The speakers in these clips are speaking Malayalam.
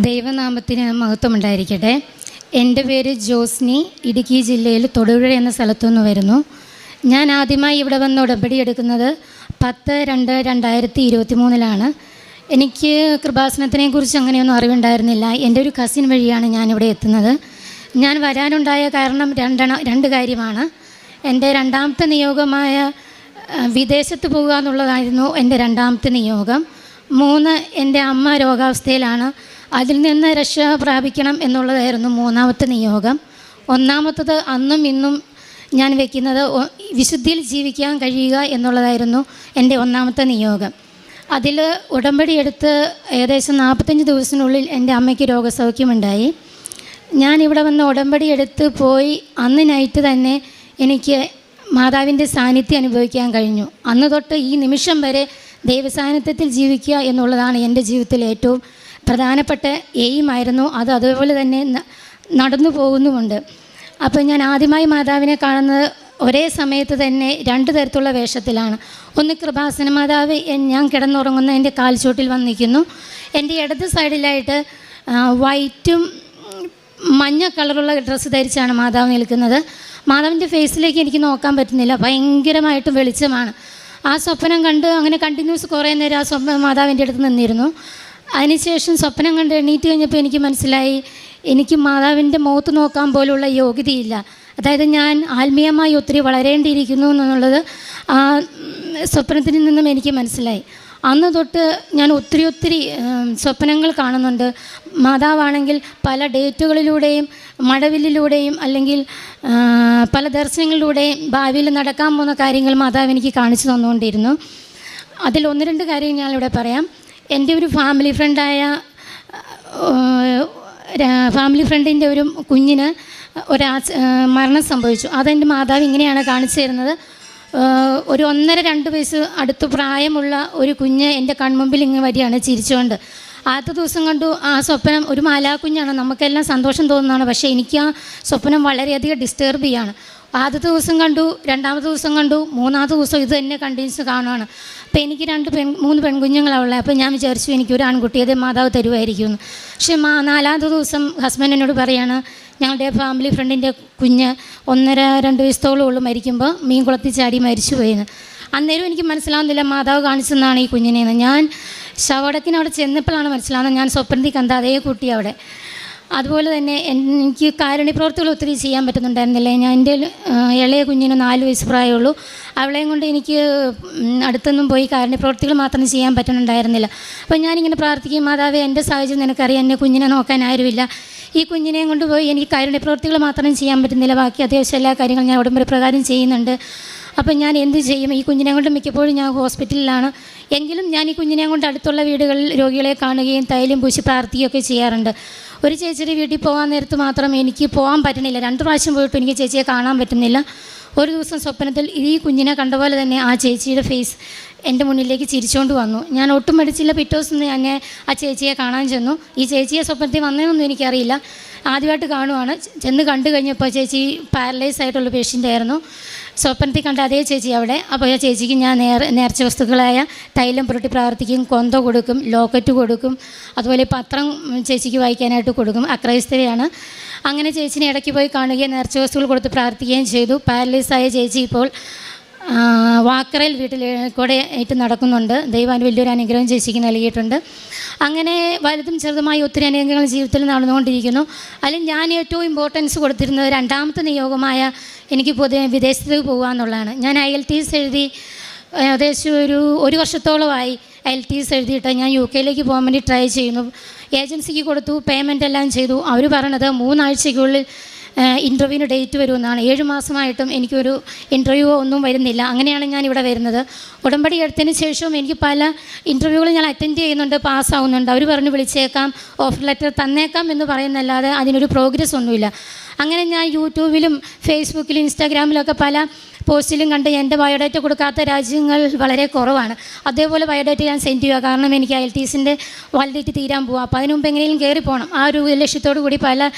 ദൈവനാമത്തിന് മഹത്വമുണ്ടായിരിക്കട്ടെ. എൻ്റെ പേര് ജോസ്നി. ഇടുക്കി ജില്ലയിൽ തൊടുപുഴ എന്ന സ്ഥലത്തു നിന്ന് വരുന്നു. ഞാൻ ആദ്യമായി ഇവിടെ വന്ന് ഉടമ്പടി എടുക്കുന്നത് 10/2/2023 എനിക്ക് കൃപാസനത്തിനെക്കുറിച്ച് അങ്ങനെയൊന്നും അറിവുണ്ടായിരുന്നില്ല. എൻ്റെ ഒരു കസിൻ വഴിയാണ് ഞാനിവിടെ എത്തുന്നത്. ഞാൻ വരാനുണ്ടായ കാരണം രണ്ട് കാര്യമാണ്. എൻ്റെ രണ്ടാമത്തെ നിയോഗമായ വിദേശത്ത് പോകുക എന്നുള്ളതായിരുന്നു എൻ്റെ രണ്ടാമത്തെ നിയോഗം. 3, എൻ്റെ അമ്മ രോഗാവസ്ഥയിലാണ്, അതിൽ നിന്ന് രക്ഷ പ്രാപിക്കണം എന്നുള്ളതായിരുന്നു മൂന്നാമത്തെ നിയോഗം. ഒന്നാമത്തത് അന്നും ഇന്നും ഞാൻ വയ്ക്കുന്നത് വിശുദ്ധിയിൽ ജീവിക്കാൻ കഴിയുക എന്നുള്ളതായിരുന്നു എൻ്റെ ഒന്നാമത്തെ നിയോഗം. അതിൽ ഉടമ്പടി എടുത്ത് ഏകദേശം 45 ദിവസത്തിനുള്ളിൽ എൻ്റെ അമ്മയ്ക്ക് രോഗസൗഖ്യമുണ്ടായി. ഞാനിവിടെ വന്ന് ഉടമ്പടി എടുത്ത് പോയി അന്ന് നൈറ്റ് തന്നെ എനിക്ക് മാതാവിൻ്റെ സാന്നിധ്യം അനുഭവിക്കാൻ കഴിഞ്ഞു. അന്ന് തൊട്ട് ഈ നിമിഷം വരെ ദൈവസാന്നിധ്യത്തിൽ ജീവിക്കുക എന്നുള്ളതാണ് എൻ്റെ ജീവിതത്തിൽ ഏറ്റവും പ്രധാനപ്പെട്ട എയിമായിരുന്നു. അത് അതുപോലെ തന്നെ നടന്നു പോകുന്നുമുണ്ട്. അപ്പോൾ ഞാൻ ആദ്യമായി മാതാവിനെ കാണുന്നത് ഒരേ സമയത്ത് തന്നെ 2 തരത്തിലുള്ള വേഷത്തിലാണ്. ഒന്ന്, കൃപാസന മാതാവ് ഞാൻ കിടന്നുറങ്ങുന്ന എൻ്റെ കാൽച്ചോട്ടിൽ വന്ന് നിൽക്കുന്നു. എൻ്റെ ഇടത് സൈഡിലായിട്ട് വൈറ്റും മഞ്ഞ കളറുള്ള ഡ്രസ്സ് ധരിച്ചാണ് മാതാവ് നിൽക്കുന്നത്. മാതാവിൻ്റെ ഫേസിലേക്ക് എനിക്ക് നോക്കാൻ പറ്റുന്നില്ല, ഭയങ്കരമായിട്ടും വെളിച്ചമാണ്. ആ സ്വപ്നം കണ്ട് അങ്ങനെ കണ്ടിന്യൂസ് കുറേ നേരം ആ മാതാവിൻ്റെ അടുത്ത് നിന്നിരുന്നു. അതിനുശേഷം സ്വപ്നം കണ്ട് എണീറ്റ് കഴിഞ്ഞപ്പോൾ എനിക്ക് മനസ്സിലായി, എനിക്ക് മാതാവിൻ്റെ മുഖത്ത് നോക്കാൻ പോലുള്ള യോഗ്യതയില്ല. അതായത് ഞാൻ ആത്മീയമായി ഒത്തിരി വളരേണ്ടിയിരിക്കുന്നു എന്നുള്ളത് ആ സ്വപ്നത്തിൽ നിന്നും എനിക്ക് മനസ്സിലായി. അന്ന് തൊട്ട് ഞാൻ ഒത്തിരി സ്വപ്നങ്ങൾ കാണുന്നുണ്ട്. മാതാവാണെങ്കിൽ പല ഡേറ്റുകളിലൂടെയും മഴവില്ലിലൂടെയും അല്ലെങ്കിൽ പല ദർശനങ്ങളിലൂടെയും ഭാവിയിൽ നടക്കാൻ പോകുന്ന കാര്യങ്ങൾ മാതാവ് എനിക്ക് കാണിച്ചു തന്നുകൊണ്ടിരുന്നു. അതിൽ 1-2 കാര്യം ഞാനിവിടെ പറയാം. എൻ്റെ ഒരു ഫാമിലി ഫ്രണ്ടിൻ്റെ ഒരു കുഞ്ഞിന് മരണം സംഭവിച്ചു. അതെൻ്റെ മാതാവ് ഇങ്ങനെയാണ് കാണിച്ചു തരുന്നത്. ഒരു 1.5-2 വയസ്സ് അടുത്ത് പ്രായമുള്ള ഒരു കുഞ്ഞ് എൻ്റെ കൺമുമ്പിൽ ഇങ്ങനെ വരികയാണ് ചിരിച്ചുകൊണ്ട്. ആദ്യത്തെ ദിവസം കണ്ടു ആ സ്വപ്നം, ഒരു മാലാക്കുഞ്ഞാണ്, നമുക്കെല്ലാം സന്തോഷം തോന്നുന്നതാണ്. പക്ഷേ എനിക്ക് ആ സ്വപ്നം വളരെയധികം ഡിസ്റ്റർബ് ചെയ്യാണ്. ആദ്യത്തെ ദിവസം കണ്ടു, 2ാമത്തെ ദിവസം കണ്ടു, 3ാമത്തെ ദിവസം ഇത് തന്നെ കണ്ടിന്യൂസ് കാണുകയാണ്. അപ്പോൾ എനിക്ക് 3 പെൺകുഞ്ഞുങ്ങളാണുള്ളത്. അപ്പോൾ ഞാൻ വിചാരിച്ചു എനിക്കൊരു ആൺകുട്ടിയത് മാതാവ് തരുമായിരിക്കുമെന്ന്. പക്ഷേ 4ാമത്തെ ദിവസം ഹസ്ബൻഡ് എന്നോട് പറയാണ്, ഞങ്ങളുടെ ഫാമിലി ഫ്രണ്ടിൻ്റെ കുഞ്ഞ് 1.5-2 വയസ്സോളം ഉള്ളു മരിക്കുമ്പോൾ മീൻ കുളത്തിൽ ചാടി മരിച്ചു പോയെന്ന്. അന്നേരം എനിക്ക് മനസ്സിലാവുന്നില്ല മാതാവ് കാണിച്ചെന്നാണ് ഈ കുഞ്ഞിനെയെന്ന്. ഞാൻ ശവടക്കിന് അവിടെ ചെന്നപ്പോഴാണ് മനസ്സിലാവുന്നത് ഞാൻ സ്വപ്നത്തിൽ കണ്ട അതേ കുട്ടി അവിടെ. അതുപോലെ തന്നെ എനിക്ക് കാരുണ്യപ്രവർത്തികൾ ഒത്തിരി ചെയ്യാൻ പറ്റുന്നുണ്ടായിരുന്നില്ല. ഞാൻ എൻ്റെ ഇളയ കുഞ്ഞിന് 4 വയസ്സ് പ്രായമുള്ളൂ. അവളെയും കൊണ്ട് എനിക്ക് അടുത്തൊന്നും പോയി കാരുണ്യപ്രവർത്തികൾ മാത്രം ചെയ്യാൻ പറ്റുന്നുണ്ടായിരുന്നില്ല. അപ്പോൾ ഞാനിങ്ങനെ പ്രാർത്ഥിക്കും, മാതാവേ എൻ്റെ സാഹചര്യം നിനക്കറിയാം, എന്നെ കുഞ്ഞിനെ നോക്കാൻ ആരുമില്ല, ഈ കുഞ്ഞിനെയും കൊണ്ടുപോയി എനിക്ക് കാരുണ്യപ്രവർത്തികൾ മാത്രം ചെയ്യാൻ പറ്റുന്നില്ല, ബാക്കി അത്യാവശ്യം എല്ലാ കാര്യങ്ങളും ഞാൻ ഉടമ്പടി പ്രകാരം ചെയ്യുന്നുണ്ട്. അപ്പം ഞാൻ എന്ത് ചെയ്യും? ഈ കുഞ്ഞിനെ കൊണ്ട് മിക്കപ്പോഴും ഞാൻ ഹോസ്പിറ്റലിലാണ്. എങ്കിലും ഞാൻ ഈ കുഞ്ഞിനെ കൊണ്ട് അടുത്തുള്ള വീടുകളിൽ രോഗികളെ കാണുകയും തൈലം പൂശി പ്രാർത്ഥിക്കുകയൊക്കെ ചെയ്യാറുണ്ട്. ഒരു ചേച്ചിയുടെ വീട്ടിൽ പോകാൻ നേരത്ത് മാത്രം എനിക്ക് പോകാൻ പറ്റണില്ല. 2 പ്രാവശ്യം പോയിട്ട് എനിക്ക് ചേച്ചിയെ കാണാൻ പറ്റുന്നില്ല. ഒരു ദിവസം സ്വപ്നത്തിൽ ഈ കുഞ്ഞിനെ കണ്ട പോലെ തന്നെ ആ ചേച്ചിയുടെ ഫേസ് എൻ്റെ മുന്നിലേക്ക് ചിരിച്ചുകൊണ്ട് വന്നു. ഞാൻ ഒട്ടും മടിച്ചില്ല. പിറ്റേ ദിവസം ഞാൻ ആ ചേച്ചിയെ കാണാൻ ചെന്നു. ഈ ചേച്ചിയെ സ്വപ്നത്തിൽ വന്നതെന്നൊന്നും എനിക്കറിയില്ല, ആദ്യമായിട്ട് കാണുവാണ്. ചെന്ന് കണ്ടു കഴിഞ്ഞപ്പോൾ ചേച്ചി പാരലൈസ് ആയിട്ടുള്ള പേഷ്യൻ്റ് ആയിരുന്നു. സ്വപ്നത്തിൽ കണ്ട അതേ ചേച്ചി അവിടെ. അപ്പോൾ ആ ചേച്ചിക്ക് ഞാൻ നേർച്ച വസ്തുക്കളായ തൈലം പുരട്ടി പ്രാർത്ഥിക്കും, കൊന്ത കൊടുക്കും, ലോക്കറ്റ് കൊടുക്കും, അതുപോലെ പത്രം ചേച്ചിക്ക് വായിക്കാനായിട്ട് കൊടുക്കും. അക്രൈസ്തവയാണ്. അങ്ങനെ ചേച്ചിനെ ഇടയ്ക്ക് പോയി കാണുകയും നേർച്ച വസ്തുക്കൾ കൊടുത്ത് പ്രാർത്ഥിക്കുകയും ചെയ്തു. പാരലൈസായ ചേച്ചി ഇപ്പോൾ വാക്കറയിൽ വീട്ടിൽ കൂടെ ആയിട്ട് നടക്കുന്നുണ്ട്. ദൈവം വലിയൊരു അനുഗ്രഹം ചേച്ചിക്ക് നൽകിയിട്ടുണ്ട്. അങ്ങനെ വലുതും ചെറുതുമായി ഒത്തിരി അനുഗ്രഹങ്ങൾ ജീവിതത്തിൽ നടന്നുകൊണ്ടിരിക്കുന്നു. അതിൽ ഞാൻ ഏറ്റവും ഇമ്പോർട്ടൻസ് കൊടുത്തിരുന്നത് 2ാമത്തെ നിയോഗമായ എനിക്ക് വിദേശത്തേക്ക് പോകുക എന്നുള്ളതാണ്. ഞാൻ IELTS എഴുതി ഏകദേശം ഒരു വർഷത്തോളമായി IELTS എഴുതിയിട്ട് ഞാൻ UK പോകാൻ വേണ്ടി ട്രൈ ചെയ്യുന്നു. ഏജൻസിക്ക് കൊടുത്തു, പേയ്മെൻ്റ് എല്ലാം ചെയ്തു. അവർ പറയണത് 3 ആഴ്ചയ്ക്കുള്ളിൽ ഇൻ്റർവ്യൂവിന് ഡേറ്റ് വരുമെന്നാണ്. 7 മാസമായിട്ടും എനിക്കൊരു ഇൻ്റർവ്യൂ ഒന്നും വരുന്നില്ല. അങ്ങനെയാണ് ഞാൻ ഇവിടെ വരുന്നത്. ഉടമ്പടി എടുത്തതിന് ശേഷവും എനിക്ക് പല ഇൻ്റർവ്യൂകൾ ഞാൻ അറ്റൻഡ് ചെയ്യുന്നുണ്ട്, പാസ്സാവുന്നുണ്ട്. അവർ പറഞ്ഞു വിളിച്ചേക്കാം, ഓഫർ ലെറ്റർ തന്നേക്കാം എന്ന് പറയുന്നല്ലാതെ അതിനൊരു പ്രോഗ്രസ് ഒന്നുമില്ല. അങ്ങനെ ഞാൻ യൂട്യൂബിലും ഫേസ്ബുക്കിലും ഇൻസ്റ്റാഗ്രാമിലൊക്കെ പല പോസ്റ്റിലും കണ്ട് എൻ്റെ ബയോഡേറ്റ കൊടുക്കാത്ത രാജ്യങ്ങൾ വളരെ കുറവാണ്. അതേപോലെ ബയോഡേറ്റ ഞാൻ സെൻഡ് ചെയ്യുക. കാരണം എനിക്ക് IELTSൻ്റെ വാലിഡിറ്റി തീരാൻ പോവുക. അപ്പോൾ അതിന് മുമ്പ് എങ്ങനെയും കയറി പോകണം. ആ ഒരു ലക്ഷ്യത്തോടു കൂടി പല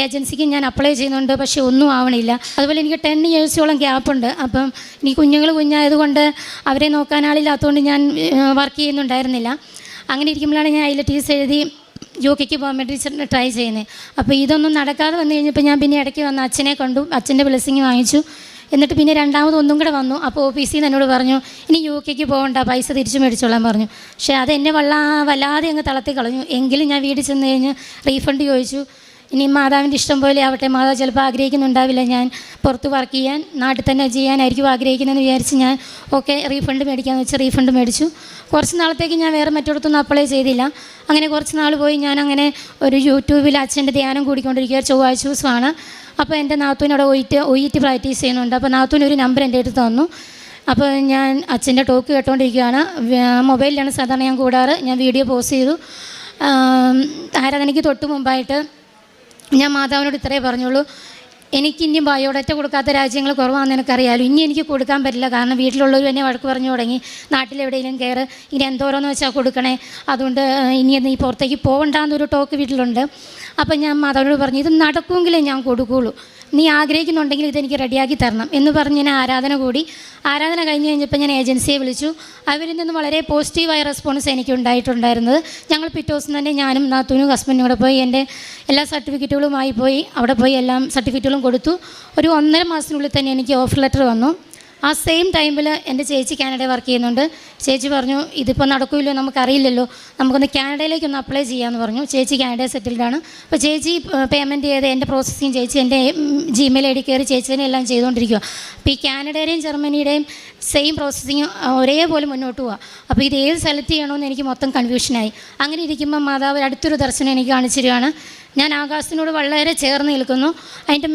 ഏജൻസിക്കും ഞാൻ അപ്ലൈ ചെയ്യുന്നുണ്ട്. പക്ഷേ ഒന്നും ആവണില്ല. അതുപോലെ എനിക്ക് 10 ഇയേഴ്സോളം ഗ്യാപ്പുണ്ട്. അപ്പം എനിക്ക് കുഞ്ഞായതുകൊണ്ട് അവരെ നോക്കാൻ ആളില്ലാത്തതുകൊണ്ട് ഞാൻ വർക്ക് ചെയ്യുന്നുണ്ടായിരുന്നില്ല. അങ്ങനെ ഇരിക്കുമ്പോഴാണ് ഞാൻ IELTS എഴുതി UK പോകാൻ വേണ്ടി ട്രൈ ചെയ്യുന്നത്. അപ്പോൾ ഇതൊന്നും നടക്കാതെ വന്നു കഴിഞ്ഞപ്പോൾ ഞാൻ പിന്നെ ഇടയ്ക്ക് വന്ന് അച്ഛനെ കണ്ടു, അച്ഛൻ്റെ ബ്ലെസ്സിങ് വാങ്ങിച്ചു. എന്നിട്ട് പിന്നെ രണ്ടാമതൊന്നും കൂടെ വന്നു. അപ്പോൾ ഓഫീസിൽ നിന്ന് എന്നോട് പറഞ്ഞു, ഇനി UK പോകണ്ട, പൈസ തിരിച്ചു മേടിച്ചോളാൻ പറഞ്ഞു. പക്ഷേ അതെന്നെ വല്ലാതെ അങ്ങ് തളർത്തി കളഞ്ഞു. എങ്കിലും ഞാൻ വീട്ടിൽ ചെന്ന് കഴിഞ്ഞ് റീഫണ്ട് ചോദിച്ചു. ഇനി മാതാവിൻ്റെ ഇഷ്ടം പോലെ ആവട്ടെ, മാതാവ് ചിലപ്പോൾ ആഗ്രഹിക്കുന്നുണ്ടാവില്ല ഞാൻ പുറത്ത് വർക്ക് ചെയ്യാൻ, നാട്ടിൽ തന്നെ ചെയ്യാനായിരിക്കും ആഗ്രഹിക്കുന്നതെന്ന് വിചാരിച്ച് ഞാൻ ഓക്കെ റീഫണ്ട് മേടിക്കാമെന്ന് വെച്ച് റീഫണ്ട് മേടിച്ചു. കുറച്ച് നാളത്തേക്ക് ഞാൻ വേറെ മറ്റിടത്തൊന്നും അപ്ലൈ ചെയ്തില്ല. അങ്ങനെ കുറച്ച് നാൾ പോയി ഞാൻ അങ്ങനെ ഒരു യൂട്യൂബിൽ അച്ഛൻ്റെ ധ്യാനം കൂടിക്കൊണ്ടിരിക്കുക. ചൊവ്വാഴ്ച ദിവസമാണ്. അപ്പോൾ എൻ്റെ നാത്തൂനോട് OET പ്രാക്ടീസ് ചെയ്യുന്നുണ്ട്. അപ്പോൾ നാത്തൂനൊരു നമ്പർ എൻ്റെ അടുത്ത് തന്നു. അപ്പോൾ ഞാൻ അച്ഛൻ്റെ ടോക്ക് കേട്ടുകൊണ്ടിരിക്കുകയാണ്. മൊബൈലിലാണ് സാധാരണ ഞാൻ കൂടാറ്. ഞാൻ വീഡിയോ പോസ്റ്റ് ചെയ്തു. ആരാധനയ്ക്ക് തൊട്ട് മുമ്പായിട്ട് ഞാൻ മാതാവിനോട് ഇത്രയേ പറഞ്ഞുള്ളൂ, എനിക്ക് ഇനിയും ബയോഡാറ്റ കൊടുക്കാത്ത രാജ്യങ്ങൾ കുറവാണെന്ന് എനിക്കറിയാമല്ലോ. ഇനി എനിക്ക് കൊടുക്കാൻ പറ്റില്ല, കാരണം വീട്ടിലുള്ളവർ എന്നെ വഴക്ക് പറഞ്ഞു തുടങ്ങി, നാട്ടിലെവിടെയെങ്കിലും കയറ്, ഇനി എന്തോരോന്ന് വെച്ചാൽ കൊടുക്കണേ, അതുകൊണ്ട് ഇനി നീ പുറത്തേക്ക് പോകണ്ടെന്നൊരു ടോക്ക് വീട്ടിലുണ്ട്. അപ്പം ഞാൻ മാതാവിനോട് പറഞ്ഞു, ഇത് നടക്കുമെങ്കിലേ ഞാൻ കൊടുക്കുകയുള്ളൂ, നീ ആഗ്രഹിക്കുന്നുണ്ടെങ്കിൽ ഇതെനിക്ക് റെഡിയാക്കി തരണം എന്ന് പറഞ്ഞ് ഞാൻ ആരാധന കൂടി. ആരാധന കഴിഞ്ഞ് കഴിഞ്ഞപ്പോൾ ഞാൻ ഏജൻസിയെ വിളിച്ചു. അവരിൽ നിന്ന് വളരെ പോസിറ്റീവായ റെസ്പോൺസ് എനിക്ക് ഉണ്ടായിട്ടുണ്ടായിരുന്നത്. ഞങ്ങൾ പിറ്റേ ദിവസം തന്നെ ഞാനും നാത്തൂനും ഹസ്ബൻഡും കൂടെ പോയി എൻ്റെ എല്ലാ സർട്ടിഫിക്കറ്റുകളുമായി പോയി അവിടെ പോയി എല്ലാം സർട്ടിഫിക്കറ്റുകളും കൊടുത്തു. ഒരു 1.5 മാസത്തിനുള്ളിൽ തന്നെ എനിക്ക് ഓഫർ ലെറ്റർ വന്നു. ആ സെയിം ടൈമിൽ എൻ്റെ ചേച്ചി കാനഡയിൽ വർക്ക് ചെയ്യുന്നുണ്ട്. ചേച്ചി പറഞ്ഞു, ഇതിപ്പോൾ നടക്കില്ലോ, നമുക്കറിയില്ലല്ലോ, നമുക്കൊന്ന് കാനഡയിലേക്കൊന്ന് അപ്ലൈ ചെയ്യാമെന്ന് പറഞ്ഞു. ചേച്ചി കാനഡയിൽ സെറ്റിൽഡാണ്. അപ്പോൾ ചേച്ചി പേയ്മെൻറ്റ് ചെയ്ത് എൻ്റെ പ്രോസസ്സിങ് ചേച്ചി എൻ്റെ Gmail ID കയറി ചേച്ചി തന്നെ എല്ലാം ചെയ്തുകൊണ്ടിരിക്കുക. അപ്പോൾ ഈ കാനഡയുടെയും ജർമ്മനിയുടെയും സെയിം പ്രോസസ്സിങ് ഒരേപോലെ മുന്നോട്ട് പോവുക. അപ്പോൾ ഇത് ഏത് സെലക്ട് ചെയ്യണമെന്ന് എനിക്ക് മൊത്തം കൺഫ്യൂഷനായി. അങ്ങനെ ഇരിക്കുമ്പോൾ മാതാവ് അടുത്തൊരു ദർശനം എനിക്ക് കാണിച്ചിരിക്കുകയാണ്. ഞാൻ ആകാശത്തിനോട് വളരെ ചേർന്ന് നിൽക്കുന്നു. അതിൻ്റെ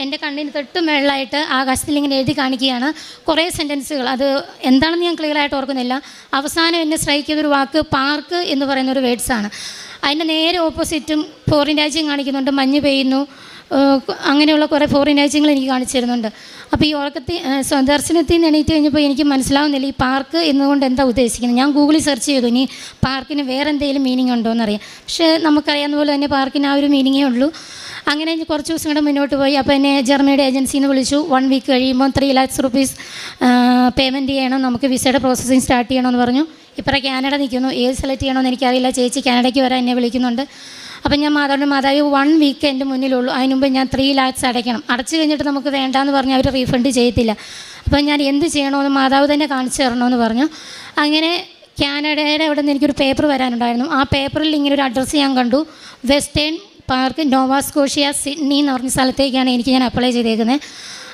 എൻ്റെ കണ്ണിന് തൊട്ട് മേളിലായിട്ട് ആകാശത്തിൽ ഇങ്ങനെ എഴുതി കാണിക്കുകയാണ് കുറേ സെൻറ്റൻസുകൾ. അത് എന്താണെന്ന് ഞാൻ ക്ലിയറായിട്ട് ഓർക്കുന്നില്ല. അവസാനം എന്നെ സ്ട്രൈക്ക് ചെയ്തൊരു വാക്ക് പാർക്ക് എന്ന് പറയുന്നൊരു വേർഡ്സാണ്. അതിൻ്റെ നേരെ ഓപ്പോസിറ്റും ഫോറിൻ രാജ്യം കാണിക്കുന്നുണ്ട്, മഞ്ഞ് പെയ്യുന്നു, അങ്ങനെയുള്ള കുറേ ഫോറിൻ രാജ്യങ്ങൾ എനിക്ക് കാണിച്ചു തരുന്നുണ്ട്. അപ്പോൾ ഈ ദർശനത്തിൽ നിന്ന് എണീറ്റ് കഴിഞ്ഞപ്പോൾ എനിക്ക് മനസ്സിലാവുന്നില്ല ഈ പാർക്ക് എന്നുകൊണ്ട് എന്താ ഉദ്ദേശിക്കുന്നത്. ഞാൻ ഗൂഗിളിൽ സെർച്ച് ചെയ്തു, ഇനി പാർക്കിന് വേറെ എന്തെങ്കിലും മീനിങ് ഉണ്ടോ എന്നറിയാം. പക്ഷേ നമുക്കറിയാവുന്ന പോലെ തന്നെ പാർക്കിന് ആ ഒരു മീനിങ്ങേ ഉള്ളൂ. അങ്ങനെ കുറച്ച് ദിവസം കൂടെ മുന്നോട്ട് പോയി. അപ്പോൾ എന്നെ ജർമ്മനിയുടെ ഏജൻസിയിൽ നിന്ന് വിളിച്ചു. 1 വീക്ക് കഴിയുമ്പോൾ 3 lakhs rupees പേയ്മെൻറ്റ് ചെയ്യണം, നമുക്ക് വിസയുടെ പ്രോസസ്സിങ് സ്റ്റാർട്ട് ചെയ്യണമെന്ന് പറഞ്ഞു. ഇപ്പോൾ കാനഡ നിൽക്കുന്നു, ഏത് സെലക്ട് ചെയ്യണമെന്ന് എനിക്കറിയില്ല. ചേച്ചി കാനഡയ്ക്ക് വരാൻ എന്നെ വിളിക്കുന്നുണ്ട്. അപ്പം ഞാൻ മാതാവ് 1 വീക്ക് എൻ്റെ മുന്നിലുള്ളൂ, അതിന് മുമ്പ് ഞാൻ 3 lakhs അടയ്ക്കണം, അടച്ചു കഴിഞ്ഞിട്ട് നമുക്ക് വേണ്ടാന്ന് പറഞ്ഞ് അവർ റീഫണ്ട് ചെയ്യത്തില്ല. അപ്പം ഞാൻ എന്ത് ചെയ്യണമെന്ന് മാതാവ് തന്നെ കാണിച്ചു തരണമെന്ന് പറഞ്ഞു. അങ്ങനെ കാനഡയുടെ അവിടെ നിന്ന് എനിക്കൊരു പേപ്പർ വരാനുണ്ടായിരുന്നു. ആ പേപ്പറിൽ ഇങ്ങനെ ഒരു അഡ്രസ്സ് ഞാൻ കണ്ടു, വെസ്റ്റേൺ പാർക്ക്, നോവാസ്കോഷ്യ, സിഡ്നി എന്ന് പറഞ്ഞ സ്ഥലത്തേക്കാണ് ഞാൻ അപ്ലൈ ചെയ്തേക്കുന്നത്.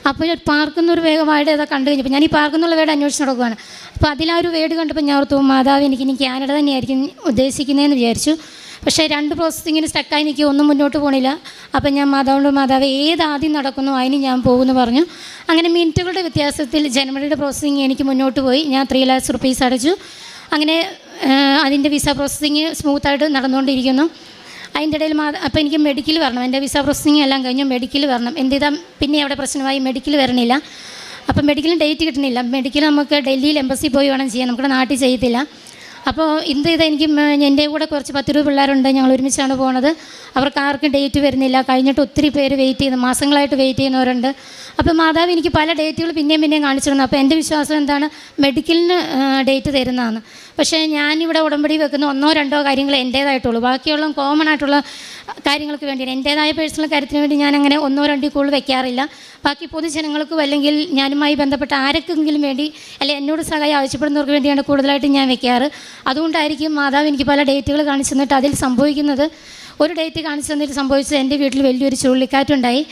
അപ്പോൾ ഒരു പാർക്ക് എന്നൊരു വേഗമായിട്ട് അതൊക്കെ കണ്ടു കഴിഞ്ഞപ്പോൾ ഞാൻ ഈ പാർക്ക് എന്നുള്ള വേർഡ് അന്വേഷിച്ച് നടക്കുകയാണ്. അപ്പോൾ അതിലാ ഒരു വേർഡ് കണ്ടപ്പോൾ ഞാൻ ഓർത്തു, മാതാവ് എനിക്കിനി കാനഡ തന്നെയായിരിക്കും ഉദ്ദേശിക്കുന്നതെന്ന് വിചാരിച്ചു. പക്ഷേ 2 പ്രോസസ്സിങ്ങിന് സ്റ്റക്കായി നിൽക്കുക, ഒന്നും മുന്നോട്ട് പോകണില്ല. അപ്പം ഞാൻ മാതാവ് ഏതാദ്യം നടക്കുന്നു അതിന് ഞാൻ പോകുമെന്ന് പറഞ്ഞു. അങ്ങനെ മിനിറ്റുകളുടെ വ്യത്യാസത്തിൽ ജർമ്മനിയുടെ പ്രോസസ്സിങ് എനിക്ക് മുന്നോട്ട് പോയി. ഞാൻ 3 lakhs rupees അടച്ചു. അങ്ങനെ അതിൻ്റെ വിസ പ്രോസസ്സിങ് സ്മൂത്തായിട്ട് നടന്നുകൊണ്ടിരിക്കുന്നു. അതിൻ്റെ ഇടയിൽ അപ്പോൾ എനിക്ക് മെഡിക്കൽ വരണം, എൻ്റെ വിസ പ്രോസസ്സിങ് എല്ലാം കഴിഞ്ഞു മെഡിക്കൽ വരണം. എന്ത് ചെയ്താൽ പിന്നെ അവിടെ പ്രശ്നമായി, മെഡിക്കൽ വരണില്ല. അപ്പം മെഡിക്കലിന് ഡേറ്റ് കിട്ടണില്ല. മെഡിക്കൽ നമുക്ക് ഡൽഹിയിൽ എംബസി പോയി വേണം ചെയ്യാൻ, നമ്മുടെ നാട്ടിൽ ചെയ്യത്തില്ല. അപ്പോൾ എന്ത് ചെയ്താൽ എനിക്ക് എൻ്റെ കൂടെ കുറച്ച് 10-20 പിള്ളേരുണ്ട്, ഞങ്ങൾ ഒരുമിച്ചാണ് പോകുന്നത്. അവർക്ക് ആർക്കും ഡേറ്റ് വരുന്നില്ല. കഴിഞ്ഞിട്ട് ഒത്തിരി പേര് വെയിറ്റ് ചെയ്യുന്നു, മാസങ്ങളായിട്ട് വെയിറ്റ് ചെയ്യുന്നവരുണ്ട്. അപ്പോൾ മാതാവ് എനിക്ക് പല ഡേറ്റുകൾ പിന്നെയും കാണിച്ചിരുന്നു. അപ്പോൾ എൻ്റെ വിശ്വാസം എന്താണ്, മെഡിക്കലിന് ഡേറ്റ് തരുന്നതാണ്. പക്ഷേ ഞാനിവിടെ ഉടമ്പടി വെക്കുന്ന 1-2 കാര്യങ്ങൾ എൻ്റേതായിട്ടുള്ളൂ, ബാക്കിയുള്ള കോമൺ ആയിട്ടുള്ള കാര്യങ്ങൾക്ക് വേണ്ടിയാണ്. എൻ്റേതായ പേഴ്സണൽ കാര്യത്തിന് വേണ്ടി ഞാൻ അങ്ങനെ 1-2 കൂടുതൽ വെക്കാറില്ല. ബാക്കി പൊതുജനങ്ങൾക്കും അല്ലെങ്കിൽ ഞാനുമായി ബന്ധപ്പെട്ട ആർക്കെങ്കിലും വേണ്ടി അല്ലെങ്കിൽ എന്നോട് സഹായം ആവശ്യപ്പെടുന്നവർക്ക് വേണ്ടിയാണ് കൂടുതലായിട്ട് ഞാൻ വെക്കാറ്. അതുകൊണ്ടായിരിക്കും മാതാവ് എനിക്ക് പല ഡേറ്റുകൾ കാണിച്ചു തന്നിട്ട് അതിൽ സംഭവിക്കുന്നത്, ഒരു ഡേറ്റ് കാണിച്ചു തന്നിട്ട് സംഭവിച്ചത് എൻ്റെ വീട്ടിൽ വലിയൊരു ചുഴലിക്കാറ്റുണ്ടായി.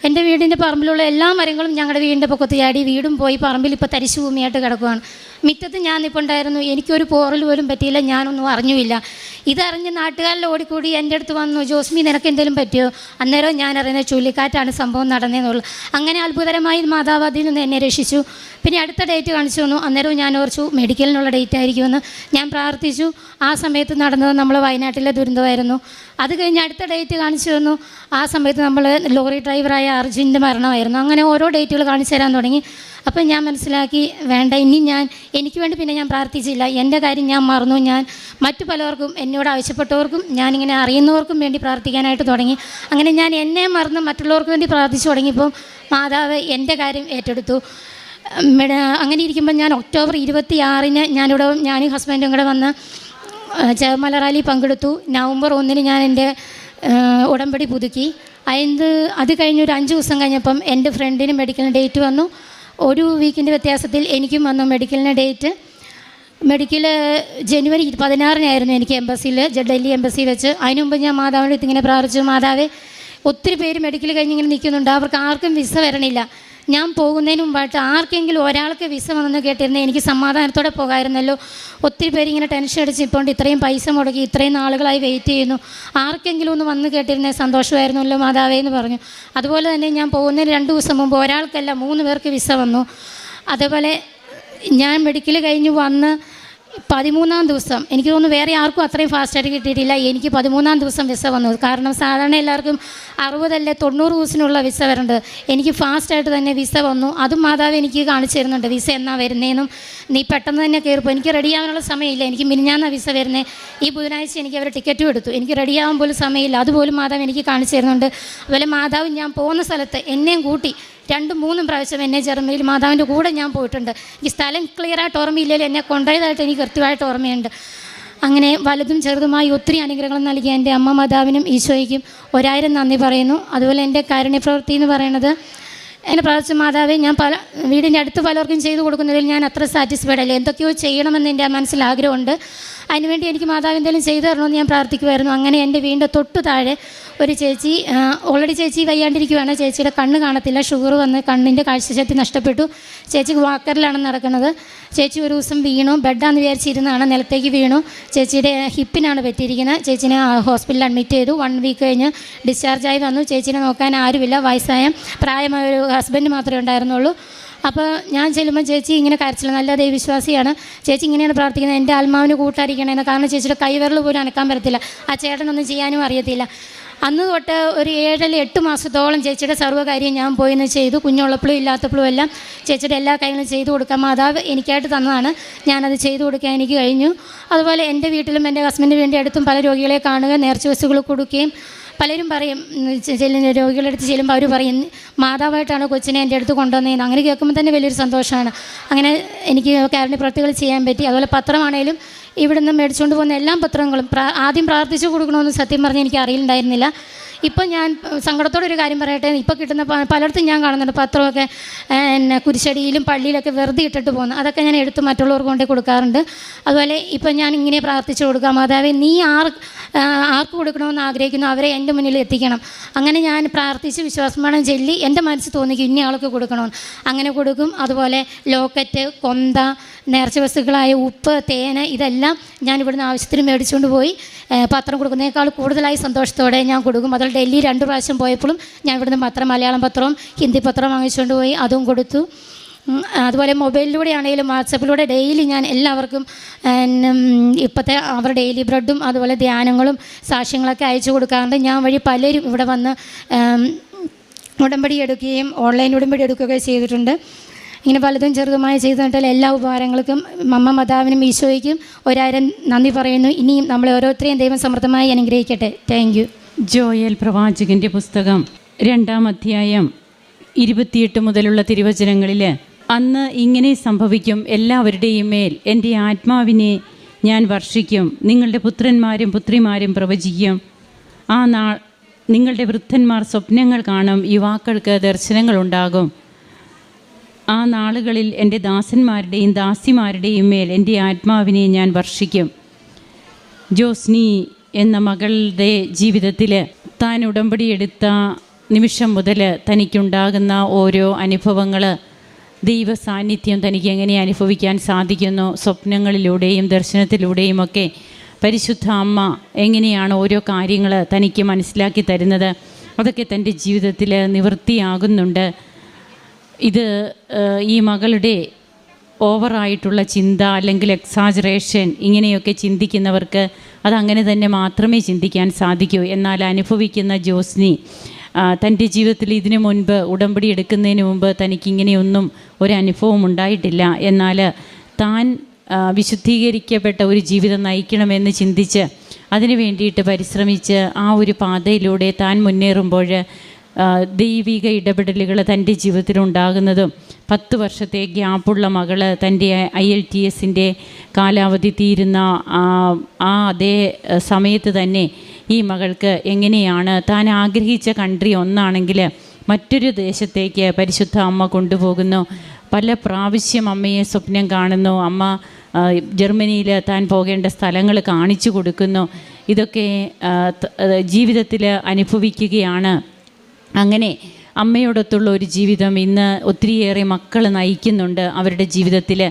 എൻ്റെ വീടിൻ്റെ പറമ്പിലുള്ള എല്ലാ മരങ്ങളും ഞങ്ങളുടെ വീടിൻ്റെ പൊക്കത്ത് ചാടി, വീടും പോയി, പറമ്പിൽ ഇപ്പോൾ തരിശു ഭൂമിയായിട്ട് കിടക്കുകയാണ്. മിറ്റത്ത് ഞാൻ ഇപ്പോൾ ഉണ്ടായിരുന്നു, എനിക്കൊരു പോറൽ പോലും പറ്റിയില്ല, ഞാനൊന്നും അറിഞ്ഞുമില്ല. ഇതറിഞ്ഞ് നാട്ടുകാരിൽ ഓടിക്കൂടി എൻ്റെ അടുത്ത് വന്നു, ജോസ്മി നിനക്ക് എന്തെങ്കിലും പറ്റിയോ? അന്നേരം ഞാൻ അറിയുന്നത് ചുഴലിക്കാറ്റാണ് സംഭവം നടന്നതെന്നുള്ളൂ. അങ്ങനെ അത്ഭുതകരമായി മാതാവ് അതിൽ നിന്ന് എന്നെ രക്ഷിച്ചു. പിന്നെ അടുത്ത ഡേറ്റ് കാണിച്ചു തന്നു. അന്നേരവും ഞാൻ ഓർച്ചു മെഡിക്കലിനുള്ള ഡേറ്റ് ആയിരിക്കുമെന്ന് ഞാൻ പ്രാർത്ഥിച്ചു. ആ സമയത്ത് നടന്നത് നമ്മൾ വയനാട്ടിലെ ദുരന്തമായിരുന്നു. അത് കഴിഞ്ഞ് അടുത്ത ഡേറ്റ് കാണിച്ചു തന്നു. ആ സമയത്ത് നമ്മൾ ലോറി ഡ്രൈവറായ അർജുൻ്റെ മരണമായിരുന്നു. അങ്ങനെ ഓരോ ഡേറ്റുകൾ കാണിച്ചു തരാൻ തുടങ്ങി. അപ്പം ഞാൻ മനസ്സിലാക്കി, വേണ്ട, ഇനി എനിക്ക് വേണ്ടി പിന്നെ ഞാൻ പ്രാർത്ഥിച്ചില്ല. എൻ്റെ കാര്യം ഞാൻ മറന്നു. ഞാൻ മറ്റു പലർക്കും, എന്നോട് ആവശ്യപ്പെട്ടവർക്കും, ഞാനിങ്ങനെ അറിയുന്നവർക്കും വേണ്ടി പ്രാർത്ഥിക്കാനായിട്ട് തുടങ്ങി. അങ്ങനെ ഞാൻ എന്നെ മറന്ന് മറ്റുള്ളവർക്ക് വേണ്ടി പ്രാർത്ഥിച്ചു തുടങ്ങിയപ്പോൾ മാതാവ് എൻ്റെ കാര്യം ഏറ്റെടുത്തു. അങ്ങനെ ഇരിക്കുമ്പോൾ ഞാൻ ഒക്ടോബർ 26-ന് ഞാനും ഹസ്ബൻഡും കൂടെ വന്ന് ജപമാല റാലി പങ്കെടുത്തു. നവംബർ 1 ഞാൻ എൻ്റെ ഉടമ്പടി പുതുക്കി. അത് കഴിഞ്ഞ് ഒരു 5 ദിവസം കഴിഞ്ഞപ്പം എൻ്റെ ഫ്രണ്ടിന് മെഡിക്കലിന് ഡേറ്റ് വന്നു. ഒരു വീക്കിൻ്റെ വ്യത്യാസത്തിൽ എനിക്കും വന്നു മെഡിക്കലിന് ഡേറ്റ്. മെഡിക്കൽ ജനുവരി 16 എനിക്ക് എംബസിയിൽ, ഡൽഹി എംബസി വെച്ച്. അതിനു മുമ്പ് ഞാൻ മാതാവിൻ്റെ അടുത്ത് ഇങ്ങനെ പ്രാർത്ഥിച്ചു, മാതാവേ ഒത്തിരി പേര് മെഡിക്കൽ കഴിഞ്ഞ് ഇങ്ങനെ നിൽക്കുന്നുണ്ട്, അവർക്ക് ആർക്കും വിസ വരണില്ല. ഞാൻ പോകുന്നതിന് മുമ്പായിട്ട് ആർക്കെങ്കിലും ഒരാൾക്ക് വിസ വന്നെന്ന് കേട്ടിരുന്നേ എനിക്ക് സമാധാനത്തോടെ പോകാമായിരുന്നല്ലോ. ഒത്തിരി പേര് ഇങ്ങനെ ടെൻഷൻ അടിച്ച് ഇപ്പോൾ ഇത്രയും പൈസ മുടക്കി ഇത്രയും നാളുകളായി വെയിറ്റ് ചെയ്യുന്നു, ആർക്കെങ്കിലും ഒന്ന് വന്ന് കേട്ടിരുന്നേ സന്തോഷമായിരുന്നല്ലോ മാതാവേ എന്ന് പറഞ്ഞു. അതുപോലെ തന്നെ ഞാൻ പോകുന്നതിന് 2 ദിവസം മുമ്പ് ഒരാൾക്കല്ല 3 പേർക്ക് വിസ വന്നു. അതേപോലെ ഞാൻ മെഡിക്കൽ കഴിഞ്ഞ് വന്ന് 13-ാം ദിവസം, എനിക്ക് തോന്നുന്നു വേറെ ആർക്കും അത്രയും ഫാസ്റ്റായിട്ട് കിട്ടിയിട്ടില്ല, എനിക്ക് 13-ാം ദിവസം വിസ വന്നു. കാരണം സാധാരണ എല്ലാവർക്കും 60 അല്ലെ 90 ദിവസത്തിനുള്ള വിസ വരേണ്ടത്, എനിക്ക് ഫാസ്റ്റായിട്ട് തന്നെ വിസ വന്നു. അതും മാതാവ് എനിക്ക് കാണിച്ചു തരുന്നുണ്ട്, വിസ എന്നാ വരുന്നതെന്നും നീ പെട്ടെന്ന് തന്നെ കയറിപ്പോൾ. എനിക്ക് റെഡിയാവാനുള്ള സമയമില്ല, എനിക്ക് മിനിഞ്ഞാന്ന വിസ വരുന്നത്, ഈ ബുധനാഴ്ച എനിക്ക് അവർ ടിക്കറ്റും എടുത്തു, എനിക്ക് റെഡിയാവാൻ പോലും സമയമില്ല, അതുപോലും മാതാവ് എനിക്ക് കാണിച്ചു തരുന്നുണ്ട്. അതുപോലെ മാതാവ് ഞാൻ പോകുന്ന സ്ഥലത്ത് എന്നെയും കൂട്ടി 2-3 പ്രാവശ്യം എന്നെ ജർമ്മനിയിൽ മാതാവിൻ്റെ കൂടെ ഞാൻ പോയിട്ടുണ്ട്. ഈ സ്ഥലം ക്ലിയറായിട്ട് ഓർമ്മയില്ലല്ലോ, എന്നെ കൊണ്ടുപോയതായിട്ട് എനിക്ക് കൃത്യമായിട്ട് ഓർമ്മയുണ്ട്. അങ്ങനെ വലുതും ചെറുതുമായി ഒത്തിരി അനുഗ്രഹങ്ങൾ നൽകിയ എൻ്റെ അമ്മ മാതാവിനും ഈശോയ്ക്കും 1000 നന്ദി പറയുന്നു. അതുപോലെ എൻ്റെ കാരുണ്യപ്രവൃത്തി എന്ന് പറയുന്നത്, എന്നെ പ്രാർത്ഥിച്ച മാതാവേ, ഞാൻ വീടിൻ്റെ അടുത്ത് പലർക്കും ചെയ്തു കൊടുക്കുന്നതിൽ ഞാൻ അത്ര സാറ്റിസ്ഫൈഡ് അല്ല, എന്തൊക്കെയോ ചെയ്യണമെന്ന് എൻ്റെ മനസ്സിൽ ആഗ്രഹമുണ്ട്. അതിനുവേണ്ടി എനിക്ക് മാതാവ് എന്തെങ്കിലും ചെയ്തു തരണമെന്ന് ഞാൻ പ്രാർത്ഥിക്കുമായിരുന്നു. അങ്ങനെ എൻ്റെ വീടിൻ്റെ തൊട്ട് താഴെ ഒരു ചേച്ചി, ഓൾറെഡി ചേച്ചി വയ്യാണ്ടിരിക്കുകയാണ്, ചേച്ചിയുടെ കണ്ണ് കാണത്തില്ല, ഷുഗർ വന്ന് കണ്ണിൻ്റെ കാഴ്ചശക്തി നഷ്ടപ്പെട്ടു. ചേച്ചിക്ക് വാക്കറിലാണ് നടക്കുന്നത്. ചേച്ചി ഒരു ദിവസം വീണു, ബെഡാന്ന് വിചാരിച്ചിരുന്നാണ്, നിലത്തേക്ക് വീണു. ചേച്ചിയുടെ ഹിപ്പിനാണ് പറ്റിയിരിക്കുന്നത്. ചേച്ചിനെ ഹോസ്പിറ്റലിൽ അഡ്മിറ്റ് ചെയ്തു. 1 വീക്ക് കഴിഞ്ഞ് ഡിസ്ചാർജായി വന്നു. ചേച്ചിനെ നോക്കാൻ ആരുമില്ല, വയസ്സായ പ്രായമായ ഒരു ഹസ്ബൻഡ് മാത്രമേ ഉണ്ടായിരുന്നുള്ളൂ. അപ്പോൾ ഞാൻ ചെല്ലുമ്പോൾ ചേച്ചി ഇങ്ങനെ കരച്ചില്ല, നല്ല ദൈവവിശ്വാസിയാണ്. ചേച്ചി ഇങ്ങനെയാണ് പ്രാർത്ഥിക്കുന്നത്, എൻ്റെ ആത്മാവിന് കൂട്ടായിരിക്കണമെന്ന്. കാരണം ചേച്ചിയുടെ കൈവിരൽ പോലും അനക്കാൻ പറ്റത്തില്ല, ആ ചേട്ടനൊന്നും ചെയ്യാനും അറിയത്തില്ല. അന്ന് തൊട്ട് ഒരു 7-8 മാസത്തോളം ചേച്ചിയുടെ സർവ്വകാര്യം ഞാൻ പോയിന്ന് ചെയ്തു. കുഞ്ഞുള്ളപ്പോഴും ഇല്ലാത്തപ്പോഴും എല്ലാം ചേച്ചിയുടെ എല്ലാ കാര്യങ്ങളും ചെയ്തു കൊടുക്കാൻ മാതാവ് എനിക്കായിട്ട് തന്നതാണ്. ഞാനത് ചെയ്തു കൊടുക്കാൻ എനിക്ക് കഴിഞ്ഞു. അതുപോലെ എൻ്റെ വീട്ടിലും എൻ്റെ ഹസ്ബൻഡിന് വേണ്ടി അടുത്തും പല രോഗികളെ കാണുക, നേർച്ച വസ്തുക്കൾ കൊടുക്കുകയും. പലരും പറയും, രോഗികളുടെ അടുത്ത് ചെല്ലുമ്പോൾ അവർ പറയും മാതാവായിട്ടാണ് കൊച്ചിനെ എൻ്റെ അടുത്ത് കൊണ്ടുവന്നതെന്ന്. അങ്ങനെ കേൾക്കുമ്പോൾ തന്നെ വലിയൊരു സന്തോഷമാണ്. അങ്ങനെ എനിക്ക് കാരുണ്യ പ്രവൃത്തികൾ ചെയ്യാൻ പറ്റി. അതുപോലെ പത്രമാണേലും ഇവിടെ നിന്ന് മേടിച്ചുകൊണ്ട് പോകുന്ന എല്ലാ പത്രങ്ങളും ആദ്യം പ്രാർത്ഥിച്ചു കൊടുക്കണമെന്ന് സത്യം പറഞ്ഞ് എനിക്ക് അറിയില്ലായിരുന്നില്ല. ഇപ്പം ഞാൻ സങ്കടത്തോടെ ഒരു കാര്യം പറയട്ടെ, ഇപ്പോൾ കിട്ടുന്ന പലയിടത്തും ഞാൻ കാണുന്നുണ്ട് പത്രമൊക്കെ കുരിശടിയിലും പള്ളിയിലൊക്കെ വെറുതെ ഇട്ടിട്ട് പോകുന്നു. അതൊക്കെ ഞാൻ എടുത്ത് മറ്റുള്ളവർക്ക് കൊണ്ടേ കൊടുക്കാറുണ്ട്. അതുപോലെ ഇപ്പം ഞാൻ ഇങ്ങനെ പ്രാർത്ഥിച്ചു കൊടുക്കാം, മാതാവേ നീ ആർക്ക് കൊടുക്കണമെന്ന് ആഗ്രഹിക്കുന്നു അവരെ എൻ്റെ മുന്നിൽ എത്തിക്കണം. അങ്ങനെ ഞാൻ പ്രാർത്ഥിച്ച് വിശ്വാസമാണ് ചൊല്ലി എൻ്റെ മനസ്സിൽ തോന്നിക്കും ഇന്ന ആൾക്ക് കൊടുക്കണമെന്ന്, അങ്ങനെ കൊടുക്കും. അതുപോലെ ലോക്കറ്റ്, കൊന്ത, നേർച്ച വസ്തുക്കളായ ഉപ്പ്, തേന്, ഇതെല്ലാം ഞാൻ ഇവിടുന്ന് ആവശ്യത്തിന് മേടിച്ചുകൊണ്ട് പോയി പത്രം കൊടുക്കുന്നതിനേക്കാൾ കൂടുതലായി സന്തോഷത്തോടെ ഞാൻ കൊടുക്കും. അതുപോലെ ഡൽഹി 2 പ്രാവശ്യം പോയപ്പോഴും ഞാൻ ഇവിടുന്ന് പത്രം, മലയാളം പത്രവും ഹിന്ദി പത്രം വാങ്ങിച്ചുകൊണ്ട് പോയി അതും കൊടുത്തു. അതുപോലെ മൊബൈലിലൂടെ ആണെങ്കിലും വാട്സപ്പിലൂടെ ഡെയിലി ഞാൻ എല്ലാവർക്കും ഇപ്പോഴത്തെ അവർ ഡെയിലി ബ്രെഡും അതുപോലെ ധ്യാനങ്ങളും സാക്ഷ്യങ്ങളൊക്കെ അയച്ചു കൊടുക്കാറുണ്ട്. ഞാൻ വഴി പലരും ഇവിടെ വന്ന് ഉടമ്പടി എടുക്കുകയും ഓൺലൈൻ ഉടമ്പടി എടുക്കുകയൊക്കെ ചെയ്തിട്ടുണ്ട്. ഇങ്ങനെ പലതും ചെറുതുമായി ചെയ്തിട്ടുള്ള എല്ലാ ഉപകാരങ്ങൾക്കും അമ്മ മാതാവിനും ഈശോയ്ക്കും 1000 നന്ദി പറയുന്നു. ഇനിയും നമ്മളെ ഓരോരുത്തരെയും ദൈവം സമൃദ്ധമായി അനുഗ്രഹിക്കട്ടെ. Thank you. ജോയൽ പ്രവാചകൻ്റെ പുസ്തകം 2-ാം അധ്യായം 28 മുതലുള്ള തിരുവചനങ്ങളിൽ, അന്ന് ഇങ്ങനെ സംഭവിക്കും, എല്ലാവരുടെയും മേൽ എൻ്റെ ആത്മാവിനെ ഞാൻ വർഷിക്കും, നിങ്ങളുടെ പുത്രന്മാരും പുത്രിമാരും പ്രവചിക്കും, ആ നിങ്ങളുടെ വൃദ്ധന്മാർ സ്വപ്നങ്ങൾ കാണും, യുവാക്കൾക്ക് ദർശനങ്ങളുണ്ടാകും. ആ നാളുകളിൽ എൻ്റെ ദാസന്മാരുടെയും ദാസിമാരുടെയും മേൽ എൻ്റെ ആത്മാവിനെ ഞാൻ വർഷിക്കും. ജോസ്നി എന്ന മകളുടെ ജീവിതത്തിൽ താൻ ഉടമ്പടിയെടുത്ത നിമിഷം മുതൽ തനിക്കുണ്ടാകുന്ന ഓരോ അനുഭവങ്ങൾ, ദൈവ സാന്നിധ്യം തനിക്ക് എങ്ങനെ അനുഭവിക്കാൻ സാധിക്കുന്നു, സ്വപ്നങ്ങളിലൂടെയും ദർശനത്തിലൂടെയുമൊക്കെ പരിശുദ്ധ അമ്മ എങ്ങനെയാണ് ഓരോ കാര്യങ്ങൾ തനിക്ക് മനസ്സിലാക്കി തരുന്നത്, അതൊക്കെ തൻ്റെ ജീവിതത്തിൽ നിവൃത്തിയാകുന്നുണ്ട്. ഇത് ഈ മകളുടെ ഓവറായിട്ടുള്ള ചിന്ത അല്ലെങ്കിൽ എക്സാജറേഷൻ ഇങ്ങനെയൊക്കെ ചിന്തിക്കുന്നവർക്ക് അതങ്ങനെ തന്നെ മാത്രമേ ചിന്തിക്കാൻ സാധിക്കൂ. എന്നാൽ അനുഭവിക്കുന്ന ജോസ്നി തൻ്റെ ജീവിതത്തിൽ ഇതിനു മുൻപ് ഉടമ്പടി എടുക്കുന്നതിന് മുമ്പ് തനിക്കിങ്ങനെയൊന്നും ഒരനുഭവം ഉണ്ടായിട്ടില്ല. എന്നാൽ താൻ വിശുദ്ധീകരിക്കപ്പെട്ട ഒരു ജീവിതം നയിക്കണമെന്ന് ചിന്തിച്ച് അതിനു വേണ്ടിയിട്ട് പരിശ്രമിച്ച് ആ ഒരു പാതയിലൂടെ താൻ മുന്നേറുമ്പോൾ ദൈവിക ഇടപെടലുകൾ തൻ്റെ ജീവിതത്തിലുണ്ടാകുന്നതും 10 വർഷത്തെ ഗ്യാപ്പുള്ള മകള് തൻ്റെ IELTS കാലാവധി തീരുന്ന അതേ സമയത്ത് തന്നെ ഈ മകൾക്ക് എങ്ങനെയാണ് താൻ ആഗ്രഹിച്ച കൺട്രി ഒന്നാണെങ്കിൽ മറ്റൊരു ദേശത്തേക്ക് പരിശുദ്ധ അമ്മ കൊണ്ടുപോകുന്നു. പല പ്രാവശ്യം അമ്മയെ സ്വപ്നം കാണുന്നു. അമ്മ ജർമ്മനിയിൽ താൻ പോകേണ്ട സ്ഥലങ്ങൾ കാണിച്ചു കൊടുക്കുന്നു. ഇതൊക്കെ ജീവിതത്തിൽ അനുഭവിക്കുകയാണ്. അങ്ങനെ അമ്മയോടൊത്തുള്ള ഒരു ജീവിതം ഇന്ന് ഒത്തിരിയേറെ മക്കൾ നയിക്കുന്നുണ്ട് അവരുടെ ജീവിതത്തിൽ.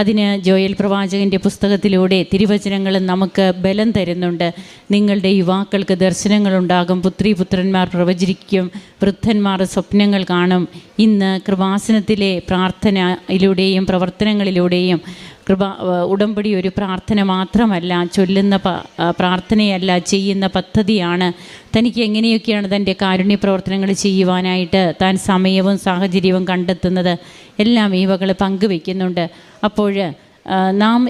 അതിന് ജോയൽ പ്രവാചകൻ്റെ പുസ്തകത്തിലൂടെ തിരുവചനങ്ങൾ നമുക്ക് ബലം തരുന്നുണ്ട്. നിങ്ങളുടെ യുവാക്കൾക്ക് ദർശനങ്ങളുണ്ടാകും, പുത്രിപുത്രന്മാർ പ്രവചിക്കും, വൃദ്ധന്മാർ സ്വപ്നങ്ങൾ കാണും. ഇന്ന് കൃപാസനത്തിലെ പ്രാർത്ഥനയിലൂടെയും പ്രവർത്തനങ്ങളിലൂടെയും ഉടമ്പടി ഒരു പ്രാർത്ഥന മാത്രമല്ല, ചൊല്ലുന്ന പ്രാർത്ഥനയല്ല, ചെയ്യുന്ന പദ്ധതിയാണ്. തനിക്ക് എങ്ങനെയൊക്കെയാണ് തൻ്റെ കാരുണ്യ പ്രവർത്തനങ്ങൾ ചെയ്യുവാനായിട്ട് താൻ സമയവും സാഹചര്യവും കണ്ടെത്തുന്നത് എല്ലാം ഈ വകൾ പങ്കുവെക്കുന്നുണ്ട്. അപ്പോൾ നാം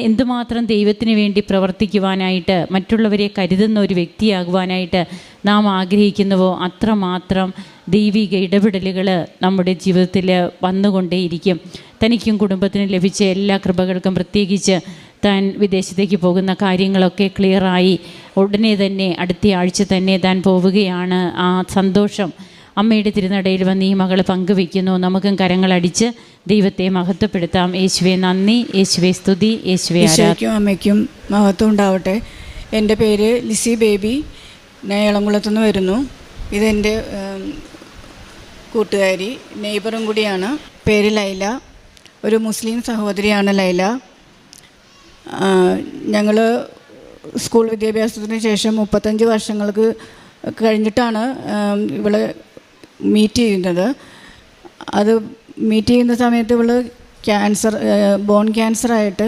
എന്തുമാത്രം ദൈവത്തിന് വേണ്ടി പ്രവർത്തിക്കുവാനായിട്ട്, മറ്റുള്ളവരെ കരുതുന്ന ഒരു വ്യക്തിയാകുവാനായിട്ട് നാം ആഗ്രഹിക്കുന്നുവോ അത്രമാത്രം ദൈവിക ഇടപെടലുകൾ നമ്മുടെ ജീവിതത്തിൽ വന്നുകൊണ്ടേയിരിക്കും. തനിക്കും കുടുംബത്തിനും ലഭിച്ച എല്ലാ കൃപകൾക്കും, പ്രത്യേകിച്ച് താൻ വിദേശത്തേക്ക് പോകുന്ന കാര്യങ്ങളൊക്കെ ക്ലിയറായി ഉടനെ തന്നെ അടുത്ത ആഴ്ച തന്നെ താൻ പോവുകയാണ്. ആ സന്തോഷം അമ്മയുടെ തിരുനടയിൽ വന്ന് ഈ മകൾ പങ്കുവെക്കുന്നു. നമുക്കും കരങ്ങളടിച്ച് ദൈവത്തെ മഹത്വപ്പെടുത്താം. യേശുവേ നന്ദി, യേശുവേ സ്തുതി, യേശുവേ ആരാധന. അമ്മയ്ക്കും മഹത്വം ഉണ്ടാവട്ടെ. എൻ്റെ പേര് ലിസി ബേബി, ഞാൻ ഇളംകുളത്തുനിന്ന് വരുന്നു. ഇതെൻ്റെ കൂട്ടുകാരി, നെയ്ബറും കൂടിയാണ്. പേര് ലൈല, ഒരു മുസ്ലിം സഹോദരിയാണ് ലൈല. ഞങ്ങൾ സ്കൂൾ വിദ്യാഭ്യാസത്തിന് ശേഷം 35 വർഷങ്ങൾക്ക് കഴിഞ്ഞിട്ടാണ് ഇവളെ മീറ്റ് ചെയ്യുന്നത്. അത് മീറ്റ് ചെയ്യുന്ന സമയത്ത് ഇവൾ ബോൺ ക്യാൻസറായിട്ട്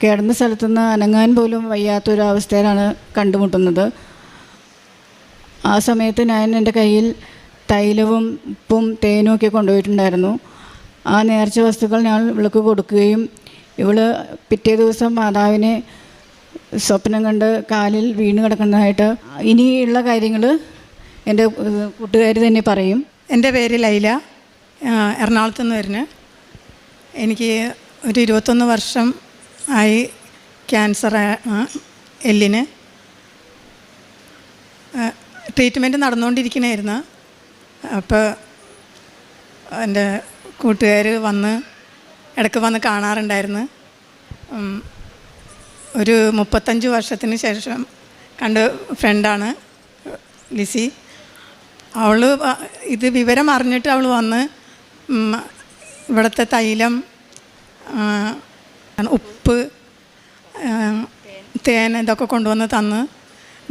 കിടന്ന സ്ഥലത്തുനിന്ന് അനങ്ങാൻ പോലും വയ്യാത്തൊരവസ്ഥയിലാണ് കണ്ടുമുട്ടുന്നത്. ആ സമയത്ത് ഞാൻ എൻ്റെ കയ്യിൽ തൈലവും ഉപ്പും തേനും ഒക്കെ കൊണ്ടുപോയിട്ടുണ്ടായിരുന്നു. ആ നേർച്ച വസ്തുക്കൾ ഞാൻ ഇവൾക്ക് കൊടുക്കുകയും ഇവൾ പിറ്റേ ദിവസം മാതാവിനെ സ്വപ്നം കണ്ട് കാലിൽ വീണ് കിടക്കുന്നതായിട്ട് ഇനിയുള്ള കാര്യങ്ങൾ എൻ്റെ കൂട്ടുകാർ തന്നെ പറയും. എൻ്റെ പേര് ലൈല, എറണാകുളത്ത് നിന്ന് വരുന്നത്. എനിക്ക് ഒരു 21 വർഷം ആയി ക്യാൻസർ എല്ലിന്. ട്രീറ്റ്മെൻറ്റ് നടന്നുകൊണ്ടിരിക്കണമായിരുന്നു. അപ്പോൾ എൻ്റെ കൂട്ടുകാർ ഇടയ്ക്ക് വന്ന് കാണാറുണ്ടായിരുന്നു. ഒരു 35 വർഷത്തിന് ശേഷം കണ്ട ഫ്രണ്ടാണ് ലിസി. അവൾ ഇത് വിവരം അറിഞ്ഞിട്ട് അവൾ വന്ന് ഇവിടുത്തെ തൈലം, ഉപ്പ്, തേൻ ഇതൊക്കെ കൊണ്ടുവന്ന് തന്ന്,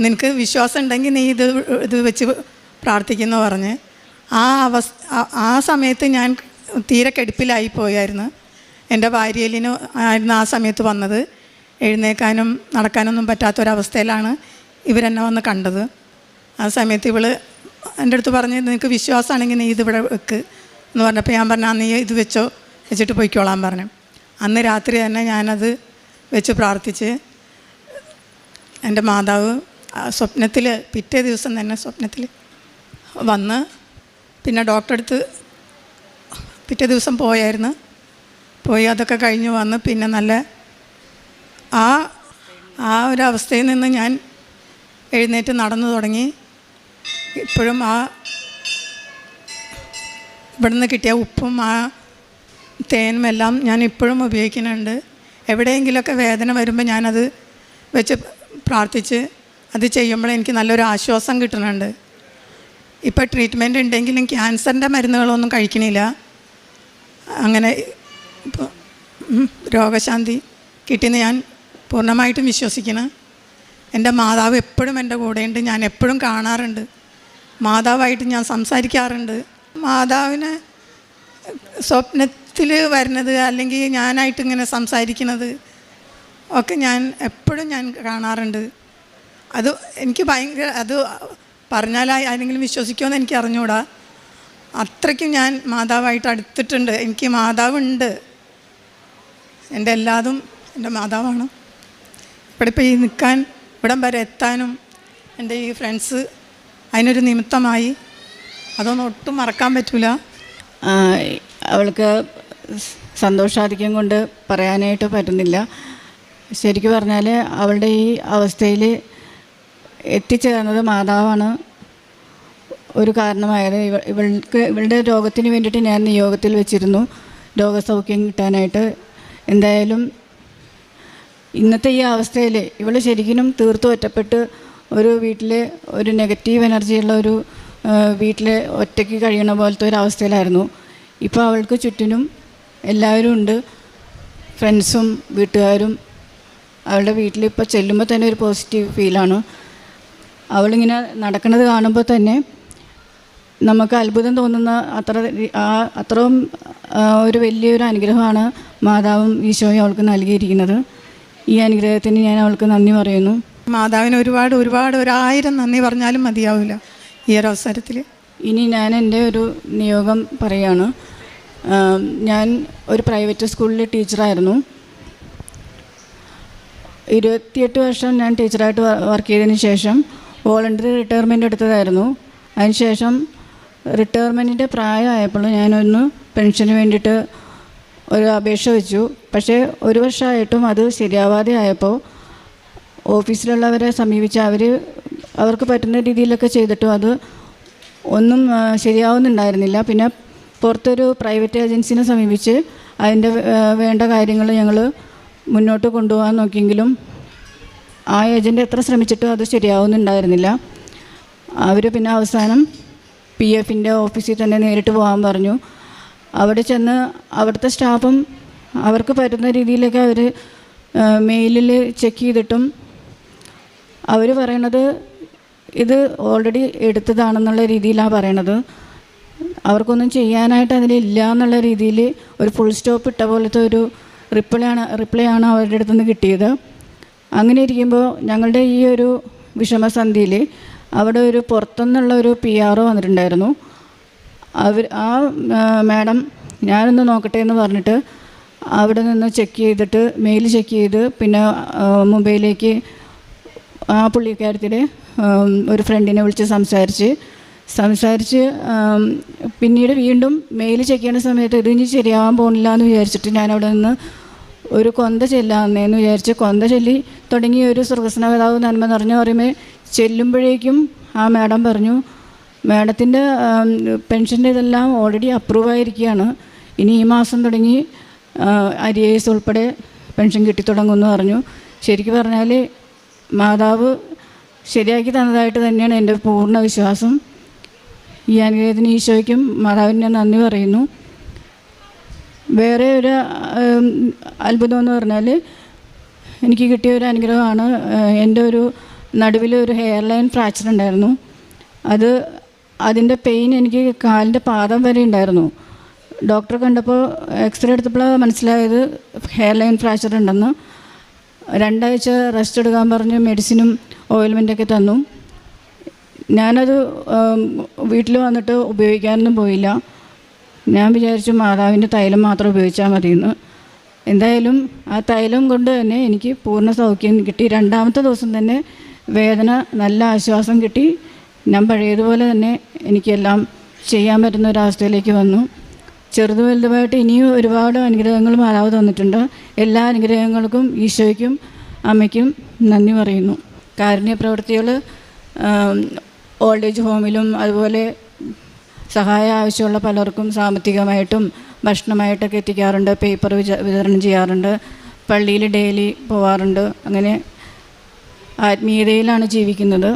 നിനക്ക് വിശ്വാസം ഉണ്ടെങ്കിൽ നീ ഇത് വെച്ച് പ്രാർത്ഥിക്കുന്നു പറഞ്ഞ്. ആ സമയത്ത് ഞാൻ തീരെ കെടുപ്പിലായി പോയായിരുന്നു. എൻ്റെ ഭാര്യയിലിന് ആയിരുന്നു ആ സമയത്ത് വന്നത്. എഴുന്നേക്കാനും നടക്കാനൊന്നും പറ്റാത്തൊരവസ്ഥയിലാണ് ഇവരെന്നെ വന്ന് കണ്ടത്. ആ സമയത്ത് ഇവൾ എൻ്റെ അടുത്ത് പറഞ്ഞ് നിനക്ക് വിശ്വാസമാണെങ്കിൽ നീ ഇതിവിടെ വെക്ക് എന്ന് പറഞ്ഞപ്പോൾ ഞാൻ പറഞ്ഞു നീ ഇത് വെച്ചിട്ട് പോയിക്കോളാൻ പറഞ്ഞു. അന്ന് രാത്രി തന്നെ ഞാനത് വെച്ച് പ്രാർത്ഥിച്ച് എൻ്റെ മാതാവ് സ്വപ്നത്തിൽ പിറ്റേ ദിവസം തന്നെ സ്വപ്നത്തിൽ വന്ന്, പിന്നെ ഡോക്ടറെ അടുത്ത് പിറ്റേ ദിവസം പോയി അതൊക്കെ കഴിഞ്ഞ് വന്ന് പിന്നെ നല്ല ആ ഒരു അവസ്ഥയിൽ നിന്ന് ഞാൻ എഴുന്നേറ്റ് നടന്നു തുടങ്ങി. ഇപ്പോഴും ഇവിടുന്ന് കിട്ടിയ ഉപ്പും തേനും എല്ലാം ഞാൻ ഇപ്പോഴും ഉപയോഗിക്കുന്നുണ്ട്. എവിടെയെങ്കിലുമൊക്കെ വേദന വരുമ്പോൾ ഞാനത് വെച്ച് പ്രാർത്ഥിച്ച് അത് ചെയ്യുമ്പോൾ എനിക്ക് നല്ലൊരു ആശ്വാസം കിട്ടുന്നുണ്ട്. ഇപ്പോൾ ട്രീറ്റ്മെൻറ്റ് ഉണ്ടെങ്കിലും ക്യാൻസറിൻ്റെ മരുന്നുകളൊന്നും കഴിക്കണില്ല. അങ്ങനെ ഇപ്പോൾ രോഗശാന്തി കിട്ടിയെന്ന് ഞാൻ പൂർണ്ണമായിട്ടും വിശ്വസിക്കണം. എൻ്റെ മാതാവ് എപ്പോഴും എൻ്റെ കൂടെയുണ്ട്. ഞാൻ എപ്പോഴും കാണാറുണ്ട്. മാതാവായിട്ട് ഞാൻ സംസാരിക്കാറുണ്ട്. മാതാവിനെ സ്വപ്നത്തിൽ വരുന്നത് അല്ലെങ്കിൽ ഞാനായിട്ട് ഇങ്ങനെ സംസാരിക്കുന്നത് ഒക്കെ ഞാൻ എപ്പോഴും കാണാറുണ്ട്. അത് എനിക്ക് ഭയങ്കര, അത് പറഞ്ഞാൽ ആരെങ്കിലും വിശ്വസിക്കുമെന്ന് എനിക്ക് അറിഞ്ഞുകൂടാ. അത്രയ്ക്കും ഞാൻ മാതാവായിട്ട് അടുത്തിട്ടുണ്ട്. എനിക്ക് മാതാവുണ്ട്. എൻ്റെ എല്ലാതും എൻ്റെ മാതാവാണ്. ഇവിടെ ഇപ്പോൾ ഈ നിൽക്കാൻ ഇവിടം വരെ എത്താനും എൻ്റെ ഈ ഫ്രണ്ട്സ് അതിനൊരു നിമിത്തമായി. അതൊന്നും ഒട്ടും മറക്കാൻ പറ്റില്ല. അവൾക്ക് സന്തോഷാധിക്യം കൊണ്ട് പറയാനായിട്ട് പറ്റുന്നില്ല. ശരിക്കും പറഞ്ഞാൽ അവളുടെ ഈ അവസ്ഥയിൽ എത്തിച്ചേർന്നത് മാതാവാണ് ഒരു കാരണമായത്. ഇവളുടെ രോഗത്തിന് വേണ്ടിയിട്ട് ഞാൻ നിയോഗത്തിൽ വെച്ചിരുന്നു രോഗസൗഖ്യം കിട്ടാനായിട്ട്. എന്തായാലും ഇന്നത്തെ ഈ അവസ്ഥയിൽ ഇവൾ ശരിക്കും തീർത്തും ഒറ്റപ്പെട്ട് ഒരു വീട്ടിൽ ഒരു നെഗറ്റീവ് എനർജിയുള്ള ഒരു വീട്ടിൽ ഒറ്റയ്ക്ക് കഴിയണ പോലത്തെ ഒരു അവസ്ഥയിലായിരുന്നു. ഇപ്പോൾ അവൾക്ക് ചുറ്റിനും എല്ലാവരും ഉണ്ട്, ഫ്രണ്ട്സും വീട്ടുകാരും. അവളുടെ വീട്ടിൽ ഇപ്പോൾ ചെല്ലുമ്പോൾ തന്നെ ഒരു പോസിറ്റീവ് ഫീലാണ്. അവളിങ്ങനെ നടക്കുന്നത് കാണുമ്പോൾ തന്നെ നമുക്ക് അത്ഭുതം തോന്നുന്ന അത്രയും ഒരു വലിയൊരു അനുഗ്രഹമാണ് മാതാവും ഈശോയും അവൾക്ക് നൽകിയിരിക്കുന്നത്. ഈ അനുഗ്രഹത്തിന് ഞാൻ അവൾക്ക് നന്ദി പറയുന്നു. മാതാവിന് ഒരുപാട് 1000 നന്ദി പറഞ്ഞാലും മതിയാവില്ല ഈ ഒരു അവസരത്തിൽ. ഇനി ഞാൻ എൻ്റെ ഒരു നിയോഗം പറയുകയാണ്. ഞാൻ ഒരു പ്രൈവറ്റ് സ്കൂളിൽ ടീച്ചറായിരുന്നു. 28 വർഷം ഞാൻ ടീച്ചറായിട്ട് വർക്ക് ചെയ്തതിന് ശേഷം വോളണ്ടറി റിട്ടയർമെൻ്റ് എടുത്തതായിരുന്നു. അതിനുശേഷം റിട്ടയർമെൻറ്റിൻ്റെ പ്രായമായപ്പോൾ ഞാനൊന്ന് പെൻഷന് വേണ്ടിയിട്ട് ഒരു അപേക്ഷ വെച്ചു. പക്ഷേ 1 വർഷമായിട്ടും അത് ശരിയാവാതെ ആയപ്പോൾ ഓഫീസിലുള്ളവരെ സമീപിച്ച് അവർക്ക് പറ്റുന്ന രീതിയിലൊക്കെ ചെയ്തിട്ടും അത് ഒന്നും ശരിയാവുന്നുണ്ടായിരുന്നില്ല. പിന്നെ പുറത്തൊരു പ്രൈവറ്റ് ഏജൻസിനെ സമീപിച്ച് അതിൻ്റെ വേണ്ട കാര്യങ്ങൾ ഞങ്ങൾ മുന്നോട്ട് കൊണ്ടുപോകാൻ നോക്കിയെങ്കിലും ആ ഏജൻറ്റ് എത്ര ശ്രമിച്ചിട്ടും അത് ശരിയാവുന്നുണ്ടായിരുന്നില്ല. അവർ പിന്നെ അവസാനം PFൻ്റെ ഓഫീസിൽ തന്നെ നേരിട്ട് പോകാൻ പറഞ്ഞു. അവിടെ ചെന്ന് അവിടുത്തെ സ്റ്റാഫും അവർക്ക് പറ്റുന്ന രീതിയിലൊക്കെ അവർ മെയിലിൽ ചെക്ക് ചെയ്തിട്ടും അവർ പറയണത് ഇത് ഓൾറെഡി എടുത്തതാണെന്നുള്ള രീതിയിലാണ് പറയണത്. അവർക്കൊന്നും ചെയ്യാനായിട്ട് അതിലില്ല എന്നുള്ള രീതിയിൽ ഒരു ഫുൾ സ്റ്റോപ്പ് ഇട്ട പോലത്തെ ഒരു റിപ്ലൈ ആണ് അവരുടെ അടുത്ത് നിന്ന് കിട്ടിയത്. അങ്ങനെ ഇരിക്കുമ്പോൾ ഞങ്ങളുടെ ഈ ഒരു വിഷമസന്ധിയിൽ അവിടെ ഒരു പുറത്തുനിന്നുള്ള ഒരു PR വന്നിട്ടുണ്ടായിരുന്നു. ആ മാഡം ഞാനൊന്ന് നോക്കട്ടെ എന്ന് പറഞ്ഞിട്ട് അവിടെ നിന്ന് ചെക്ക് ചെയ്തിട്ട് മെയിൽ ചെക്ക് ചെയ്ത് പിന്നെ മൊബൈലിലേക്ക് ആ പുള്ളിക്കാരത്തിൻ്റെ ഒരു ഫ്രണ്ടിനെ വിളിച്ച് സംസാരിച്ച് പിന്നീട് വീണ്ടും മെയിൽ ചെക്ക് ചെയ്യുന്ന സമയത്ത് ഇതിനി ശരിയാവാൻ പോകുന്നില്ല എന്ന് വിചാരിച്ചിട്ട് ഞാനവിടെ നിന്ന് ഒരു കൊന്ത ചെല്ലാമെന്ന് വിചാരിച്ച് കൊന്ത ചൊല്ലി തുടങ്ങി ഒരു സ്വർഗസ്നാപിതാവ് നന്മ നിറഞ്ഞു പറയുമ്പോൾ ചെല്ലുമ്പോഴേക്കും ആ മാഡം പറഞ്ഞു, മാഡത്തിൻ്റെ പെൻഷൻ്റെ ഇതെല്ലാം ഓൾറെഡി അപ്രൂവ് ആയിരിക്കുകയാണ്, ഇനി ഈ മാസം തുടങ്ങി IAS ഉൾപ്പെടെ പെൻഷൻ കിട്ടിത്തുടങ്ങുമെന്ന് പറഞ്ഞു. ശരിക്കും പറഞ്ഞാൽ മാതാവ് ശരിയാക്കി തന്നതായിട്ട് തന്നെയാണ് എൻ്റെ പൂർണ്ണ വിശ്വാസം. ഈ അനുഗ്രഹത്തിന് ഈശോയ്ക്കും മാതാവിന് ഞാൻ നന്ദി പറയുന്നു. വേറെ ഒരു അത്ഭുതം എന്ന് പറഞ്ഞാൽ എനിക്ക് കിട്ടിയ ഒരു അനുഗ്രഹമാണ്. എൻ്റെ ഒരു നടുവിൽ ഒരു ഹെയർ ലൈൻ ഫ്രാക്ചർ ഉണ്ടായിരുന്നു. അതിൻ്റെ പെയിൻ എനിക്ക് കാലിൻ്റെ പാദം വരെ ഉണ്ടായിരുന്നു. ഡോക്ടറെ കണ്ടപ്പോൾ എക്സ്റേ എടുത്തപ്പോഴാണ് മനസ്സിലായത് ഹെയർ ലൈൻ ഫ്രാക്ചർ ഉണ്ടെന്ന്. 2 ആഴ്ച റെസ്റ്റ് എടുക്കാൻ പറഞ്ഞ് മെഡിസിനും ഓയിൽമെൻറ്റൊക്കെ തന്നു. ഞാനത് വീട്ടിൽ വന്നിട്ട് ഉപയോഗിക്കാനൊന്നും പോയില്ല. ഞാൻ വിചാരിച്ചു മാതാവിൻ്റെ തൈലം മാത്രം ഉപയോഗിച്ചാൽ മതിയെന്ന്. എന്തായാലും ആ തൈലം കൊണ്ട് തന്നെ എനിക്ക് പൂർണ്ണ സൗഖ്യം കിട്ടി. 2ാമത്തെ ദിവസം തന്നെ വേദന നല്ല ആശ്വാസം കിട്ടി. ഞാൻ പഴയതുപോലെ തന്നെ എനിക്കെല്ലാം ചെയ്യാൻ പറ്റുന്ന ഒരവസ്ഥയിലേക്ക് വന്നു. ചെറുതും വലുതുമായിട്ട് ഇനിയും ഒരുപാട് അനുഗ്രഹങ്ങൾ മാതാവ് തന്നിട്ടുണ്ട്. എല്ലാ അനുഗ്രഹങ്ങൾക്കും ഈശോയ്ക്കും അമ്മയ്ക്കും നന്ദി പറയുന്നു. കാരുണ്യ പ്രവൃത്തികൾ ഓൾഡ് ഏജ് ഹോമിലും അതുപോലെ സഹായം ആവശ്യമുള്ള പലർക്കും സാമ്പത്തികമായിട്ടും ഭക്ഷണമായിട്ടൊക്കെ എത്തിക്കാറുണ്ട്. പേപ്പർ വിതരണം ചെയ്യാറുണ്ട്. പള്ളിയിൽ ഡെയിലി പോവാറുണ്ട്. അങ്ങനെ ആത്മീയതയിലാണ് ജീവിക്കുന്നത്.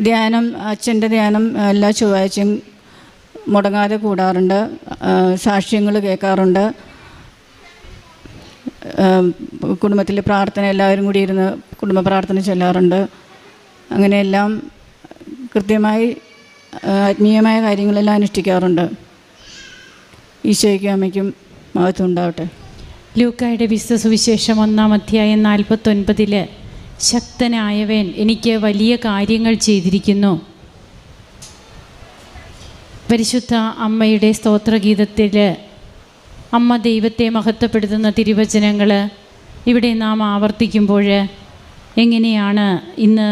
ധ്യാനം, അച്ഛൻ്റെ ധ്യാനം എല്ലാ ചൊവ്വാഴ്ചയും മുടങ്ങാതെ കൂടാറുണ്ട്. സാക്ഷ്യങ്ങൾ കേൾക്കാറുണ്ട്. കുടുംബത്തിലെ പ്രാർത്ഥന എല്ലാവരും കൂടി ഇരുന്ന് കുടുംബ പ്രാർത്ഥന ചൊല്ലാറുണ്ട്. അങ്ങനെയെല്ലാം കൃത്യമായി ആത്മീയമായ കാര്യങ്ങളെല്ലാം അനുഷ്ഠിക്കാറുണ്ട്. ഈശോയ്ക്കും അമ്മയ്ക്കും മഹത്വം ഉണ്ടാവട്ടെ. ലൂക്കായുടെ വിശുദ്ധ സുവിശേഷം 1-ാം അധ്യായം 49 ശക്തനായവൻ എനിക്ക് വലിയ കാര്യങ്ങൾ ചെയ്തിരിക്കുന്നു. പരിശുദ്ധ അമ്മയുടെ സ്തോത്രഗീതത്തിൽ അമ്മ ദൈവത്തെ മഹത്വപ്പെടുത്തുന്ന തിരുവചനങ്ങൾ ഇവിടെ നാം ആവർത്തിക്കുമ്പോൾ എങ്ങനെയാണ് ഇന്ന്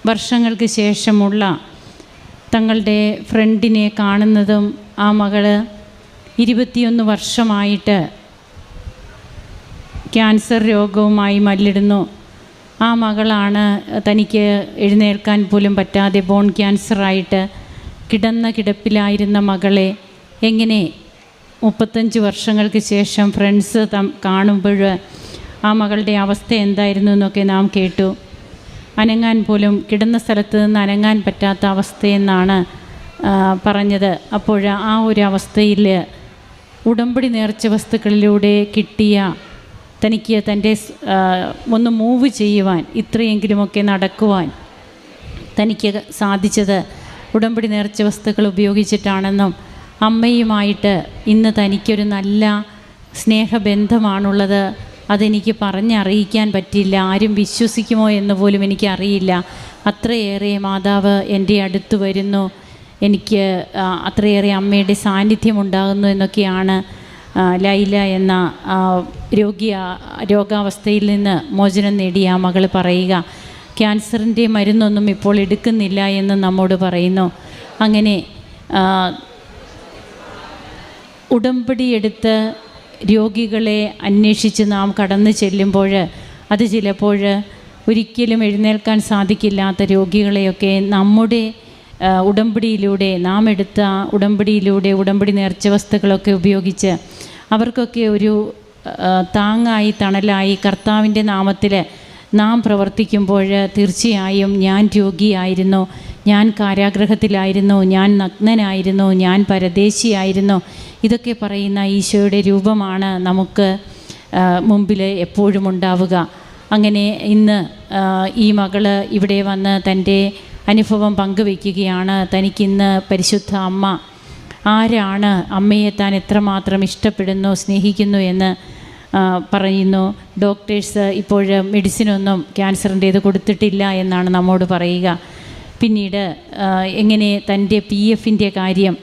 വർഷങ്ങൾക്ക് ശേഷമുള്ള തങ്ങളുടെ ഫ്രണ്ടിനെ കാണുന്നതും ആ മകൾ 21 വർഷമായിട്ട് ക്യാൻസർ രോഗവുമായി മല്ലിടുന്നു. ആ മകളാണ് തനിക്ക് എഴുന്നേൽക്കാൻ പോലും പറ്റാതെ ബോൺ ക്യാൻസറായിട്ട് കിടന്ന കിടപ്പിലായിരുന്ന മകളെ എങ്ങനെ 35 വർഷങ്ങൾക്ക് ശേഷം ഫ്രണ്ട്സ് കാണുമ്പോൾ ആ മകളുടെ അവസ്ഥ എന്തായിരുന്നു എന്നൊക്കെ നാം കേട്ടു. അനങ്ങാൻ പോലും കിടന്ന സ്ഥലത്ത് നിന്ന് അനങ്ങാൻ പറ്റാത്ത അവസ്ഥയെന്നാണ് പറഞ്ഞത്. അപ്പോൾ ആ ഒരു അവസ്ഥയിൽ ഉടമ്പടി നേർച്ച വസ്തുക്കളിലൂടെ കിട്ടിയ തനിക്ക് തൻ്റെ ഒന്ന് മൂവ് ചെയ്യുവാൻ, ഇത്രയെങ്കിലുമൊക്കെ നടക്കുവാൻ തനിക്ക് സാധിച്ചത് ഉടമ്പടി നേർച്ച വസ്തുക്കൾ ഉപയോഗിച്ചിട്ടാണെന്നും അമ്മയുമായിട്ട് ഇന്ന് തനിക്കൊരു നല്ല സ്നേഹബന്ധമാണുള്ളത്, അതെനിക്ക് പറഞ്ഞറിയിക്കാൻ പറ്റില്ല, ആരും വിശ്വസിക്കുമോ എന്ന് പോലും എനിക്കറിയില്ല, അത്രയേറെ മാതാവ് എൻ്റെ അടുത്ത് വരുന്നു, എനിക്ക് അത്രയേറെ അമ്മയുടെ സാന്നിധ്യം ഉണ്ടാകുന്നു എന്നൊക്കെയാണ് ലൈല എന്ന രോഗാവസ്ഥയിൽ നിന്ന് മോചനം നേടിയ ആ മകൾ പറയുക. ക്യാൻസറിൻ്റെ മരുന്നൊന്നും ഇപ്പോൾ എടുക്കുന്നില്ല എന്ന് നമ്മോട് പറയുന്നു. അങ്ങനെ ഉടമ്പടി എടുത്ത് രോഗികളെ അന്വേഷിച്ച് നാം കടന്നു ചെല്ലുമ്പോൾ അത് ചിലപ്പോൾ ഒരിക്കലും എഴുന്നേൽക്കാൻ സാധിക്കില്ലാത്ത രോഗികളെയൊക്കെ നമ്മുടെ ഉടമ്പടിയിലൂടെ, നാം എടുത്ത ഉടമ്പടിയിലൂടെ, ഉടമ്പടി നേർച്ച വസ്തുക്കളൊക്കെ ഉപയോഗിച്ച് അവർക്കൊക്കെ ഒരു താങ്ങായി, തണലായി കർത്താവിൻ്റെ നാമത്തിൽ നാം പ്രവർത്തിക്കുമ്പോൾ തീർച്ചയായും ഞാൻ രോഗിയായിരുന്നു, ഞാൻ കാരാഗ്രഹത്തിലായിരുന്നു, ഞാൻ നഗ്നനായിരുന്നു, ഞാൻ പരദേശിയായിരുന്നു, ഇതൊക്കെ പറയുന്ന ഈശോയുടെ രൂപമാണ് നമുക്ക് മുമ്പിൽ എപ്പോഴും ഉണ്ടാവുക. അങ്ങനെ ഇന്ന് ഈ മകൾ ഇവിടെ വന്ന് തൻ്റെ അനുഭവം പങ്കുവയ്ക്കുകയാണ്. തനിക്കിന്ന് പരിശുദ്ധ അമ്മ ആരാണ്, അമ്മയെ താൻ എത്രമാത്രം ഇഷ്ടപ്പെടുന്നു, സ്നേഹിക്കുന്നു എന്ന് പറയുന്നു. ഡോക്ടേഴ്സ് ഇപ്പോൾ മെഡിസിനൊന്നും ക്യാൻസറിൻ്റേത് കൊടുത്തിട്ടില്ല എന്നാണ് നമ്മോട് പറയുക. പിന്നീട് എങ്ങനെ തൻ്റെ PF കാര്യം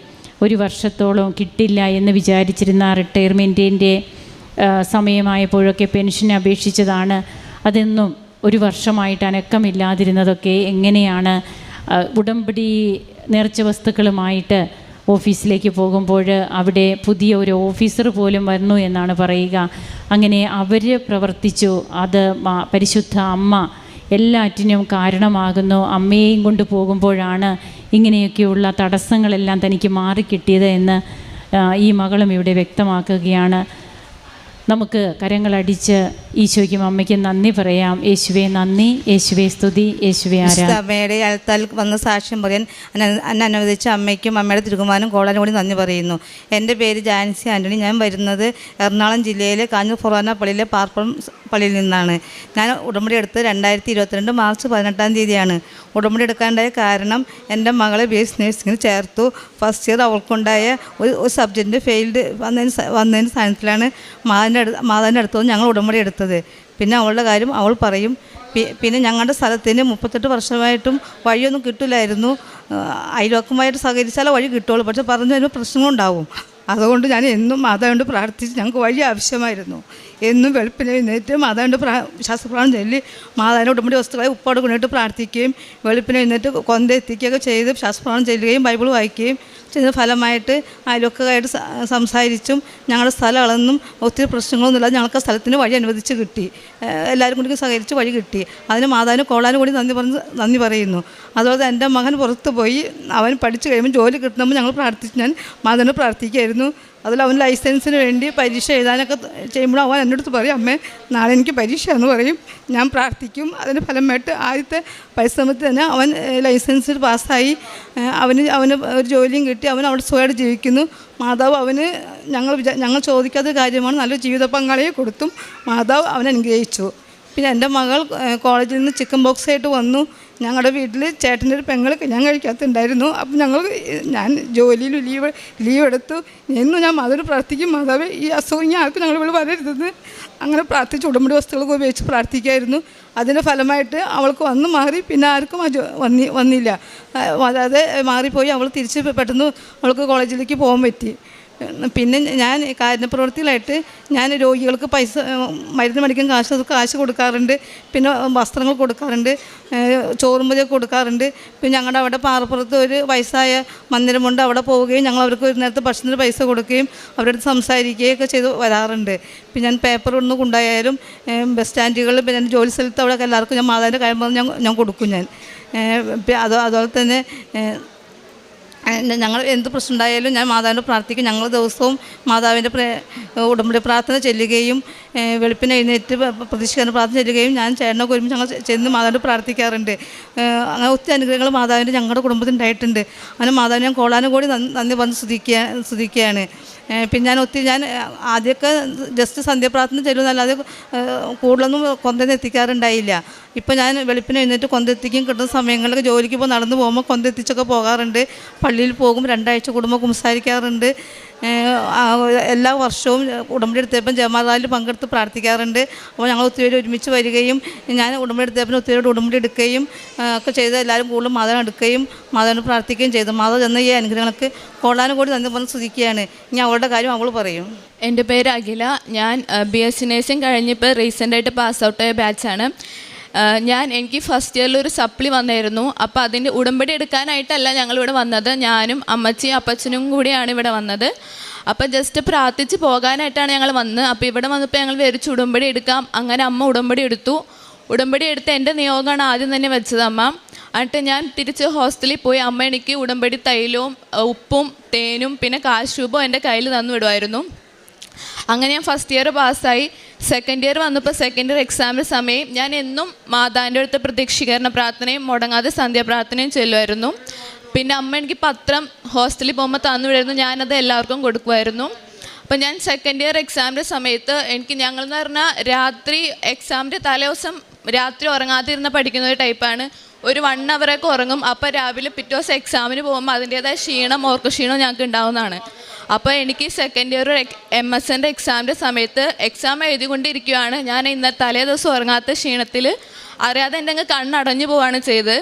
1 വർഷത്തോളം കിട്ടില്ല എന്ന് വിചാരിച്ചിരുന്ന റിട്ടയർമെൻറ്റിൻ്റെ സമയമായപ്പോഴൊക്കെ പെൻഷൻ അപേക്ഷിച്ചതാണ്. അതൊന്നും 1 വർഷമായിട്ട് അനക്കമില്ലാതിരുന്നതൊക്കെ എങ്ങനെയാണ് ഉടമ്പടി നേർച്ച വസ്തുക്കളുമായിട്ട് ഓഫീസിലേക്ക് പോകുമ്പോൾ അവിടെ പുതിയ ഒരു ഓഫീസർ പോലും വന്നു എന്നാണ് പറയുക. അങ്ങനെ അവർ പ്രവർത്തിച്ചു. അത് പരിശുദ്ധ അമ്മ എല്ലാറ്റിനും കാരണമാകുന്നു. അമ്മയെയും കൊണ്ട് പോകുമ്പോഴാണ് ഇങ്ങനെയൊക്കെയുള്ള തടസ്സങ്ങളെല്ലാം തനിക്ക് മാറിക്കിട്ടിയത് എന്ന് ഈ മകളും ഇവിടെ വ്യക്തമാക്കുകയാണ്. നമുക്ക് കരങ്ങളടിച്ച് ഈശോയ്ക്കും അമ്മയ്ക്കും നന്ദി പറയാം. യേശുവേ നന്ദി, യേശുവേ സ്തുതി, യേശുവേ ആരാധന. അമ്മയുടെ അയൽത്താൽ വന്ന് സാക്ഷ്യം പറയാൻ എന്നെ അനുവദിച്ച അമ്മയ്ക്കും അമ്മയുടെ തിരുകുമാരനും കോളാനും കൂടി നന്ദി പറയുന്നു. എൻ്റെ പേര് ജാൻസി ആൻ്റണി. ഞാൻ വരുന്നത് എറണാകുളം ജില്ലയിലെ കാഞ്ഞൂർ ഫൊറോന പള്ളിയിലെ പാർപ്പുറം പള്ളിയിൽ നിന്നാണ്. ഞാൻ ഉടമ്പടി എടുത്തത് 2022 മാർച്ച് 18-ാം തീയതിയാണ്. ഉടമ്പടി എടുക്കാനുണ്ടായ കാരണം എൻ്റെ മകളെ BS നഴ്സിങ്ങിന് ചേർത്തു. ഫസ്റ്റ് ഇയർ അവൾക്കുണ്ടായ ഒരു സബ്ജക്റ്റിൻ്റെ ഫെയിൽഡ് വന്നതിൻ്റെ സ്ഥാനത്തിലാണ് മാതാവിൻ്റെ അടുത്ത് ഞങ്ങൾ ഉടമ്പടി എടുത്തത്. പിന്നെ അവളുടെ കാര്യം അവൾ പറയും. പിന്നെ ഞങ്ങളുടെ സ്ഥലത്തിന് 38 വർഷമായിട്ടും വഴിയൊന്നും കിട്ടില്ലായിരുന്നു. അയൽവക്കമായിട്ട് സഹകരിച്ചാലേ വഴി കിട്ടുള്ളൂ. പക്ഷെ പറഞ്ഞു വരുമ്പോൾ പ്രശ്നങ്ങളുണ്ടാവും. അതുകൊണ്ട് ഞാൻ എന്നും മാതാവിനോട് പ്രാർത്ഥിച്ച് ഞങ്ങൾക്ക് വഴി ആവശ്യമായിരുന്നു. എന്നും വെളുപ്പിനെ എഴുന്നേറ്റ് മാതാവിൻ്റെ ശാസ്ത്രപ്രമാണം ചൊല്ലി മാതാവിൻ്റെ ഉടമ്പടി വസ്തുക്കളെ ഉപ്പോട് കൊണ്ടിട്ട് പ്രാർത്ഥിക്കുകയും വെളുപ്പിനെ എഴുന്നേറ്റ് കൊന്ത എത്തിക്കുകയൊക്കെ ചെയ്ത് ശാസ്ത്രപ്രമാണം ചെല്ലുകയും ബൈബിൾ വായിക്കുകയും ചെയ്ത ഫലമായിട്ട് അയൽവക്കമായിട്ട് സംസാരിച്ചും ഞങ്ങളുടെ സ്ഥലം അളന്നും ഒത്തിരി പ്രശ്നങ്ങളൊന്നുമില്ലാതെ ഞങ്ങൾക്ക് ആ സ്ഥലത്തിന് വഴി അനുവദിച്ച് കിട്ടി. എല്ലാവരും കൂടി സഹകരിച്ച് വഴി കിട്ടി. അതിന് മാതാവിന് കോളാനും കൂടി നന്ദി പറയുന്നു. അതുപോലെ എൻ്റെ മകൻ പുറത്ത് പോയി അവൻ പഠിച്ചു കഴിയുമ്പോൾ ജോലി കിട്ടുമ്പോൾ ഞങ്ങൾ ഞാൻ മാതാവിനെ പ്രാർത്ഥിക്കുമായിരുന്നു. അതിൽ അവൻ ലൈസൻസിന് വേണ്ടി പരീക്ഷ എഴുതാനൊക്കെ ചെയ്യുമ്പോൾ അവൻ എൻ്റെ അടുത്ത് പറയും, അമ്മേ നാളെ എനിക്ക് പരീക്ഷ എന്ന് പറയും. ഞാൻ പ്രാർത്ഥിക്കും. അതിൻ്റെ ഫലമായിട്ട് ആദ്യത്തെ പരിശ്രമത്തിൽ തന്നെ അവൻ ലൈസൻസിൽ പാസ്സായി. അവന് ഒരു ജോലിയും കിട്ടി. അവൻ അവിടെ സുഖമായിട്ട് ജീവിക്കുന്നു. മാതാവ് അവന് ഞങ്ങൾ ചോദിക്കാത്ത കാര്യമാണ്, നല്ലൊരു ജീവിത പങ്കാളിയെ കൊടുത്തും മാതാവ് അവനെ അനുഗ്രഹിച്ചു. പിന്നെ എൻ്റെ മകൾ കോളേജിൽ നിന്ന് ചിക്കൻ ബോക്സ് ആയിട്ട് വന്നു. ഞങ്ങളുടെ വീട്ടിൽ ചേട്ടൻ്റെ ഒരു പെങ്ങൾ ഞാൻ കഴിക്കാത്തുണ്ടായിരുന്നു. അപ്പം ഞാൻ ജോലിയിൽ ലീവ് എടുത്തു. എന്നും ഞാൻ മാതാവിന് പ്രാർത്ഥിക്കും, മാതാവ് ഈ അസുഖം ഇനി ആർക്കും ഞങ്ങളിവിടെ വരരുതെന്ന് അങ്ങനെ പ്രാർത്ഥിച്ച് ഉടമ്പടി വസ്തുക്കളൊക്കെ ഉപയോഗിച്ച് പ്രാർത്ഥിക്കുമായിരുന്നു. അതിൻ്റെ ഫലമായിട്ട് അവൾക്ക് വന്ന് മാറി. പിന്നെ ആർക്കും വന്നില്ല. അതായത് മാറിപ്പോയി. അവൾ തിരിച്ച് പെട്ടെന്ന് അവൾക്ക് കോളേജിലേക്ക് പോകാൻ പറ്റി. പിന്നെ ഞാൻ കാരുണ്യപ്രവൃത്തികളായിട്ട് ഞാൻ രോഗികൾക്ക് പൈസ മരുന്ന് മേടിക്കാൻ കാശ് കൊടുക്കാറുണ്ട്. പിന്നെ വസ്ത്രങ്ങൾ കൊടുക്കാറുണ്ട്, ചോറുമ്പൊക്കെ കൊടുക്കാറുണ്ട്. പിന്നെ ഞങ്ങളുടെ അവിടെ പാറപ്പുറത്ത് ഒരു വയസ്സായ മന്ദിരമുണ്ട്, അവിടെ പോവുകയും ഞങ്ങൾ അവർക്ക് ഒരു നേരത്തെ ഭക്ഷണത്തിന് പൈസ കൊടുക്കുകയും അവരുടെ അടുത്ത് സംസാരിക്കുകയൊക്കെ ചെയ്ത് വരാറുണ്ട്. പിന്നെ ഞാൻ പേപ്പർ ഒന്ന് കൊണ്ടായാലും ബസ് സ്റ്റാൻഡുകളിൽ പിന്നെ എൻ്റെ ജോലി സ്ഥലത്ത് അവിടെ എല്ലാവർക്കും ഞാൻ മാതാവിൻ്റെ കാര്യം പറഞ്ഞ് ഞാൻ കൊടുക്കും. ഞാൻ അതുപോലെ തന്നെ ഞങ്ങൾ എന്ത് പ്രശ്നം ഉണ്ടായാലും ഞാൻ മാതാവിൻ്റെ പ്രാർത്ഥിക്കും. ഞങ്ങൾ ദിവസവും മാതാവിൻ്റെ ഉടമ്പടി പ്രാർത്ഥന ചെല്ലുകയും വെളുപ്പിനെ എഴുന്നേറ്റ് പ്രതിഷ്ഠാന പ്രാർത്ഥന ചെല്ലുകയും ഞാൻ ചേട്ടനൊക്കെ ഒരുമിച്ച് ഞങ്ങൾ ചെന്ന് മാതാവിൻ്റെ പ്രാർത്ഥിക്കാറുണ്ട്. അങ്ങനെ ഒത്തിരി അനുഗ്രഹങ്ങൾ മാതാവിൻ്റെ ഞങ്ങളുടെ കുടുംബത്തിൽ ഉണ്ടായിട്ടുണ്ട്. അങ്ങനെ മാതാവിനെ ഞാൻ കോടാനും കൂടി നന്ദി പറഞ്ഞ് സ്തുതിക്കുകയാണ്. പിന്നെ ഞാൻ ആദ്യമൊക്കെ ജസ്റ്റ് സന്ധ്യാപ്രാർത്ഥന ചെല്ലുന്നല്ലാതെ കൂടുതലൊന്നും കൊന്തയിൽ എത്തിക്കാറുണ്ടായില്ല. ഇപ്പോൾ ഞാൻ വെളുപ്പിനെ എഴുന്നേറ്റ് കൊന്തെത്തിക്കും. കിട്ടുന്ന സമയങ്ങളിൽ ജോലിക്ക് ഇപ്പോൾ നടന്നു പോകുമ്പോൾ കൊന്തെത്തിച്ചൊക്കെ പോകാറുണ്ട്. പള്ളിയിൽ പോകും, 2 ആഴ്ച കൂടുമ്പോൾ കുമ്പസാരിക്കാറുണ്ട്. എല്ലാ വർഷവും ഉടമ്പടി എടുത്തപ്പം ജമാറാലിൽ പങ്കെടുത്ത് പ്രാർത്ഥിക്കാറുണ്ട്. അപ്പോൾ ഞങ്ങൾ ഒത്തിരി പേര് ഒരുമിച്ച് വരികയും ഞാൻ ഉടമ്പടി എടുത്തപ്പം ഒത്തിരി പേര് ഉടമ്പടി എടുക്കുകയും ഒക്കെ ചെയ്ത് എല്ലാവരും കൂടുതലും മാതാവിനെ എടുക്കുകയും മാതാവിനെ പ്രാർത്ഥിക്കുകയും ചെയ്തു. മാതാവ് തന്ന ഈ അനുഗ്രഹങ്ങൾക്ക് കോടാനും കൂടി നന്ദി പറഞ്ഞ് സ്തുതിക്കുകയാണ്. ഇനി അവളുടെ കാര്യം അവൾ പറയും. എൻ്റെ പേര് അഖില. ഞാൻ BSc നേഴ്സിംഗ് കഴിഞ്ഞിപ്പോൾ റീസെൻ്റായിട്ട് പാസ് ഔട്ടായ ബാച്ചാണ്. എനിക്ക് ഫസ്റ്റ് ഇയറിൽ ഒരു സപ്ലി വന്നായിരുന്നു. അപ്പോൾ അതിൻ്റെ ഉടമ്പടി എടുക്കാനായിട്ടല്ല ഞങ്ങളിവിടെ വന്നത്. ഞാനും അമ്മച്ചിയും അപ്പച്ചനും കൂടിയാണ് ഇവിടെ വന്നത്. അപ്പോൾ ജസ്റ്റ് പ്രാർത്ഥിച്ച് പോകാനായിട്ടാണ് ഞങ്ങൾ വന്നത്. അപ്പോൾ ഇവിടെ വന്നപ്പോൾ ഞങ്ങൾ വിചാരിച്ചു ഉടമ്പടി എടുക്കാം. അങ്ങനെ അമ്മ ഉടമ്പടി എടുത്തു. ഉടമ്പടി എടുത്ത് എൻ്റെ നിയോഗമാണ് ആദ്യം തന്നെ വെച്ചത് അമ്മ. എന്നിട്ട് ഞാൻ തിരിച്ച് ഹോസ്റ്റലിൽ പോയി അമ്മ എനിക്ക് ഉടമ്പടി തൈലവും ഉപ്പും തേനും പിന്നെ കാശ് രൂപവും എൻ്റെ കയ്യിൽ തന്നു വിടുമായിരുന്നു. അങ്ങനെ ഞാൻ ഫസ്റ്റ് ഇയർ പാസ്സായി. സെക്കൻഡ് ഇയർ വന്നപ്പോൾ സെക്കൻഡ് ഇയർ എക്സാമിന് സമയം ഞാൻ എന്നും മാതാവിൻ്റെ അടുത്ത് പ്രത്യക്ഷീകരണ പ്രാർത്ഥനയും മുടങ്ങാതെ സന്ധ്യാപ്രാർത്ഥനയും ചെല്ലുമായിരുന്നു. പിന്നെ അമ്മ എനിക്ക് പത്രം ഹോസ്റ്റലിൽ പോകുമ്പോൾ തന്നു വിടുമായിരുന്നു. ഞാനത് എല്ലാവർക്കും കൊടുക്കുമായിരുന്നു. അപ്പം ഞാൻ സെക്കൻഡ് ഇയർ എക്സാമിൻ്റെ സമയത്ത് ഞങ്ങളെന്ന് പറഞ്ഞാൽ രാത്രി എക്സാമിൻ്റെ തലേദിവസം രാത്രി ഉറങ്ങാതിരുന്ന് പഠിക്കുന്ന ഒരു ടൈപ്പാണ്. ഒരു 1 അവറൊക്കെ ഉറങ്ങും. അപ്പോൾ രാവിലെ പിറ്റേ ദിവസം എക്സാമിന് പോകുമ്പോൾ അതിൻ്റേതായ ഓർക്കക്ഷീണം ഞങ്ങൾക്ക് ഉണ്ടാവുന്നതാണ്. അപ്പോൾ എനിക്ക് സെക്കൻഡ് ഇയർ MSൻ്റെ എക്സാമിൻ്റെ സമയത്ത് എക്സാം എഴുതിക്കൊണ്ടിരിക്കുകയാണ്. ഞാൻ തലേ ദിവസം ഉറങ്ങാത്ത ക്ഷീണത്തിൽ അറിയാതെ എൻ്റെ അങ്ങ് കണ്ണടഞ്ഞു പോവുകയാണ് ചെയ്തത്.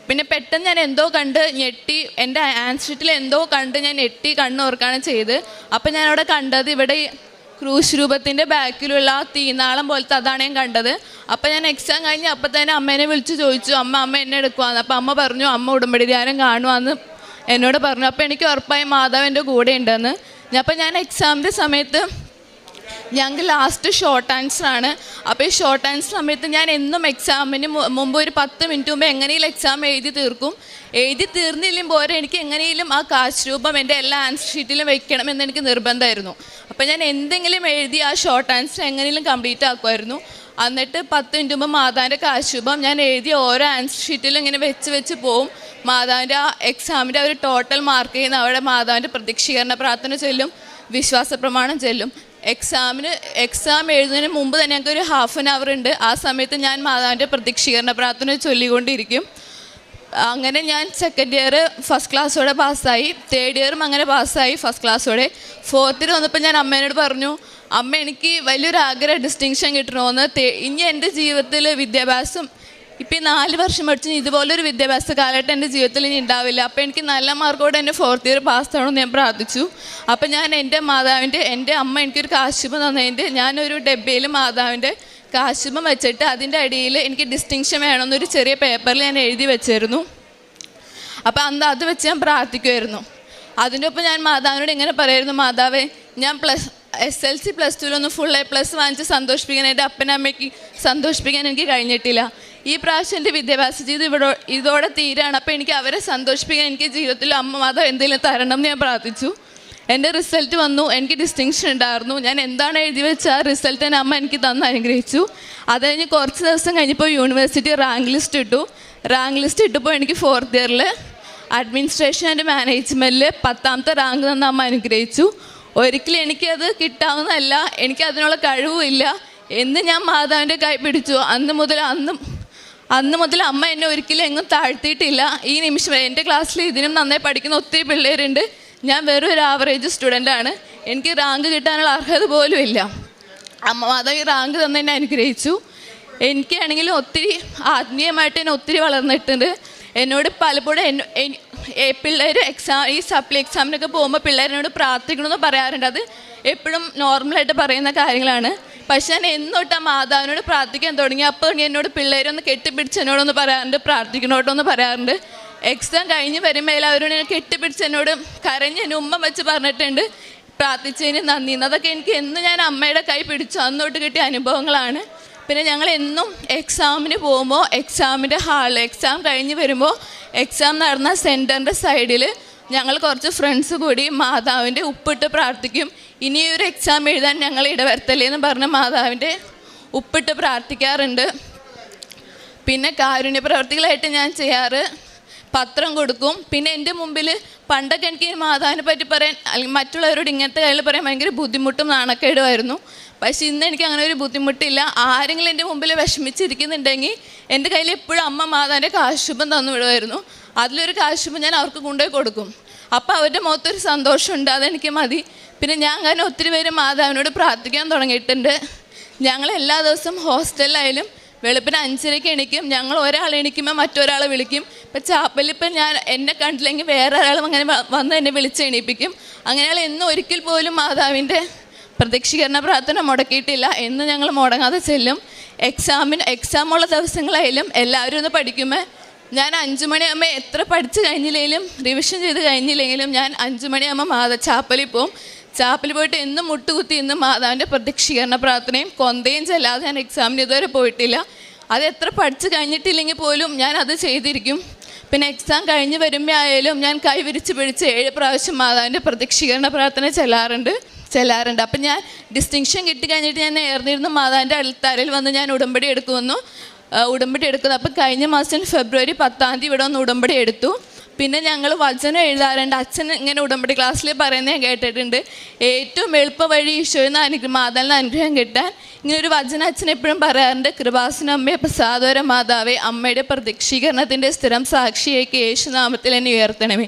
പിന്നെ പെട്ടെന്ന് ഞാൻ എന്തോ കണ്ട് ഞെട്ടി, എൻ്റെ ആൻസർ ഷീറ്റിൽ എന്തോ കണ്ട് ഞാൻ ഞെട്ടി കണ്ണോർക്കുകയാണ് ചെയ്ത്. അപ്പം ഞാനവിടെ കണ്ടത് ഇവിടെ ക്രൂശ് രൂപത്തിൻ്റെ ബാക്കിലുള്ള തീനാളം പോലത്തെ അതാണ് ഞാൻ കണ്ടത്. അപ്പം ഞാൻ എക്സാം കഴിഞ്ഞ് അപ്പം തന്നെ അമ്മേനെ വിളിച്ച് ചോദിച്ചു, അമ്മ എന്നെ എടുക്കുവാന്ന്. അപ്പം അമ്മ പറഞ്ഞു അമ്മ ഉടമ്പടി ധ്യാനം കാണുവാന്ന് എന്നോട് പറഞ്ഞു. അപ്പോൾ എനിക്ക് ഉറപ്പായി മാതാവ് എൻ്റെ കൂടെ ഉണ്ടെന്ന്. അപ്പം ഞാൻ എക്സാമിൻ്റെ സമയത്ത് ഞങ്ങൾക്ക് ലാസ്റ്റ് ഷോർട്ട് ആൻസറാണ്. അപ്പോൾ ഈ ഷോർട്ട് ആൻസർ സമയത്ത് ഞാൻ എന്നും എക്സാമിന് മുമ്പ് ഒരു 10 മിനിറ്റ് മുമ്പ് എങ്ങനെയും എക്സാം എഴുതി തീർക്കും. എഴുതി തീർന്നില്ലെങ്കിൽ പോരെ എനിക്ക് എങ്ങനെയും ആ കാശ് രൂപം എൻ്റെ എല്ലാ ആൻസർ ഷീറ്റിലും വെക്കണം എന്നെനിക്ക് നിർബന്ധമായിരുന്നു. അപ്പോൾ ഞാൻ എന്തെങ്കിലും എഴുതി ആ ഷോർട്ട് ആൻസർ എങ്ങനെയും കംപ്ലീറ്റ് ആക്കുമായിരുന്നു. എന്നിട്ട് 10 മിനിറ്റ് മുമ്പ് മാതാവിൻ്റെ കാശ് രൂപം ഞാൻ എഴുതിയ ഓരോ ആൻസർ ഷീറ്റിലും ഇങ്ങനെ വെച്ച് പോവും. മാതാവിൻ്റെ ആ എക്സാമിൻ്റെ ഒരു ടോട്ടൽ മാർക്ക് ചെയ്യുന്ന അവിടെ മാതാവിൻ്റെ പ്രത്യക്ഷീകരണ പ്രാർത്ഥന ചൊല്ലും, വിശ്വാസ പ്രമാണം ചൊല്ലും. എക്സാം എഴുതുന്നതിന് മുമ്പ് തന്നെ ഞങ്ങൾക്ക് ഒരു ½ ആൻ അവർ ഉണ്ട്. ആ സമയത്ത് ഞാൻ മാതാവിൻ്റെ പ്രത്യക്ഷീകരണ പ്രാർത്ഥന ചൊല്ലിക്കൊണ്ടിരിക്കും. അങ്ങനെ ഞാൻ സെക്കൻഡ് ഇയർ ഫസ്റ്റ് ക്ലാസ്സോടെ പാസ്സായി. തേർഡ് ഇയറും അങ്ങനെ പാസ്സായി ഫസ്റ്റ് ക്ലാസ്സോടെ. ഫോർത്ത് ഇയർ വന്നപ്പോൾ ഞാൻ അമ്മേനോട് പറഞ്ഞു, അമ്മ എനിക്ക് വലിയൊരു ആഗ്രഹം ഡിസ്റ്റിങ്ഷൻ കിട്ടണമെന്ന്. ഇനി എൻ്റെ ജീവിതത്തിൽ വിദ്യാഭ്യാസം ഇപ്പം 4 വർഷം പഠിച്ച് ഇതുപോലൊരു വിദ്യാഭ്യാസ കാലഘട്ടം എൻ്റെ ജീവിതത്തിൽ ഇനി ഉണ്ടാവില്ല. അപ്പോൾ എനിക്ക് നല്ല മാർക്കോടെ എൻ്റെ ഫോർത്ത് ഇയർ പാസ്സാവണമെന്ന് ഞാൻ പ്രാർത്ഥിച്ചു. അപ്പോൾ ഞാൻ എൻ്റെ അമ്മ എനിക്കൊരു കാശുപം തന്നതിൻ്റെ ഞാനൊരു ഡബ്ബയിൽ മാതാവിൻ്റെ കാശുപം വെച്ചിട്ട് അതിൻ്റെ അടിയിൽ എനിക്ക് ഡിസ്റ്റിങ്ഷൻ വേണമെന്നൊരു ചെറിയ പേപ്പറിൽ ഞാൻ എഴുതി വെച്ചിരുന്നു. അപ്പോൾ അന്ന് അത് വെച്ച് ഞാൻ പ്രാർത്ഥിക്കുമായിരുന്നു. അതിൻ്റെ ഒപ്പം ഞാൻ മാതാവിനോട് ഇങ്ങനെ പറയായിരുന്നു, മാതാവേ ഞാൻ SLC +2 ഫുൾ A+ വാങ്ങിച്ച് സന്തോഷിപ്പിക്കാൻ എൻ്റെ അപ്പനമ്മയ്ക്ക് സന്തോഷിപ്പിക്കാൻ എനിക്ക് കഴിഞ്ഞിട്ടില്ല. ഈ പ്രാവശ്യം എൻ്റെ വിദ്യാഭ്യാസ ജീവിതം ഇതോടെ തീരാണ്. അപ്പോൾ എനിക്ക് അവരെ സന്തോഷിപ്പിക്കാൻ എനിക്ക് ജീവിതത്തിൽ അമ്മ മാതാവ് എന്തെങ്കിലും തരണം എന്ന് ഞാൻ പ്രാർത്ഥിച്ചു. എൻ്റെ റിസൾട്ട് വന്നു, എനിക്ക് ഡിസ്റ്റിങ്ഷൻ ഉണ്ടായിരുന്നു. ഞാൻ എന്താണ് എഴുതി വെച്ച ആ റിസൾട്ട് തന്നെ അമ്മ എനിക്ക് തന്ന് അനുഗ്രഹിച്ചു. അത് കഴിഞ്ഞ് കുറച്ച് ദിവസം കഴിഞ്ഞപ്പോൾ യൂണിവേഴ്സിറ്റി റാങ്ക് ലിസ്റ്റ് ഇട്ടു. റാങ്ക് ലിസ്റ്റ് ഇട്ടപ്പോൾ എനിക്ക് ഫോർത്ത് ഇയറിൽ അഡ്മിനിസ്ട്രേഷൻ ആൻഡ് മാനേജ്മെൻറ്റിൽ 10ാമത്തെ റാങ്ക് തന്ന് അമ്മ അനുഗ്രഹിച്ചു. ഒരിക്കലും എനിക്കത് കിട്ടാവുന്നതല്ല, എനിക്കതിനുള്ള കഴിവുമില്ല എന്ന് ഞാൻ മാതാവിൻ്റെ കൈ പിടിച്ചു. അന്ന് മുതൽ അമ്മ എന്നെ ഒരിക്കലും എങ്ങും താഴ്ത്തിയിട്ടില്ല. ഈ നിമിഷം എൻ്റെ ക്ലാസ്സിൽ ഇതിനും നന്നായി പഠിക്കുന്ന ഒത്തിരി പിള്ളേരുണ്ട്. ഞാൻ വെറും ഒരു ആവറേജ് സ്റ്റുഡൻ്റാണ്. എനിക്ക് റാങ്ക് കിട്ടാനുള്ള അർഹത പോലും ഇല്ല. അമ്മ മാതാവ് ഈ റാങ്ക് തന്നെ എന്നെ അനുഗ്രഹിച്ചു. എനിക്കാണെങ്കിലും ഒത്തിരി ആത്മീയമായിട്ട് എന്നെ ഒത്തിരി വളർന്നിട്ടുണ്ട്. എന്നോട് പലപ്പോഴും പിള്ളേർ ഈ സപ്ലി എക്സാമിനൊക്കെ പോകുമ്പോൾ പിള്ളേരിനോട് പ്രാർത്ഥിക്കണമെന്ന് പറയാറുണ്ട്. അത് എപ്പോഴും നോർമലായിട്ട് പറയുന്ന കാര്യങ്ങളാണ്. പക്ഷെ ഞാൻ എന്നോട്ട് ആ മാതാവിനോട് പ്രാർത്ഥിക്കാൻ തുടങ്ങി. അപ്പോൾ എന്നോട് പിള്ളേരൊന്ന് കെട്ടിപ്പിടിച്ച് എന്നോടൊന്ന് പറയാറുണ്ട്, പ്രാർത്ഥിക്കണോട്ടൊന്ന് പറയാറുണ്ട്. എക്സാം കഴിഞ്ഞ് വരുമ്പോൾ എല്ലാവരും കെട്ടിപ്പിടിച്ച് എന്നോട് കരഞ്ഞ് എന്നെ ഉമ്മ വെച്ച് പറഞ്ഞിട്ടുണ്ട്, പ്രാർത്ഥിച്ചതിന് നന്ദി. അതൊക്കെ എനിക്ക് എന്ന് ഞാൻ അമ്മയുടെ കൈ പിടിച്ചു അന്നോട്ട് കിട്ടിയ അനുഭവങ്ങളാണ്. പിന്നെ ഞങ്ങൾ എന്നും എക്സാമിന് പോകുമ്പോൾ എക്സാമിൻ്റെ ഹാളിൽ എക്സാം കഴിഞ്ഞ് വരുമ്പോൾ എക്സാം നടന്ന സെൻറ്ററിൻ്റെ സൈഡിൽ ഞങ്ങൾ കുറച്ച് ഫ്രണ്ട്സ് കൂടി മാതാവിൻ്റെ ഉപ്പിട്ട് പ്രാർത്ഥിക്കും. ഇനിയൊരു എക്സാം എഴുതാൻ ഞങ്ങൾ ഇടവരുത്തല്ലേ എന്ന് പറഞ്ഞ് മാതാവിൻ്റെ ഉപ്പിട്ട് പ്രാർത്ഥിക്കാറുണ്ട്. പിന്നെ കാരുണ്യ പ്രവർത്തികളായിട്ട് ഞാൻ ചെയ്യാറ് പത്രം കൊടുക്കും. പിന്നെ എൻ്റെ മുമ്പിൽ പണ്ടൊക്കെ എനിക്ക് മാതാവിനെ പറ്റി പറയാൻ അല്ലെങ്കിൽ മറ്റുള്ളവരോട് ഇങ്ങനത്തെ കാര്യങ്ങൾ പറയാൻ ഭയങ്കര ബുദ്ധിമുട്ടും നാണക്കേടുമായിരുന്നു. പക്ഷേ ഇന്ന് എനിക്ക് അങ്ങനെ ഒരു ബുദ്ധിമുട്ടില്ല. ആരെങ്കിലും എൻ്റെ മുമ്പിൽ വിഷമിച്ചിരിക്കുന്നുണ്ടെങ്കിൽ എൻ്റെ കയ്യിൽ എപ്പോഴും അമ്മ മാതാവിൻ്റെ കാശുപം തന്നു വിടുമായിരുന്നു. അതിലൊരു കാശുപം ഞാൻ അവർക്ക് കൊണ്ടുപോയി കൊടുക്കും. അപ്പോൾ അവരുടെ മുഖത്തൊരു സന്തോഷമുണ്ട്, അതെനിക്ക് മതി. പിന്നെ ഞാൻ അങ്ങനെ ഒത്തിരി പേര് മാതാവിനോട് പ്രാർത്ഥിക്കാൻ തുടങ്ങിയിട്ടുണ്ട്. ഞങ്ങൾ എല്ലാ ദിവസവും ഹോസ്റ്റലിലായാലും വെളുപ്പിന് 5:30 എണീക്കും. ഞങ്ങൾ ഒരാൾ എണീക്കുമ്പോൾ മറ്റൊരാളെ വിളിക്കും. ഇപ്പം ചാപ്പലിപ്പം ഞാൻ എന്നെ കണ്ടില്ലെങ്കിൽ വേറെ ഒരാളും അങ്ങനെ വന്ന് എന്നെ വിളിച്ച് എണീപ്പിക്കും. അങ്ങനെയാൾ എന്നും ഒരിക്കൽ പോലും മാതാവിൻ്റെ പ്രത്യക്ഷീകരണ പ്രാർത്ഥന മുടക്കിയിട്ടില്ല. എന്ന് ഞങ്ങൾ മുടങ്ങാതെ ചെല്ലും. എക്സാമുള്ള ദിവസങ്ങളായാലും എല്ലാവരും ഒന്ന് പഠിക്കുമ്പോൾ ഞാൻ 5 മണിയാകുമ്പോൾ എത്ര പഠിച്ച് കഴിഞ്ഞില്ലെങ്കിലും റിവിഷൻ ചെയ്ത് കഴിഞ്ഞില്ലെങ്കിലും ഞാൻ 5 മണിയാകുമ്പോൾ ചാപ്പലിൽ പോവും. ചാപ്പലിൽ പോയിട്ട് എന്നും മുട്ടുകുത്തി എന്നും മാതാവിൻ്റെ പ്രത്യക്ഷീകരണ പ്രാർത്ഥനയും കൊന്തയും ചെല്ലാതെ ഞാൻ എക്സാമിന് ഇതുവരെ പോയിട്ടില്ല. അത് എത്ര പഠിച്ച് കഴിഞ്ഞിട്ടില്ലെങ്കിൽ പോലും ഞാൻ അത് ചെയ്തിരിക്കും. പിന്നെ എക്സാം കഴിഞ്ഞ് വരുമ്പോൾ ആയാലും ഞാൻ കൈ വിരിച്ച് പിടിച്ച് 7 പ്രാവശ്യം മാതാവിൻ്റെ പ്രത്യക്ഷീകരണ പ്രാർത്ഥന ചെല്ലാറുണ്ട്. അപ്പം ഞാൻ ഡിസ്റ്റിങ്ഷൻ കിട്ടിക്കഴിഞ്ഞിട്ട് ഞാൻ നേർന്നിരുന്നു മാതാവിൻ്റെ അൽത്താരയിൽ വന്ന് ഞാൻ ഉടമ്പടി എടുക്കുന്നു. അപ്പം കഴിഞ്ഞ മാസം ഫെബ്രുവരി 10 ഇവിടെ വന്ന് ഉടമ്പടി എടുത്തു. പിന്നെ ഞങ്ങൾ വചനം എഴുതാറുണ്ട്. അച്ഛൻ ഇങ്ങനെ ഉടമ്പടി ക്ലാസ്സിൽ പറയുന്നത് ഞാൻ കേട്ടിട്ടുണ്ട്, ഏറ്റവും എളുപ്പ വഴി ഈശോയിൽ നിന്ന് മാതാവിൻ്റെ അനുഗ്രഹം കിട്ടാൻ ഇങ്ങനൊരു വചനം അച്ഛൻ എപ്പോഴും പറയാറുണ്ട്. കൃപാസനമ്മേ പ്രസാദോര മാതാവേ, അമ്മയുടെ പ്രത്യക്ഷീകരണത്തിൻ്റെ സ്ഥിരം സാക്ഷിയേക്ക് യേശുനാമത്തിൽ എന്നെ ഉയർത്തണമേ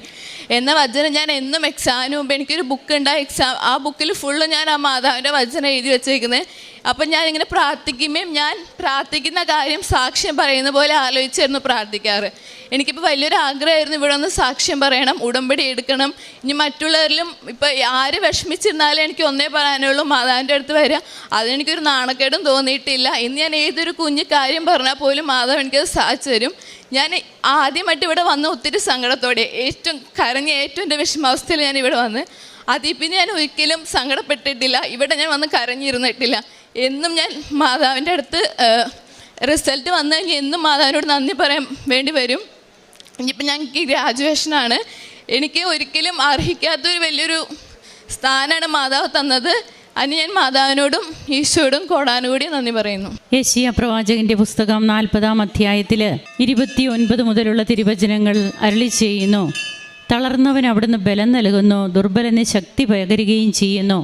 എന്ന വചനം ഞാൻ എന്നും എക്സാമിന് മുമ്പ് എനിക്കൊരു ബുക്ക് ഉണ്ടായി. ആ ബുക്കിൽ ഫുള്ള് ഞാൻ ആ മാതാവിൻ്റെ വചനം എഴുതി വെച്ചേക്കുന്നത്. അപ്പം ഞാനിങ്ങനെ പ്രാർത്ഥിക്കുമ്പോൾ ഞാൻ പ്രാർത്ഥിക്കുന്ന കാര്യം സാക്ഷ്യം പറയുന്ന പോലെ ആലോചിച്ചായിരുന്നു പ്രാർത്ഥിക്കാറ്. എനിക്കിപ്പോൾ വലിയൊരു ആഗ്രഹമായിരുന്നു ഇവിടെ ഒന്ന് സാക്ഷ്യം പറയണം, ഉടമ്പടി എടുക്കണം. ഇനി മറ്റുള്ളവരിലും ഇപ്പോൾ ആര് വിഷമിച്ചിരുന്നാലും എനിക്ക് ഒന്നേ പറയാനുള്ളൂ, മാതാവിൻ്റെ അടുത്ത് വരിക. അതെനിക്കൊരു നാണക്കേടും തോന്നിയിട്ടില്ല. ഇന്ന് ഞാൻ ഏതൊരു കുഞ്ഞു കാര്യം പറഞ്ഞാൽ പോലും മാതാവ് എനിക്കത് സാധിച്ചു തരും. ഞാൻ ആദ്യമായിട്ട് ഇവിടെ വന്ന് ഒത്തിരി സങ്കടത്തോടെ ഏറ്റവും എൻ്റെ വിഷമാവസ്ഥയിൽ ഞാൻ ഇവിടെ വന്ന് അതിൽ പിന്നെ ഞാൻ ഒരിക്കലും സങ്കടപ്പെട്ടിട്ടില്ല. ഇവിടെ ഞാൻ വന്ന് കരഞ്ഞിരുന്നിട്ടില്ല. എന്നും ഞാൻ മാതാവിൻ്റെ അടുത്ത് റിസൾട്ട് വന്നു കഴിഞ്ഞാൽ എന്നും മാതാവിനോട് നന്ദി പറയാൻ വേണ്ടി വരും. ഇനിയിപ്പോൾ ഞങ്ങൾക്ക് ഗ്രാജുവേഷനാണ്. എനിക്ക് ഒരിക്കലും അർഹിക്കാത്തൊരു വലിയൊരു സ്ഥാനമാണ് മാതാവ് തന്നത്. അതിന് ഞാൻ മാതാവിനോടും ഈശോയോടും കോടാനുകൂടി നന്ദി പറയുന്നു. യെശയ്യാ പ്രവാചകന്റെ പുസ്തകം 40-ാം അധ്യായത്തിൽ 29 മുതലുള്ള തിരുവചനങ്ങൾ അരുളി ചെയ്യുന്നു. തളർന്നവൻ അവിടുന്ന് ബലം നൽകുന്നു, ദുർബലന് ശക്തി പകരുകയും ചെയ്യുന്നു.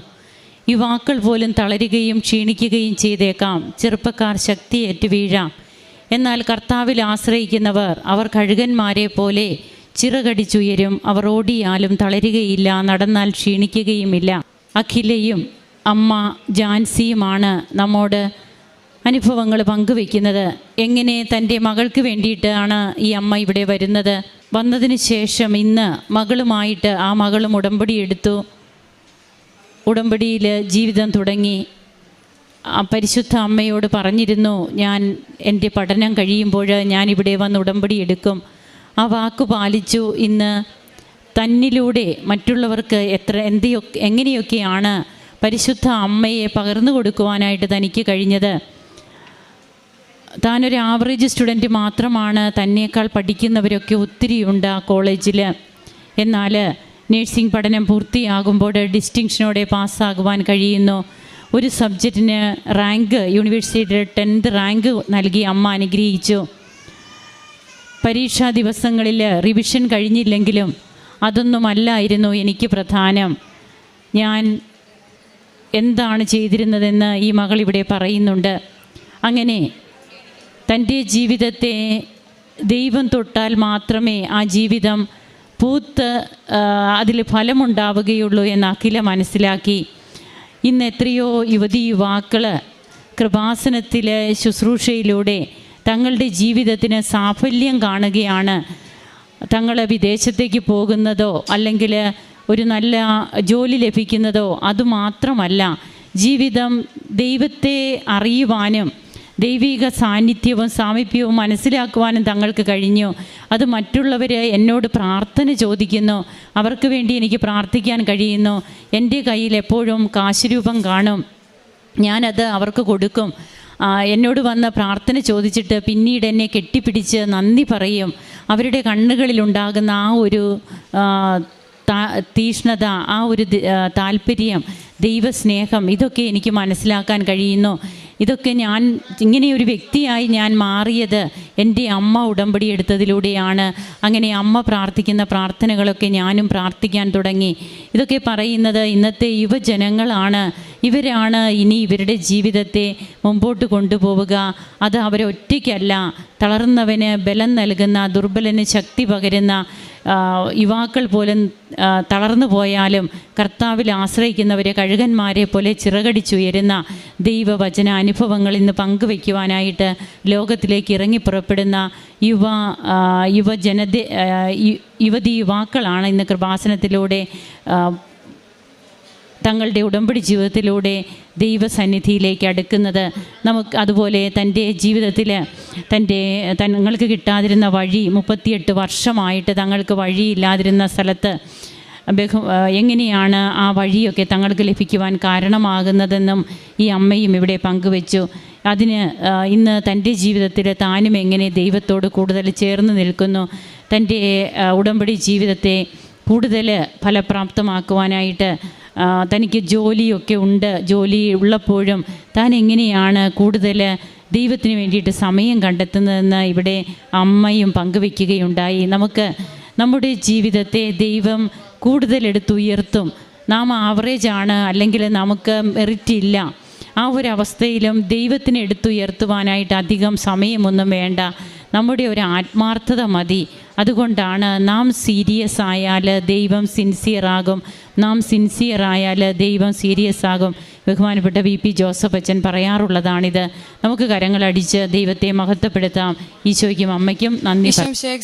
യുവാക്കൾ പോലും തളരുകയും ക്ഷീണിക്കുകയും ചെയ്തേക്കാം, ചെറുപ്പക്കാർ ശക്തിയേറ്റ് വീഴാം. എന്നാൽ കർത്താവിൽ ആശ്രയിക്കുന്നവർ അവർ കഴുകന്മാരെ പോലെ ചിറകടിച്ചുയരും. അവർ ഓടിയാലും തളരുകയില്ല, നടന്നാൽ ക്ഷീണിക്കുകയുമില്ല. അഖിലയും അമ്മ ജാൻസിയുമാണ് നമ്മോട് അനുഭവങ്ങൾ പങ്കുവെക്കുന്നത്. എങ്ങനെ തൻ്റെ മകൾക്ക് വേണ്ടിയിട്ടാണ് ഈ അമ്മ ഇവിടെ വരുന്നത്. വന്നതിന് ശേഷം ഇന്ന് മകളുമായിട്ട് ആ മകളും ഉടമ്പടി എടുത്തു. ഉടമ്പടിയിൽ ജീവിതം തുടങ്ങി. പരിശുദ്ധ അമ്മയോട് പറഞ്ഞിരുന്നു, ഞാൻ എൻ്റെ പഠനം കഴിയുമ്പോൾ ഞാനിവിടെ വന്ന് ഉടമ്പടി എടുക്കും. ആ വാക്ക് പാലിച്ചു. ഇന്ന് തന്നിലൂടെ മറ്റുള്ളവർക്ക് എങ്ങനെയൊക്കെയാണ് പരിശുദ്ധ അമ്മയെ പകർന്നു കൊടുക്കുവാനായിട്ട് തനിക്ക് കഴിഞ്ഞത്. താനൊരു ആവറേജ് സ്റ്റുഡൻറ്റ് മാത്രമാണ്, തന്നേക്കാൾ പഠിക്കുന്നവരൊക്കെ ഒത്തിരിയുണ്ട് ആ കോളേജിൽ. എന്നാൽ നേഴ്സിംഗ് പഠനം പൂർത്തിയാകുമ്പോൾ ഡിസ്റ്റിങ്ഷനോടെ പാസ്സാകുവാൻ കഴിയുന്നു. ഒരു സബ്ജക്റ്റിന് റാങ്ക്, യൂണിവേഴ്സിറ്റിയുടെ 10th റാങ്ക് നൽകി അമ്മ അനുഗ്രഹിച്ചു. പരീക്ഷാ ദിവസങ്ങളിൽ റിവിഷൻ കഴിഞ്ഞില്ലെങ്കിലും അതൊന്നുമല്ലായിരുന്നു എനിക്ക് പ്രധാനം. ഞാൻ എന്താണ് ചെയ്തിരുന്നതെന്ന് ഈ മകൾ ഇവിടെ പറയുന്നുണ്ട്. അങ്ങനെ തൻ്റെ ജീവിതത്തെ ദൈവം തൊട്ടാൽ മാത്രമേ ആ ജീവിതം പൂത്ത് അതിൽ ഫലമുണ്ടാവുകയുള്ളൂ എന്ന് അഖില മനസ്സിലാക്കി. ഇന്ന് എത്രയോ യുവാക്കൾ കൃപാസനത്തിലെ ശുശ്രൂഷയിലൂടെ തങ്ങളുടെ ജീവിതത്തിന് സാഫല്യം കാണുകയാണ്. തങ്ങൾ വിദേശത്തേക്ക് പോകുന്നതോ അല്ലെങ്കിൽ ഒരു നല്ല ജോലി ലഭിക്കുന്നതോ അതുമാത്രമല്ല, ജീവിതം ദൈവത്തെ അറിയുവാനും ദൈവിക സാന്നിധ്യവും സാമീപ്യവും മനസ്സിലാക്കുവാനും തങ്ങൾക്ക് കഴിഞ്ഞു. അത് മറ്റുള്ളവർ എന്നോട് പ്രാർത്ഥന ചോദിക്കുന്നു, അവർക്ക് വേണ്ടി എനിക്ക് പ്രാർത്ഥിക്കാൻ കഴിയുന്നു. എൻ്റെ കയ്യിൽ എപ്പോഴും കാശുരൂപം കാണും, ഞാനത് അവർക്ക് കൊടുക്കും. എന്നോട് വന്ന പ്രാർത്ഥന ചോദിച്ചിട്ട് പിന്നീട് എന്നെ കെട്ടിപ്പിടിച്ച് നന്ദി പറയും. അവരുടെ കണ്ണുകളിലുണ്ടാകുന്ന ആ ഒരു തീഷ്ണത, ആ ഒരു താല്പര്യം, ദൈവസ്നേഹം, ഇതൊക്കെ എനിക്ക് മനസ്സിലാക്കാൻ കഴിയുന്നു. ഇതൊക്കെ ഇങ്ങനെയൊരു വ്യക്തിയായി ഞാൻ മാറിയത് എൻ്റെ അമ്മ ഉടമ്പടി എടുത്തതിലൂടെയാണ്. അങ്ങനെ അമ്മ പ്രാർത്ഥിക്കുന്ന പ്രാർത്ഥനകളൊക്കെ ഞാനും പ്രാർത്ഥിക്കാൻ തുടങ്ങി. ഇതൊക്കെ പറയുന്നത് ഇന്നത്തെ യുവജനങ്ങളാണ്. ഇവരാണ് ഇനി ഇവരുടെ ജീവിതത്തെ മുമ്പോട്ട് കൊണ്ടുപോവുക. അത് അവരൊറ്റയ്ക്കല്ല, തളർന്നവന് ബലം നൽകുന്ന, ദുർബലന് ശക്തി പകരുന്ന, യുവാക്കൾ പോലും തളർന്നു പോയാലും കർത്താവിൽ ആശ്രയിക്കുന്നവരെ കഴുകന്മാരെ പോലെ ചിറകടിച്ചുയരുന്ന ദൈവവചന അനുഭവങ്ങൾ ഇന്ന് പങ്കുവയ്ക്കുവാനായിട്ട് ലോകത്തിലേക്ക് ഇറങ്ങിപ്പുറപ്പെടുന്ന യുവതി യുവാക്കളാണ് ഇന്ന് കൃപാസനത്തിലൂടെ തങ്ങളുടെ ഉടമ്പടി ജീവിതത്തിലൂടെ ദൈവസന്നിധിയിലേക്ക് അടുക്കുന്നത്. നമുക്ക് അതുപോലെ തൻ്റെ ജീവിതത്തിൽ തങ്ങൾക്ക് കിട്ടാതിരുന്ന വഴി, 38 വർഷമായിട്ട് തങ്ങൾക്ക് വഴിയില്ലാതിരുന്ന സ്ഥലത്ത് എങ്ങനെയാണ് ആ വഴിയൊക്കെ തങ്ങൾക്ക് ലഭിക്കുവാൻ കാരണമാകുന്നതെന്നും ഈ അമ്മയും ഇവിടെ പങ്കുവച്ചു. അതിന് ഇന്ന് തൻ്റെ ജീവിതത്തിൽ താനും എങ്ങനെ ദൈവത്തോട് കൂടുതൽ ചേർന്ന് നിൽക്കുന്നു, തൻ്റെ ഉടമ്പടി ജീവിതത്തെ കൂടുതൽ ഫലപ്രാപ്തമാക്കുവാനായിട്ട് തനിക്ക് ജോലിയൊക്കെ ഉണ്ട്, ജോലി ഉള്ളപ്പോഴും താൻ എങ്ങനെയാണ് കൂടുതൽ ദൈവത്തിന് വേണ്ടിയിട്ട് സമയം കണ്ടെത്തുന്നതെന്ന് ഇവിടെ അമ്മയും പങ്കുവയ്ക്കുകയുണ്ടായി. നമുക്ക് നമ്മുടെ ജീവിതത്തെ ദൈവം കൂടുതൽ എടുത്തുയർത്തും. നാം ആവറേജാണ്, അല്ലെങ്കിൽ നമുക്ക് മെറിറ്റ് ഇല്ല, ആ ഒരു അവസ്ഥയിലും ദൈവത്തിന് എടുത്തുയർത്തുവാനായിട്ട് അധികം സമയമൊന്നും വേണ്ട. നമ്മുടെ ഒരു ആത്മാർത്ഥത മതി. അതുകൊണ്ടാണ് നാം സീരിയസ് ആയാൽ ദൈവം സിൻസിയറാകും, നാം സിൻസിയറായാൽ ദൈവം സീരിയസ് ആകും. ബഹുമാനപ്പെട്ട VP ജോസഫ് അച്ഛൻ പറയാറുള്ളതാണിത്. നമുക്ക് കരങ്ങളടിച്ച് ദൈവത്തെ മഹത്വപ്പെടുത്താം. ഈശോയ്ക്കും അമ്മയ്ക്കും നന്ദി.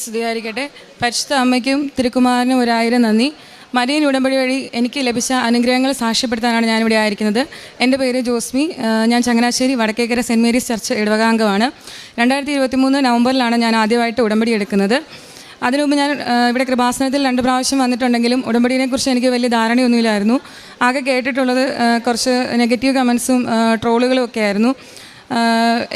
സ്തുതിയായിരിക്കട്ടെ. പരിശുദ്ധ അമ്മയ്ക്കും തിരുക്കുമാരനും 1000 നന്ദി. മരിയൻ ഉടമ്പടി വഴി എനിക്ക് ലഭിച്ച അനുഗ്രഹങ്ങൾ സാക്ഷ്യപ്പെടുത്താനാണ് ഞാനിവിടെ ആയിരിക്കുന്നത്. എൻ്റെ പേര് ജോസ്മി. ഞാൻ Changanassery Vadakkekkara saint Mary's church ഇടവകാംഗമാണ്. 2023 നവംബറിലാണ് ഞാൻ ആദ്യമായിട്ട് ഉടമ്പടി എടുക്കുന്നത്. അതിനുമുമ്പ് ഞാൻ ഇവിടെ കൃപാസനത്തിൽ 2 പ്രാവശ്യം വന്നിട്ടുണ്ടെങ്കിലും ഉടമ്പടിയെക്കുറിച്ച് എനിക്ക് വലിയ ധാരണയൊന്നുമില്ലായിരുന്നു. ആകെ കേട്ടിട്ടുള്ളത് കുറച്ച് നെഗറ്റീവ് കമൻസും ട്രോളുകളും ഒക്കെ ആയിരുന്നു.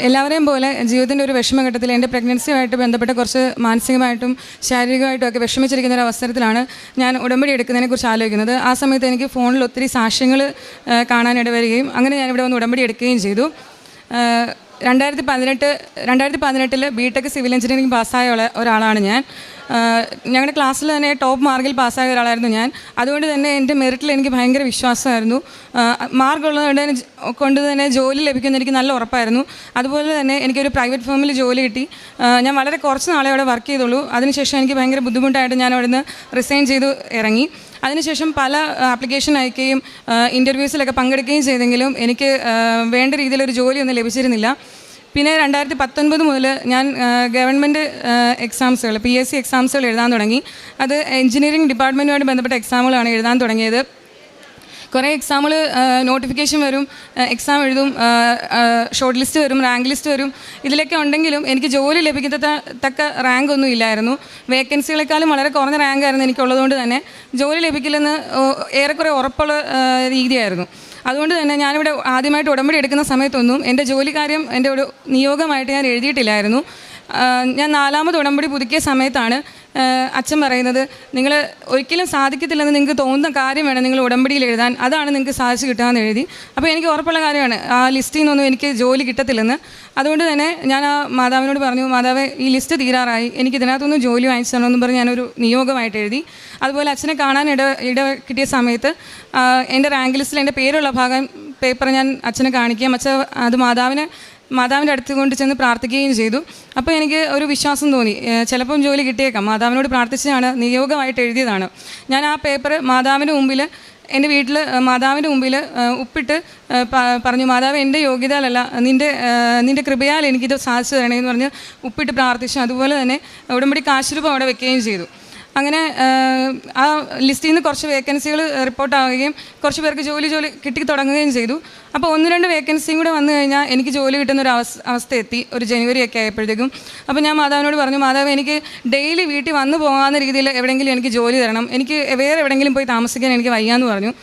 എല്ലാവരെയും പോലെ ജീവിതത്തിൻ്റെ ഒരു വിഷമഘട്ടത്തിൽ എൻ്റെ പ്രഗ്നൻസിയുമായിട്ട് ബന്ധപ്പെട്ട് കുറച്ച് മാനസികമായിട്ടും ശാരീരികമായിട്ടും ഒക്കെ വിഷമിച്ചിരിക്കുന്ന ഒരു അവസരത്തിലാണ് ഞാൻ ഉടമ്പടി എടുക്കുന്നതിനെക്കുറിച്ച് ആലോചിക്കുന്നത്. ആ സമയത്ത് എനിക്ക് ഫോണിൽ ഒത്തിരി സാക്ഷ്യങ്ങൾ കാണാനിട വരികയും അങ്ങനെ ഞാനിവിടെ വന്ന് ഉടമ്പടി എടുക്കുകയും ചെയ്തു. 2018 BTech സിവിൽ എഞ്ചിനീയറിംഗ് പാസ്സായ ഒരാളാണ് ഞാൻ. ഞങ്ങളുടെ ക്ലാസ്സിൽ തന്നെ ടോപ്പ് മാർക്കിൽ പാസ്സായ ഒരാളായിരുന്നു ഞാൻ. അതുകൊണ്ട് തന്നെ എൻ്റെ മെറിറ്റിൽ എനിക്ക് ഭയങ്കര വിശ്വാസമായിരുന്നു. കൊണ്ട് തന്നെ ജോലി ലഭിക്കുമെന്ന് എനിക്ക് നല്ല ഉറപ്പായിരുന്നു. അതുപോലെ തന്നെ എനിക്കൊരു പ്രൈവറ്റ് ഫേമിൽ ജോലി കിട്ടി. ഞാൻ വളരെ കുറച്ച് നാളെ അവിടെ വർക്ക് ചെയ്തുള്ളൂ. അതിനുശേഷം എനിക്ക് ഭയങ്കര ബുദ്ധിമുട്ടായിട്ട് ഞാൻ അവിടെ നിന്ന് റിസൈൻ ചെയ്തു ഇറങ്ങി. അതിനുശേഷം പല ആപ്ലിക്കേഷൻ അയക്കുകയും ഇൻ്റർവ്യൂസിലൊക്കെ പങ്കെടുക്കുകയും ചെയ്തെങ്കിലും എനിക്ക് വേണ്ട രീതിയിലൊരു ജോലിയൊന്നും ലഭിച്ചിരുന്നില്ല. പിന്നെ 2019 മുതൽ ഞാൻ ഗവൺമെൻറ് എക്സാംസുകൾ PSC എക്സാംസുകൾ എഴുതാൻ തുടങ്ങി. അത് എഞ്ചിനീയറിംഗ് ഡിപ്പാർട്ട്മെൻറ്റുമായിട്ട് ബന്ധപ്പെട്ട എക്സാമുകളാണ് എഴുതാൻ തുടങ്ങിയത്. കുറേ എക്സാമുകൾ നോട്ടിഫിക്കേഷൻ വരും, എക്സാം എഴുതും, ഷോർട്ട് ലിസ്റ്റ് വരും, റാങ്ക് ലിസ്റ്റ് വരും. ഇതിലൊക്കെ ഉണ്ടെങ്കിലും എനിക്ക് ജോലി ലഭിക്കത്തക്ക റാങ്ക് ഒന്നും ഇല്ലായിരുന്നു. വേക്കൻസികളെക്കാളും വളരെ കുറഞ്ഞ റാങ്കായിരുന്നു എനിക്കുള്ളതുകൊണ്ട് തന്നെ ജോലി ലഭിക്കില്ലെന്ന് ഏറെക്കുറെ ഉറപ്പുള്ള രീതിയായിരുന്നു. അതുകൊണ്ട് തന്നെ ഞാനിവിടെ ആദ്യമായിട്ട് ഉടമ്പടി എടുക്കുന്ന സമയത്തൊന്നും എൻ്റെ ജോലിക്കാര്യം എൻ്റെ ഒരു നിയോഗമായിട്ട് ഞാൻ എഴുതിയിട്ടില്ലായിരുന്നു. ഞാൻ 4ാമത് ഉടമ്പടി പുതുക്കിയ സമയത്താണ് അച്ഛൻ പറയുന്നത്, നിങ്ങൾ ഒരിക്കലും സാധിക്കത്തില്ലെന്ന് നിങ്ങൾക്ക് തോന്നുന്ന കാര്യം വേണം നിങ്ങൾ ഉടമ്പടിയിൽ എഴുതാൻ, അതാണ് നിങ്ങൾക്ക് സാധിച്ചു കിട്ടുകയെന്ന് എഴുതി. അപ്പോൾ എനിക്ക് ഉറപ്പുള്ള കാര്യമാണ് ആ ലിസ്റ്റിൽ നിന്നൊന്നും എനിക്ക് ജോലി കിട്ടത്തില്ലെന്ന്. അതുകൊണ്ട് തന്നെ ഞാൻ ആ മാതാവിനോട് പറഞ്ഞു, മാതാവേ ഈ ലിസ്റ്റ് തീരാറായി, എനിക്ക് ഇതിനകത്തൊന്നും ജോലി വാങ്ങിച്ചു തരണമെന്ന് പറഞ്ഞ് ഞാനൊരു നിയോഗമായിട്ട് എഴുതി. അതുപോലെ അച്ഛനെ കാണാൻ ഇട കിട്ടിയ സമയത്ത് എൻ്റെ റാങ്ക് ലിസ്റ്റിൽ എൻ്റെ പേരുള്ള ഭാഗം പേപ്പർ ഞാൻ അച്ഛനെ കാണിക്കുകയും അച്ഛൻ അത് മാതാവിൻ്റെ അടുത്ത് കൊണ്ട് ചെന്ന് പ്രാർത്ഥിക്കുകയും ചെയ്തു. അപ്പോൾ എനിക്ക് ഒരു വിശ്വാസം തോന്നി, ചിലപ്പം ജോലി കിട്ടിയേക്കാം. മാതാവിനോട് പ്രാർത്ഥിച്ചതാണ്, നിയോഗമായിട്ട് എഴുതിയതാണ്. ഞാൻ ആ പേപ്പർ മാതാവിൻ്റെ മുമ്പിൽ എൻ്റെ വീട്ടിൽ മാതാവിൻ്റെ മുമ്പിൽ ഉപ്പിട്ട് പറഞ്ഞു, മാതാവ് എൻ്റെ യോഗ്യതയിലല്ല, നിൻ്റെ കൃപയാൽ എനിക്കിത് സാധിച്ചു തരണമെന്ന് പറഞ്ഞ് ഉപ്പിട്ട് പ്രാർത്ഥിച്ചു. അതുപോലെ തന്നെ ഉടമ്പടി കാശുരൂപം അവിടെ വെക്കുകയും ചെയ്തു. അങ്ങനെ ആ ലിസ്റ്റിൽ നിന്ന് കുറച്ച് വേക്കൻസികൾ റിപ്പോർട്ടാവുകയും കുറച്ച് പേർക്ക് ജോലി കിട്ടി തുടങ്ങുകയും ചെയ്തു. അപ്പോൾ 1-2 വേക്കൻസിയും കൂടെ വന്നു കഴിഞ്ഞാൽ എനിക്ക് ജോലി കിട്ടുന്നൊരു അവസ്ഥ എത്തി, ഒരു ജനുവരി ഒക്കെ ആയപ്പോഴത്തേക്കും. അപ്പോൾ ഞാൻ മാതാവിനോട് പറഞ്ഞു, മാതാവ് എനിക്ക് ഡെയിലി വീട്ടിൽ വന്നു പോകാവുന്ന രീതിയിൽ എവിടെയെങ്കിലും എനിക്ക് ജോലി തരണം, എനിക്ക് വേറെ എവിടെയെങ്കിലും പോയി താമസിക്കാൻ എനിക്ക് വയ്യാന്ന് പറഞ്ഞു.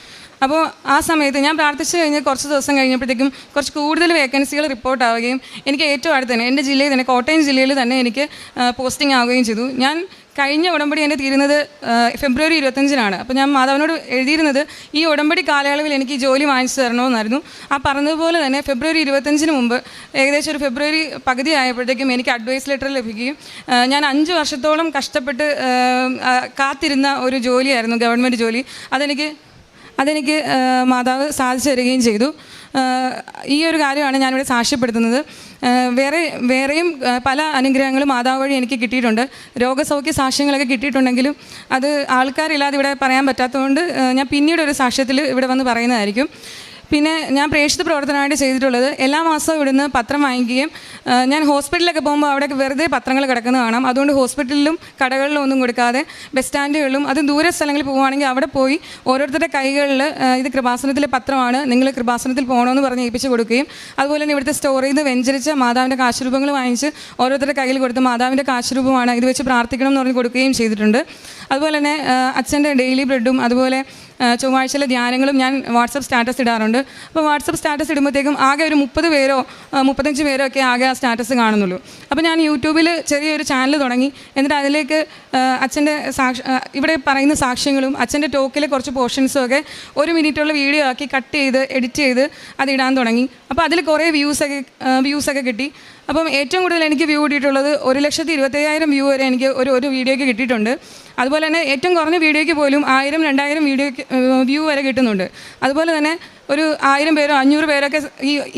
അപ്പോൾ ആ സമയത്ത് ഞാൻ പ്രാർത്ഥിച്ചു കഴിഞ്ഞ് കുറച്ച് ദിവസം കഴിഞ്ഞപ്പോഴത്തേക്കും കുറച്ച് കൂടുതൽ വേക്കൻസികൾ റിപ്പോർട്ടാവുകയും എനിക്ക് ഏറ്റവും അടുത്ത് തന്നെ എൻ്റെ ജില്ലയിൽ തന്നെ, കോട്ടയം ജില്ലയിൽ തന്നെ എനിക്ക് പോസ്റ്റിംഗ് ആവുകയും ചെയ്തു. ഞാൻ കഴിഞ്ഞ ഉടമ്പടി എൻ്റെ തീരുന്നത് ഫെബ്രുവരി 25-നാണ്. അപ്പോൾ ഞാൻ മാതാവിനോട് എഴുതിയിരുന്നത് ഈ ഉടമ്പടി കാലയളവിൽ എനിക്ക് ജോലി വാങ്ങിച്ചു തരണമെന്നായിരുന്നു. ആ പറഞ്ഞതുപോലെ തന്നെ ഫെബ്രുവരി 25-ന് മുമ്പ് ഏകദേശം ഒരു ഫെബ്രുവരി പകുതി ആയപ്പോഴത്തേക്കും എനിക്ക് അഡ്വൈസ് ലെറ്റർ ലഭിക്കുകയും ഞാൻ 5 വർഷത്തോളം കഷ്ടപ്പെട്ട് കാത്തിരുന്ന ഒരു ജോലിയായിരുന്നു, ഗവൺമെൻറ് ജോലി. അതെനിക്ക് മാതാവ് സാധിച്ചു തരികയും ചെയ്തു. ഈ ഒരു കാര്യമാണ് ഞാനിവിടെ സാക്ഷ്യപ്പെടുത്തുന്നത്. വേറെയും പല അനുഗ്രഹങ്ങളും മാതാവ് വഴി എനിക്ക് കിട്ടിയിട്ടുണ്ട്. രോഗസൗഖ്യ സാക്ഷ്യങ്ങളൊക്കെ കിട്ടിയിട്ടുണ്ടെങ്കിലും അത് ആൾക്കാരില്ലാതെ ഇവിടെ പറയാൻ പറ്റാത്തതുകൊണ്ട് ഞാൻ പിന്നീട് ഒരു സാക്ഷ്യത്തിൽ ഇവിടെ വന്ന് പറയുന്നതായിരിക്കും. പിന്നെ ഞാൻ പ്രേക്ഷിത പ്രവർത്തനമായിട്ട് ചെയ്തിട്ടുള്ളത് എല്ലാ മാസവും ഇവിടുന്ന് പത്രം വാങ്ങിക്കുകയും, ഞാൻ ഹോസ്പിറ്റലിലൊക്കെ പോകുമ്പോൾ അവിടെ വെറുതെ പത്രങ്ങൾ കിടക്കുന്നത് കാണാം. അതുകൊണ്ട് ഹോസ്പിറ്റലിലും കടകളിലും ഒന്നും കൊടുക്കാതെ ബസ് സ്റ്റാൻഡുകളിലും അത് ദൂര സ്ഥലങ്ങളിൽ പോവുകയാണെങ്കിൽ അവിടെ പോയി ഓരോരുത്തരുടെ കൈകളിൽ ഇത് കൃപാസനത്തിലെ പത്രമാണ്, നിങ്ങൾ കൃപാസനത്തിൽ പോകണമെന്ന് പറഞ്ഞ് ഏൽപ്പിച്ച് കൊടുക്കുകയും, അതുപോലെ തന്നെ ഇവിടുത്തെ സ്റ്റോറിൽ നിന്ന് വെഞ്ചരിച്ച മാതാവിൻ്റെ കാശുരൂപങ്ങൾ വാങ്ങിച്ച് ഓരോരുത്തരുടെ കയ്യിൽ കൊടുത്ത് മാതാവിൻ്റെ കാശുരൂപമാണ്, ഇത് വെച്ച് പ്രാർത്ഥിക്കണം എന്ന് പറഞ്ഞ് കൊടുക്കുകയും ചെയ്തിട്ടുണ്ട്. അതുപോലെ തന്നെ അച്ഛൻ്റെ ഡെയിലി ബ്രെഡും അതുപോലെ ചൊവ്വാഴ്ചയിലെ ധ്യാനങ്ങളും ഞാൻ വാട്സപ്പ് സ്റ്റാറ്റസ് ഇടാറുണ്ട്. അപ്പോൾ വാട്സപ്പ് സ്റ്റാറ്റസ് ഇടുമ്പോഴത്തേക്കും ആകെ ഒരു 30 പേരോ 35 പേരോ ഒക്കെ ആകെ ആ സ്റ്റാറ്റസ് കാണുന്നുള്ളൂ. അപ്പോൾ ഞാൻ യൂട്യൂബിൽ ചെറിയൊരു ചാനൽ തുടങ്ങി. എന്നിട്ട് അതിലേക്ക് അച്ഛൻ്റെ ഇവിടെ പറയുന്ന സാക്ഷ്യങ്ങളും അച്ഛൻ്റെ ടോക്കിലെ കുറച്ച് പോർഷൻസും ഒക്കെ 1 മിനിറ്റുള്ള വീഡിയോ ആക്കി കട്ട് ചെയ്ത് എഡിറ്റ് ചെയ്ത് അതിടാൻ തുടങ്ങി. അപ്പോൾ അതിൽ കുറേ വ്യൂസൊക്കെ കിട്ടി. അപ്പം ഏറ്റവും കൂടുതൽ എനിക്ക് വ്യൂ കിട്ടിയിട്ടുള്ളത് 1,25,000 വ്യൂ വരെ എനിക്ക് ഒരു വീഡിയോയ്ക്ക് കിട്ടിയിട്ടുണ്ട്. അതുപോലെ തന്നെ ഏറ്റവും കുറഞ്ഞ വീഡിയോയ്ക്ക് പോലും 1000-2000 വ്യൂ വരെ കിട്ടുന്നുണ്ട്. അതുപോലെ തന്നെ ഒരു 1000 പേരോ 500 പേരൊക്കെ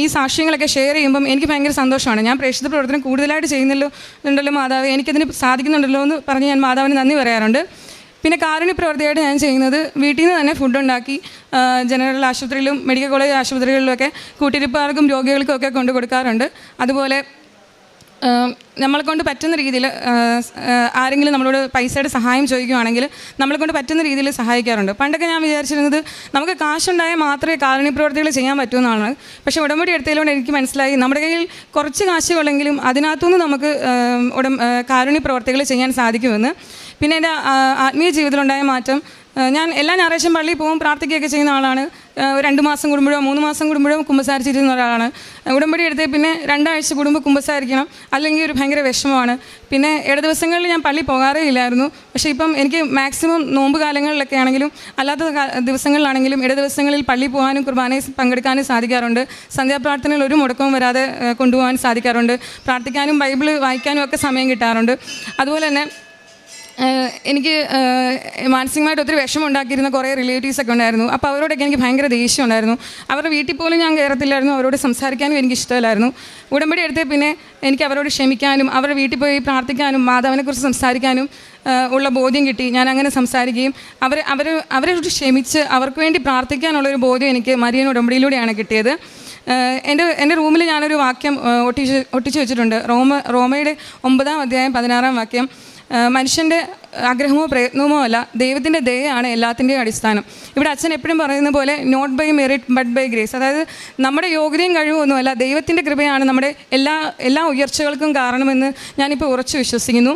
ഈ സാക്ഷ്യങ്ങളൊക്കെ ഷെയർ ചെയ്യുമ്പം എനിക്ക് ഭയങ്കര സന്തോഷമാണ്. ഞാൻ പ്രേക്ഷിത പ്രവർത്തനം കൂടുതലായിട്ട് ചെയ്യുന്നുണ്ടല്ലോ മാതാവ്, എനിക്കതിന് സാധിക്കുന്നുണ്ടല്ലോ എന്ന് പറഞ്ഞ് ഞാൻ മാതാവിന് നന്ദി പറയാറുണ്ട്. പിന്നെ കാരുണ്യ പ്രവർത്തിയായിട്ട് ഞാൻ ചെയ്യുന്നത് വീട്ടിൽ നിന്ന് തന്നെ ഫുഡ് ഉണ്ടാക്കി ജനറൽ ആശുപത്രിയിലും മെഡിക്കൽ കോളേജ് ആശുപത്രികളിലുമൊക്കെ കൂട്ടിരിപ്പുകാർക്കും രോഗികൾക്കും ഒക്കെ കൊണ്ടു കൊടുക്കാറുണ്ട്. അതുപോലെ നമ്മളെ കൊണ്ട് പറ്റുന്ന രീതിയിൽ ആരെങ്കിലും നമ്മളോട് പൈസയുടെ സഹായം ചോദിക്കുകയാണെങ്കിൽ നമ്മളെ കൊണ്ട് പറ്റുന്ന രീതിയിൽ സഹായിക്കാറുണ്ട്. പണ്ടൊക്കെ ഞാൻ വിചാരിച്ചിരുന്നത് നമുക്ക് കാശുണ്ടായാൽ മാത്രമേ കാരുണ്യ പ്രവർത്തികൾ ചെയ്യാൻ പറ്റുമെന്നാണ്. പക്ഷേ ഉടമ്പടി എടുത്തതിലൂടെ എനിക്ക് മനസ്സിലായി നമ്മുടെ കയ്യിൽ കുറച്ച് കാശുകളെങ്കിലും അതിനകത്തുനിന്ന് നമുക്ക് കാരുണ്യ പ്രവർത്തികൾ ചെയ്യാൻ സാധിക്കുമെന്ന്. പിന്നെ എൻ്റെ ആത്മീയ ജീവിതത്തിലുണ്ടായ മാറ്റം, ഞാൻ എല്ലാ ഞായറാഴ്ചയും പള്ളിയിൽ പോകും, പ്രാർത്ഥിക്കുകയൊക്കെ ചെയ്യുന്ന ആളാണ്. 2 മാസം കൂടുമ്പോഴോ 3 മാസം കൂടുമ്പോഴോ കുമ്പസാരിച്ചിരുന്ന ഒരാളാണ്. ഉടമ്പടി എടുത്ത് പിന്നെ 2 ആഴ്ച കൂടുമ്പോൾ കുമ്പസാരിക്കണം, അല്ലെങ്കിൽ ഒരു ഭയങ്കര വിഷമമാണ്. പിന്നെ ദിവസങ്ങളിൽ ഞാൻ പള്ളി പോകാറേ ഇല്ലായിരുന്നു. പക്ഷേ ഇപ്പം എനിക്ക് മാക്സിമം നോമ്പ് കാലങ്ങളിലൊക്കെ ആണെങ്കിലും അല്ലാത്ത ദിവസങ്ങളിലാണെങ്കിലും ദിവസങ്ങളിൽ പള്ളി പോകാനും കുർബാനയിൽ പങ്കെടുക്കാനും സാധിക്കാറുണ്ട്. സന്ധ്യാപ്രാർത്ഥനയിൽ ഒരു മുടക്കവും വരാതെ കൊണ്ടുപോകാൻ സാധിക്കാറുണ്ട്. പ്രാർത്ഥിക്കാനും ബൈബിൾ വായിക്കാനും ഒക്കെ സമയം കിട്ടാറുണ്ട്. അതുപോലെ തന്നെ എനിക്ക് മാനസികമായിട്ട് ഒത്തിരി വിഷമം ഉണ്ടാക്കിയിരുന്ന കുറേ റിലേറ്റീവ്സൊക്കെ ഉണ്ടായിരുന്നു. അപ്പോൾ അവരോടൊക്കെ എനിക്ക് ഭയങ്കര ദേഷ്യം ഉണ്ടായിരുന്നു. അവരുടെ വീട്ടിൽ പോലും ഞാൻ കയറത്തില്ലായിരുന്നു, അവരോട് സംസാരിക്കാനും എനിക്ക് ഇഷ്ടമില്ലായിരുന്നു. ഉടമ്പടി എടുത്തേ പിന്നെ എനിക്ക് അവരോട് ക്ഷമിക്കാനും അവരുടെ വീട്ടിൽ പോയി പ്രാർത്ഥിക്കാനും മാതാവിനെക്കുറിച്ച് സംസാരിക്കാനും ഉള്ള ബോധ്യം കിട്ടി. ഞാൻ അങ്ങനെ സംസാരിക്കുകയും അവരോട് ക്ഷമിച്ച് അവർക്ക് വേണ്ടി പ്രാർത്ഥിക്കാനുള്ളൊരു ബോധ്യം എനിക്ക് മരിയൻ ഉടമ്പടിയിലൂടെയാണ് കിട്ടിയത്. എൻ്റെ റൂമിൽ ഞാനൊരു വാക്യം ഒട്ടിച്ച് വെച്ചിട്ടുണ്ട്. റോമയുടെ 9-ാം അധ്യായം 16-ാം വാക്യം, മനുഷ്യൻ്റെ ആഗ്രഹമോ പ്രയത്നമോ അല്ല, ദൈവത്തിൻ്റെ ദയയാണ് എല്ലാത്തിൻ്റെയും അടിസ്ഥാനം. ഇവിടെ അച്ഛൻ എപ്പോഴും പറയുന്ന പോലെ not by merit but by grace, അതായത് നമ്മുടെ യോഗ്യതയും കഴിവൊന്നുമല്ല, ദൈവത്തിൻ്റെ കൃപയാണ് നമ്മുടെ എല്ലാ ഉയർച്ചകൾക്കും കാരണമെന്ന് ഞാനിപ്പോൾ ഉറച്ചു വിശ്വസിക്കുന്നു.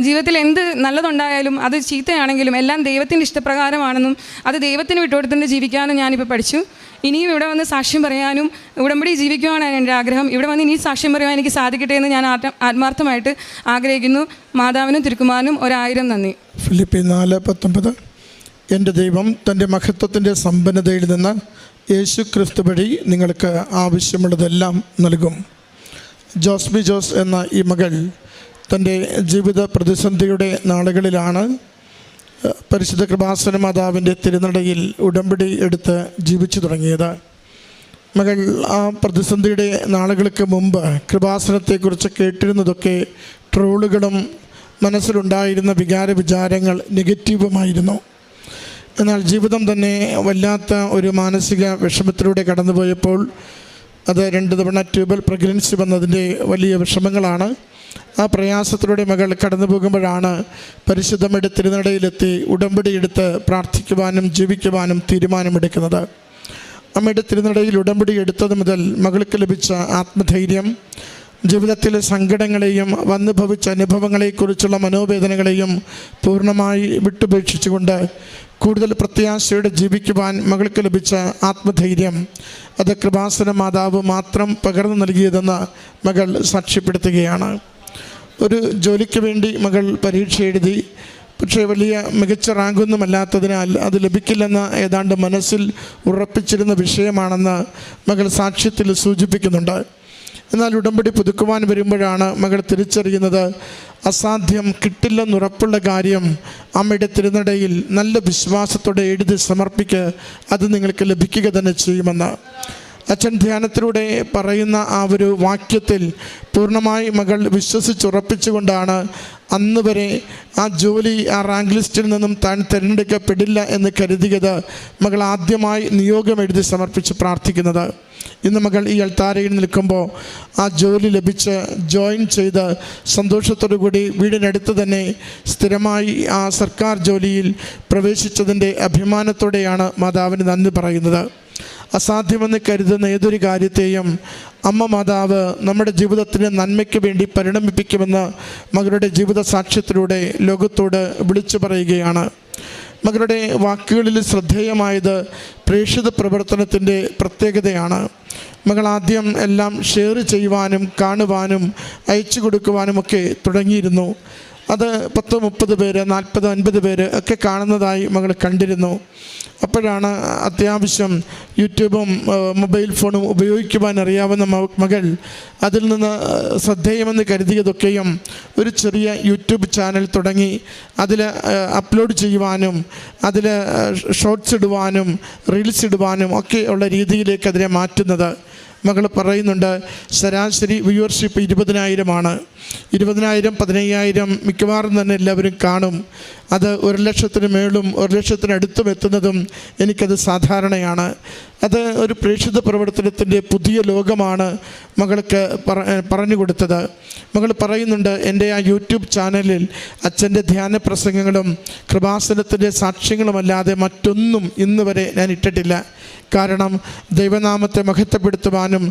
ജീവിതത്തിൽ എന്ത് നല്ലതുണ്ടായാലും അത് ചീത്തയാണെങ്കിലും എല്ലാം ദൈവത്തിൻ്റെ ഇഷ്ടപ്രകാരമാണെന്നും അത് ദൈവത്തിന് വിട്ടുകൊടുത്തുകൊണ്ട് ജീവിക്കാനും ഞാനിപ്പോൾ പഠിച്ചു. ഇനിയും ഇവിടെ വന്ന് സാക്ഷ്യം പറയാനും ഉടമ്പടി ജീവിക്കുവാനാണ് എൻ്റെ ആഗ്രഹം. ഇവിടെ വന്ന് ഇനി സാക്ഷ്യം പറയാൻ എനിക്ക് സാധിക്കട്ടെ എന്ന് ഞാൻ ആത്മാർത്ഥമായിട്ട് ആഗ്രഹിക്കുന്നു. മാതാവിനും തിരുക്കുമാരനും 1000 നന്ദി. ഫിലിപ്പി 4:19 എൻ്റെ ദൈവം തൻ്റെ മഹത്വത്തിൻ്റെ സമ്പന്നതയിൽ നിന്ന് യേശു ക്രിസ്തു വഴി നിങ്ങൾക്ക് ആവശ്യമുള്ളതെല്ലാം നൽകും. ജോസ്ബി ജോസ് എന്ന ഈ മകൾ തൻ്റെ ജീവിത പ്രതിസന്ധിയുടെ നാളുകളിലാണ് പരിശുദ്ധ കൃപാസന മാതാവിൻ്റെ തിരുനടയിൽ ഉടമ്പടി എടുത്ത് ജീവിച്ചു തുടങ്ങിയത്. മകൾ ആ പ്രതിസന്ധിയുടെ നാളുകൾക്ക് മുമ്പ് കൃപാസനത്തെക്കുറിച്ച് കേട്ടിരുന്നതൊക്കെ ട്രോളുകളും മനസ്സിലുണ്ടായിരുന്ന വിചാരങ്ങൾ നെഗറ്റീവുമായിരുന്നു. എന്നാൽ ജീവിതം തന്നെ വല്ലാത്ത ഒരു മാനസിക വിഷമത്തിലൂടെ കടന്നുപോയപ്പോൾ അത് 2 തവണ ട്യൂബൽ പ്രഗ്നൻസി വന്നതിൻ്റെ വലിയ വിഷമങ്ങളാണ്. ആ പ്രയാസത്തിലൂടെ മകൾ കടന്നു പോകുമ്പോഴാണ് പരിശുദ്ധമ്മയുടെ തിരുനടയിലെത്തി ഉടമ്പടിയെടുത്ത് പ്രാർത്ഥിക്കുവാനും ജീവിക്കുവാനും തീരുമാനമെടുക്കുന്നത്. അമ്മയുടെ തിരുനടയിൽ ഉടമ്പടി എടുത്തത് മുതൽ മകൾക്ക് ലഭിച്ച ആത്മധൈര്യം, ജീവിതത്തിലെ സങ്കടങ്ങളെയും വന്നു ഭവിച്ച അനുഭവങ്ങളെക്കുറിച്ചുള്ള മനോവേദനകളെയും പൂർണ്ണമായി വിട്ടുപേക്ഷിച്ചുകൊണ്ട് കൂടുതൽ പ്രത്യാശയോടെ ജീവിക്കുവാൻ മകൾക്ക് ലഭിച്ച ആത്മധൈര്യം അത് കൃപാസന മാതാവ് മാത്രം പകർന്നു നൽകിയതെന്ന് മകൾ സാക്ഷ്യപ്പെടുത്തുകയാണ്. ഒരു ജോലിക്ക് വേണ്ടി മകൾ പരീക്ഷ എഴുതി. പക്ഷേ വലിയ മികച്ച റാങ്കൊന്നുമല്ലാത്തതിനാൽ അത് ലഭിക്കില്ലെന്ന് ഏതാണ്ട് മനസ്സിൽ ഉറപ്പിച്ചിരുന്ന വിഷയമാണെന്ന് മകൾ സാക്ഷ്യത്തിൽ സൂചിപ്പിക്കുന്നുണ്ട്. എന്നാൽ ഉടമ്പടി പുതുക്കുവാൻ വരുമ്പോഴാണ് മകൾ തിരിച്ചറിയുന്നത് അസാധ്യം കിട്ടില്ലെന്നുറപ്പുള്ള കാര്യം അമ്മയുടെ തിരുനടയിൽ നല്ല വിശ്വാസത്തോടെ എഴുതി സമർപ്പിക്കുക, അത് നിങ്ങൾക്ക് ലഭിക്കുക തന്നെ ചെയ്യുമെന്ന്. അച്ഛൻ ധ്യാനത്തിലൂടെ പറയുന്ന ആ ഒരു വാക്യത്തിൽ പൂർണ്ണമായി മകൾ വിശ്വസിച്ചുറപ്പിച്ചുകൊണ്ടാണ് അന്ന് വരെ ആ ജോലി ആ റാങ്ക് ലിസ്റ്റിൽ നിന്നും താൻ തിരഞ്ഞെടുക്കപ്പെടില്ല എന്ന് കരുതിയത് മകൾ ആദ്യമായി നിയോഗം എഴുതി സമർപ്പിച്ച് പ്രാർത്ഥിക്കുന്നത്. ഇന്ന് മകൾ ഈ അൾത്താരയിൽ നിൽക്കുമ്പോൾ ആ ജോലി ലഭിച്ച് ജോയിൻ ചെയ്ത് സന്തോഷത്തോടു കൂടി വീടിനടുത്ത് തന്നെ സ്ഥിരമായി ആ സർക്കാർ ജോലിയിൽ പ്രവേശിച്ചതിൻ്റെ അഭിമാനത്തോടെയാണ് മാതാവിന് നന്ദി പറയുന്നത്. അസാധ്യമെന്ന് കരുതുന്ന ഏതൊരു കാര്യത്തെയും അമ്മ മാതാവ് നമ്മുടെ ജീവിതത്തിന് നന്മയ്ക്ക് വേണ്ടി പരിണമിപ്പിക്കുമെന്ന് മകളുടെ ജീവിത സാക്ഷ്യത്തിലൂടെ ലോകത്തോട് വിളിച്ചു പറയുകയാണ്. മകളുടെ വാക്കുകളിൽ ശ്രദ്ധേയമായത് പ്രേക്ഷിത പ്രവർത്തനത്തിൻ്റെ പ്രത്യേകതയാണ്. മകൾ ആദ്യം എല്ലാം ഷെയർ ചെയ്യുവാനും കാണുവാനും അയച്ചു കൊടുക്കുവാനുമൊക്കെ തുടങ്ങിയിരുന്നു. അത് 10-30 പേര് 40-50 പേര് ഒക്കെ കാണുന്നതായി മകൾ കണ്ടിരുന്നു. അപ്പോഴാണ് അത്യാവശ്യം യൂട്യൂബും മൊബൈൽ ഫോണും ഉപയോഗിക്കുവാൻ അറിയാവുന്ന മകൾ അതിൽ നിന്ന് ശ്രദ്ധേയമെന്ന് കരുതിയതൊക്കെയും ഒരു ചെറിയ യൂട്യൂബ് ചാനൽ തുടങ്ങി അതിൽ അപ്ലോഡ് ചെയ്യുവാനും അതിൽ ഷോർട്സ് ഇടുവാനും റീൽസ് ഇടുവാനും ഒക്കെ ഉള്ള രീതിയിലേക്ക് അതിനെ മാറ്റുന്നത്. മകൾ പറയുന്നുണ്ട്, ശരാശരി വ്യൂവർഷിപ്പ് 20,000 20,000 15,000 മിക്കവാറും തന്നെ എല്ലാവരും കാണും. അത് 1,00,000 മേളും 1,00,000 അടുത്തും എത്തുന്നതും എനിക്കത് സാധാരണയാണ്. അത് ഒരു പ്രേക്ഷിത പ്രവർത്തനത്തിൻ്റെ പുതിയ ലോകമാണ് മകൾക്ക് പറഞ്ഞു കൊടുത്തത്. മകൾ പറയുന്നുണ്ട്, എൻ്റെ ആ യൂട്യൂബ് ചാനലിൽ അച്ഛൻ്റെ ധ്യാന പ്രസംഗങ്ങളും കൃപാസനത്തിൻ്റെ സാക്ഷ്യങ്ങളുമല്ലാതെ മറ്റൊന്നും ഇന്ന് വരെ ഞാൻ ഇട്ടിട്ടില്ല. കാരണം ദൈവനാമത്തെ മഹത്വപ്പെടുത്തുവാനും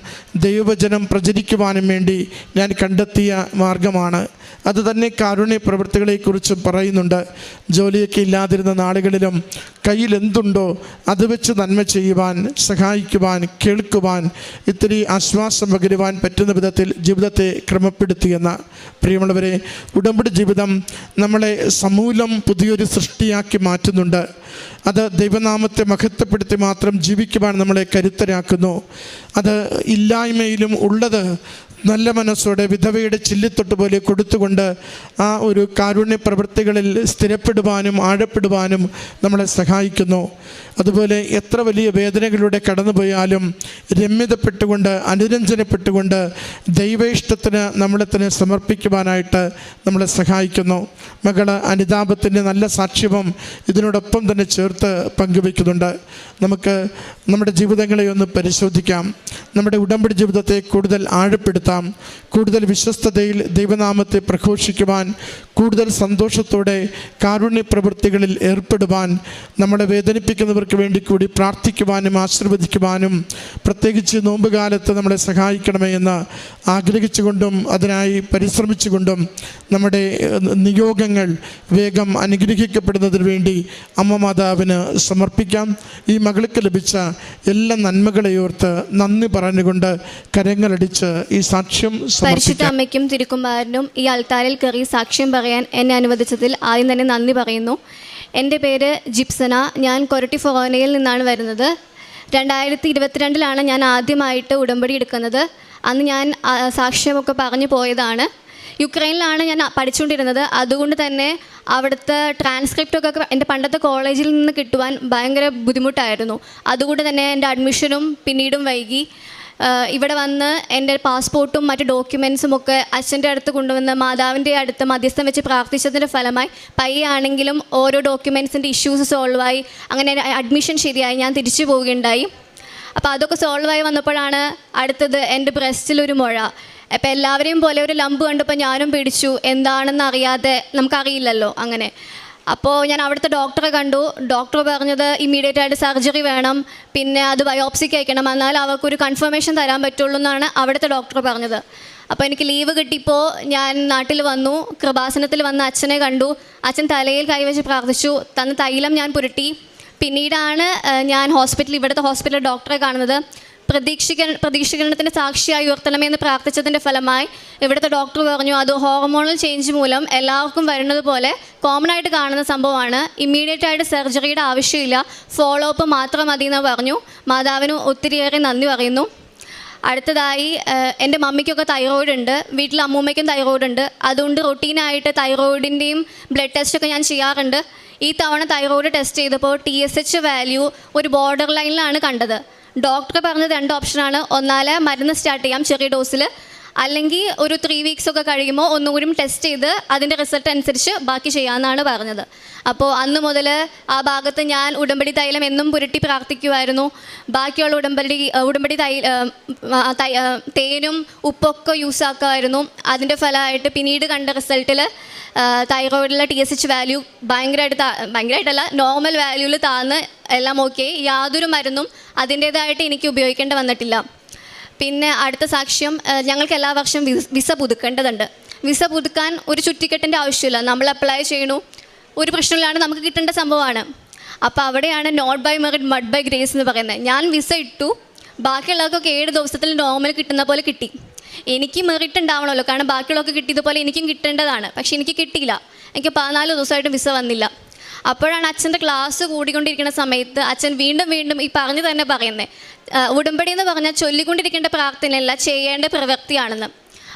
ദൈവവചനം പ്രചരിക്കുവാനും വേണ്ടി ഞാൻ കണ്ടെത്തിയ മാർഗമാണ്. അതുതന്നെ കാരുണ്യ പ്രവൃത്തികളെക്കുറിച്ചും പറയുന്നുണ്ട്. ജോലിയൊക്കെ ഇല്ലാതിരുന്ന നാളുകളിലും കയ്യിൽ എന്തുണ്ടോ അത് വെച്ച് നന്മ ചെയ്യുവാൻ, സഹായിക്കുവാൻ, കേൾക്കുവാൻ, ഇത്തിരി ആശ്വാസം പകരുവാൻ പറ്റുന്ന വിധത്തിൽ ജീവിതത്തെ ക്രമപ്പെടുത്തിയെന്ന. പ്രിയമുള്ളവരെ, ഉടമ്പടി ജീവിതം നമ്മളെ സമൂലം പുതിയൊരു സൃഷ്ടിയാക്കി മാറ്റുന്നുണ്ട്. അത് ദൈവനാമത്തെ മഹത്വപ്പെടുത്തി മാത്രം ജീവിക്കുവാൻ നമ്മളെ കരുത്തരാക്കുന്നു. അത് ഇല്ലായ്മയിലും ഉള്ളത് നല്ല മനസ്സോടെ വിധവയുടെ ചില്ലിത്തൊട്ട് പോലെ കൊടുത്തുകൊണ്ട് ആ ഒരു കാരുണ്യ പ്രവൃത്തികളിൽ സ്ഥിരപ്പെടുവാനും ആഴപ്പെടുവാനും നമ്മളെ സഹായിക്കുന്നു. അതുപോലെ എത്ര വലിയ വേദനകളിലൂടെ കടന്നുപോയാലും രമ്യതപ്പെട്ടുകൊണ്ട് അനുരഞ്ജനപ്പെട്ടുകൊണ്ട് ദൈവേഷ്ടത്തിന് നമ്മളെ തന്നെ സമർപ്പിക്കുവാനായിട്ട് നമ്മളെ സഹായിക്കുന്നു. മകൾ അനുതാപത്തിൻ്റെ നല്ല സാക്ഷ്യവും ഇതിനോടൊപ്പം തന്നെ ചേർത്ത് പങ്കുവയ്ക്കുന്നുണ്ട്. നമുക്ക് നമ്മുടെ ജീവിതങ്ങളെ ഒന്ന് പരിശോധിക്കാം. നമ്മുടെ ഉടമ്പടി ജീവിതത്തെ കൂടുതൽ ആഴപ്പെടുത്താം. കൂടുതൽ വിശ്വസ്തതയിൽ ദൈവനാമത്തെ പ്രഘോഷിക്കുവാൻ, കൂടുതൽ സന്തോഷത്തോടെ കാരുണ്യ പ്രവൃത്തികളിൽ ഏർപ്പെടുവാൻ, നമ്മളെ വേദനിപ്പിക്കുന്നവർക്ക് വേണ്ടി കൂടി പ്രാർത്ഥിക്കുവാനും ആശീർവദിക്കുവാനും പ്രത്യേകിച്ച് നോമ്പുകാലത്ത് നമ്മളെ സഹായിക്കണമേ എന്ന് ആഗ്രഹിച്ചുകൊണ്ടും അതിനായി പരിശ്രമിച്ചുകൊണ്ടും നമ്മുടെ നിയോഗങ്ങൾ വേഗം അനുഗ്രഹിക്കപ്പെടുന്നതിന് വേണ്ടി അമ്മ മാതാവിന് സമർപ്പിക്കാം. ഈ മകൾക്ക് ലഭിച്ച എല്ലാ നന്മകളെയോർത്ത് നന്ദി പറഞ്ഞുകൊണ്ട് കരങ്ങളടിച്ച് ഈ സാക്ഷ്യം പരിശുദ്ധ അമ്മയ്ക്കും തിരുക്കുമാരനും ഈ അൾത്താരിൽ കയറി സാക്ഷ്യം പറയാൻ എന്നെ അനുവദിച്ചതിൽ ആദ്യം തന്നെ നന്ദി പറയുന്നു. എൻ്റെ പേര് ജിപ്സന. ഞാൻ കൊരട്ടി ഫൊറോനയിൽ നിന്നാണ് വരുന്നത്. 2022 ഞാൻ ആദ്യമായിട്ട് ഉടമ്പടി എടുക്കുന്നത്. അന്ന് ഞാൻ സാക്ഷ്യമൊക്കെ പറഞ്ഞു പോയതാണ്. യുക്രൈനിലാണ് ഞാൻ പഠിച്ചുകൊണ്ടിരുന്നത്. അതുകൊണ്ട് തന്നെ അവിടുത്തെ ട്രാൻസ്ക്രിപ്റ്റൊക്കെ എൻ്റെ പണ്ടത്തെ കോളേജിൽ നിന്ന് കിട്ടുവാൻ ഭയങ്കര ബുദ്ധിമുട്ടായിരുന്നു. അതുകൊണ്ട് തന്നെ എൻ്റെ അഡ്മിഷനും പിന്നീടും വൈകി. ഇവിടെ വന്ന് എൻ്റെ പാസ്പോർട്ടും മറ്റ് ഡോക്യുമെൻസും ഒക്കെ അച്ഛൻ്റെ അടുത്ത് കൊണ്ടുവന്ന് മാതാവിൻ്റെ അടുത്ത് മധ്യസ്ഥം വെച്ച് പ്രാർത്ഥിച്ചതിൻ്റെ ഫലമായി പയ്യാണെങ്കിലും ഓരോ ഡോക്യുമെൻസിൻ്റെ ഇഷ്യൂസ് സോൾവായി, അങ്ങനെ അഡ്മിഷൻ ശരിയായി, ഞാൻ തിരിച്ചു പോവുകയുണ്ടായി. അപ്പോൾ അതൊക്കെ സോൾവായി വന്നപ്പോഴാണ് അടുത്തത് എൻ്റെ ബ്രസ്റ്റിലൊരു മുഴ. അപ്പോൾ എല്ലാവരെയും പോലെ ഒരു ലംബ് കണ്ടപ്പോൾ ഞാനും പിടിച്ചു, എന്താണെന്ന് അറിയാതെ, നമുക്കറിയില്ലല്ലോ അങ്ങനെ. അപ്പോൾ ഞാൻ അവിടുത്തെ ഡോക്ടറെ കണ്ടു. ഡോക്ടർ പറഞ്ഞത് ഇമ്മീഡിയറ്റ് ആയിട്ട് സർജറി വേണം, പിന്നെ അത് ബയോപ്സിക്ക് അയക്കണം, എന്നാൽ അവർക്കൊരു കൺഫർമേഷൻ തരാൻ പറ്റുള്ളൂ എന്നാണ് അവിടുത്തെ ഡോക്ടർ പറഞ്ഞത്. അപ്പോൾ എനിക്ക് ലീവ് കിട്ടിയപ്പോൾ ഞാൻ നാട്ടിൽ വന്നു. കൃപാസനത്തിൽ വന്ന് അച്ഛനെ കണ്ടു. അച്ഛൻ തലയിൽ കൈവച്ച് പ്രാർത്ഥിച്ചു, തന്ന തൈലം ഞാൻ പുരട്ടി. പിന്നീടാണ് ഞാൻ ഇവിടുത്തെ ഹോസ്പിറ്റലിൽ ഡോക്ടറെ കാണുന്നത്. പ്രതീക്ഷീകരണത്തിൻ്റെ സാക്ഷിയായി ഉയർത്തണമെന്ന് പ്രാർത്ഥിച്ചതിൻ്റെ ഫലമായി ഇവിടുത്തെ ഡോക്ടർ പറഞ്ഞു അത് ഹോർമോണൽ ചേഞ്ച് മൂലം എല്ലാവർക്കും വരുന്നത് പോലെ കോമൺ ആയിട്ട് കാണുന്ന സംഭവമാണ്, ഇമ്മീഡിയറ്റ് ആയിട്ട് സർജറിയുടെ ആവശ്യമില്ല, ഫോളോ അപ്പ് മാത്രം മതി എന്ന് പറഞ്ഞു. മാതാവിന് ഒത്തിരിയേറെ നന്ദി പറയുന്നു. അടുത്തതായി എൻ്റെ മമ്മിക്കൊക്കെ തൈറോയിഡ് ഉണ്ട്, വീട്ടിൽ അമ്മൂമ്മയ്ക്കും തൈറോയിഡ് ഉണ്ട്. അതുകൊണ്ട് റൊട്ടീനായിട്ട് തൈറോയിഡിൻ്റെയും ബ്ലഡ് ടെസ്റ്റൊക്കെ ഞാൻ ചെയ്യാറുണ്ട്. ഈ തവണ തൈറോയിഡ് ടെസ്റ്റ് ചെയ്തപ്പോൾ TSH വാല്യൂ ഒരു ബോർഡർ ലൈനിലാണ് കണ്ടത്. ഡോക്ടർ പറഞ്ഞത് 2 ഓപ്ഷനാണ്. ഒന്നാല് മരുന്ന് സ്റ്റാർട്ട് ചെയ്യാം ചെറിയ ഡോസിൽ, അല്ലെങ്കിൽ ഒരു 3 വീക്സ് ഒക്കെ കഴിയുമ്പോൾ ഒന്നുകൂടി ടെസ്റ്റ് ചെയ്ത് അതിൻ്റെ റിസൾട്ട് അനുസരിച്ച് ബാക്കി ചെയ്യാമെന്നാണ് പറഞ്ഞത്. അപ്പോൾ അന്ന് മുതൽ ആ ഭാഗത്ത് ഞാൻ ഉടമ്പടി തൈലം എന്നും പുരട്ടി പ്രാർത്ഥിക്കുമായിരുന്നു. ബാക്കിയുള്ള ഉടമ്പടി തേനും ഉപ്പൊക്കെ യൂസ് ആക്കുമായിരുന്നു. അതിൻ്റെ ഫലമായിട്ട് പിന്നീട് കണ്ട റിസൾട്ടിൽ തൈറോയിഡിലെ TSH വാല്യൂ ഭയങ്കരമായിട്ടല്ല, നോർമൽ വാല്യൂവിൽ താഴ്ന്ന് എല്ലാം ഓക്കെ. യാതൊരു മരുന്നും അതിൻ്റേതായിട്ട് എനിക്ക് ഉപയോഗിക്കേണ്ടി വന്നിട്ടില്ല. പിന്നെ അടുത്ത സാക്ഷ്യം, ഞങ്ങൾക്ക് എല്ലാ വർഷവും വിസ പുതുക്കേണ്ടതുണ്ട്. വിസ പുതുക്കാൻ ഒരു ചുറ്റിക്കെട്ടിൻ്റെ ആവശ്യമില്ല, നമ്മൾ അപ്ലൈ ചെയ്യണു, ഒരു പ്രശ്നമില്ലാണ്ട് നമുക്ക് കിട്ടേണ്ട സംഭവമാണ്. അപ്പോൾ അവിടെയാണ് not by merit but by grace എന്ന് പറയുന്നത്. ഞാൻ വിസ ഇട്ടു, ബാക്കിയുള്ളവർക്കൊക്കെ 7 ദിവസത്തിൽ നോർമൽ കിട്ടുന്ന പോലെ കിട്ടി. എനിക്ക് മെറിറ്റ് ഉണ്ടാവണമല്ലോ, കാരണം ബാക്കിയുള്ളവർക്ക് കിട്ടിയതുപോലെ എനിക്കും കിട്ടേണ്ടതാണ്. പക്ഷെ എനിക്ക് കിട്ടിയില്ല, എനിക്ക് 14 ദിവസമായിട്ടും വിസ വന്നില്ല. അപ്പോഴാണ് അച്ഛൻ്റെ ക്ലാസ് കൂടിക്കൊണ്ടിരിക്കുന്ന സമയത്ത് അച്ഛൻ വീണ്ടും ഈ പറഞ്ഞു തന്നെ പറയുന്നത്, ഉടമ്പടി എന്ന് പറഞ്ഞാൽ ചൊല്ലിക്കൊണ്ടിരിക്കേണ്ട പ്രാർത്ഥനയല്ല, ചെയ്യേണ്ട പ്രവൃത്തിയാണെന്ന്.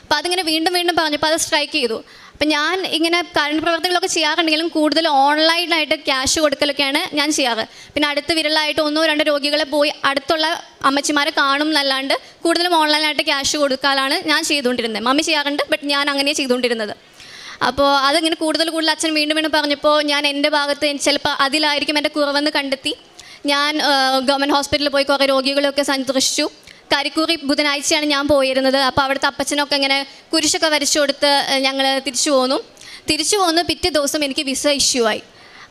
അപ്പോൾ അതിങ്ങനെ വീണ്ടും പറഞ്ഞപ്പോൾ അത് സ്ട്രൈക്ക് ചെയ്തു. അപ്പം ഞാൻ ഇങ്ങനെ കറണ്ട് പ്രവർത്തികളൊക്കെ ചെയ്യാറുണ്ടെങ്കിലും കൂടുതൽ ഓൺലൈനായിട്ട് ക്യാഷ് കൊടുക്കലൊക്കെയാണ് ഞാൻ ചെയ്യാറ്. പിന്നെ അടുത്ത് വിരലായിട്ട് 1-2 രോഗികളെ പോയി അടുത്തുള്ള അമ്മച്ചിമാരെ കാണും എന്നല്ലാണ്ട് കൂടുതലും ഓൺലൈനായിട്ട് ക്യാഷ് കൊടുക്കാനാണ് ഞാൻ ചെയ്തുകൊണ്ടിരുന്നത്. മമ്മി ചെയ്യാറുണ്ട്, ബട്ട് ഞാൻ അങ്ങനെയാണ് ചെയ്തുകൊണ്ടിരുന്നത്. അപ്പോൾ അതിങ്ങനെ കൂടുതൽ അച്ഛൻ വീണ്ടും പറഞ്ഞപ്പോൾ ഞാൻ എൻ്റെ ഭാഗത്ത് ചിലപ്പോൾ അതിലായിരിക്കും എൻ്റെ കുറവെന്ന് കണ്ടെത്തി ഞാൻ ഗവൺമെൻറ് ഹോസ്പിറ്റലിൽ പോയി കുറേ രോഗികളെയൊക്കെ സന്ദർശിച്ചു. കരിക്കൂറി ബുധനാഴ്ചയാണ് ഞാൻ പോയിരുന്നത്. അപ്പോൾ അവിടുത്തെ അപ്പച്ചനൊക്കെ ഇങ്ങനെ കുരിശൊക്കെ വരച്ചു കൊടുത്ത് ഞങ്ങൾ തിരിച്ചു പോന്നു. പിറ്റേ ദിവസം എനിക്ക് വിസ ഇഷ്യൂ ആയി.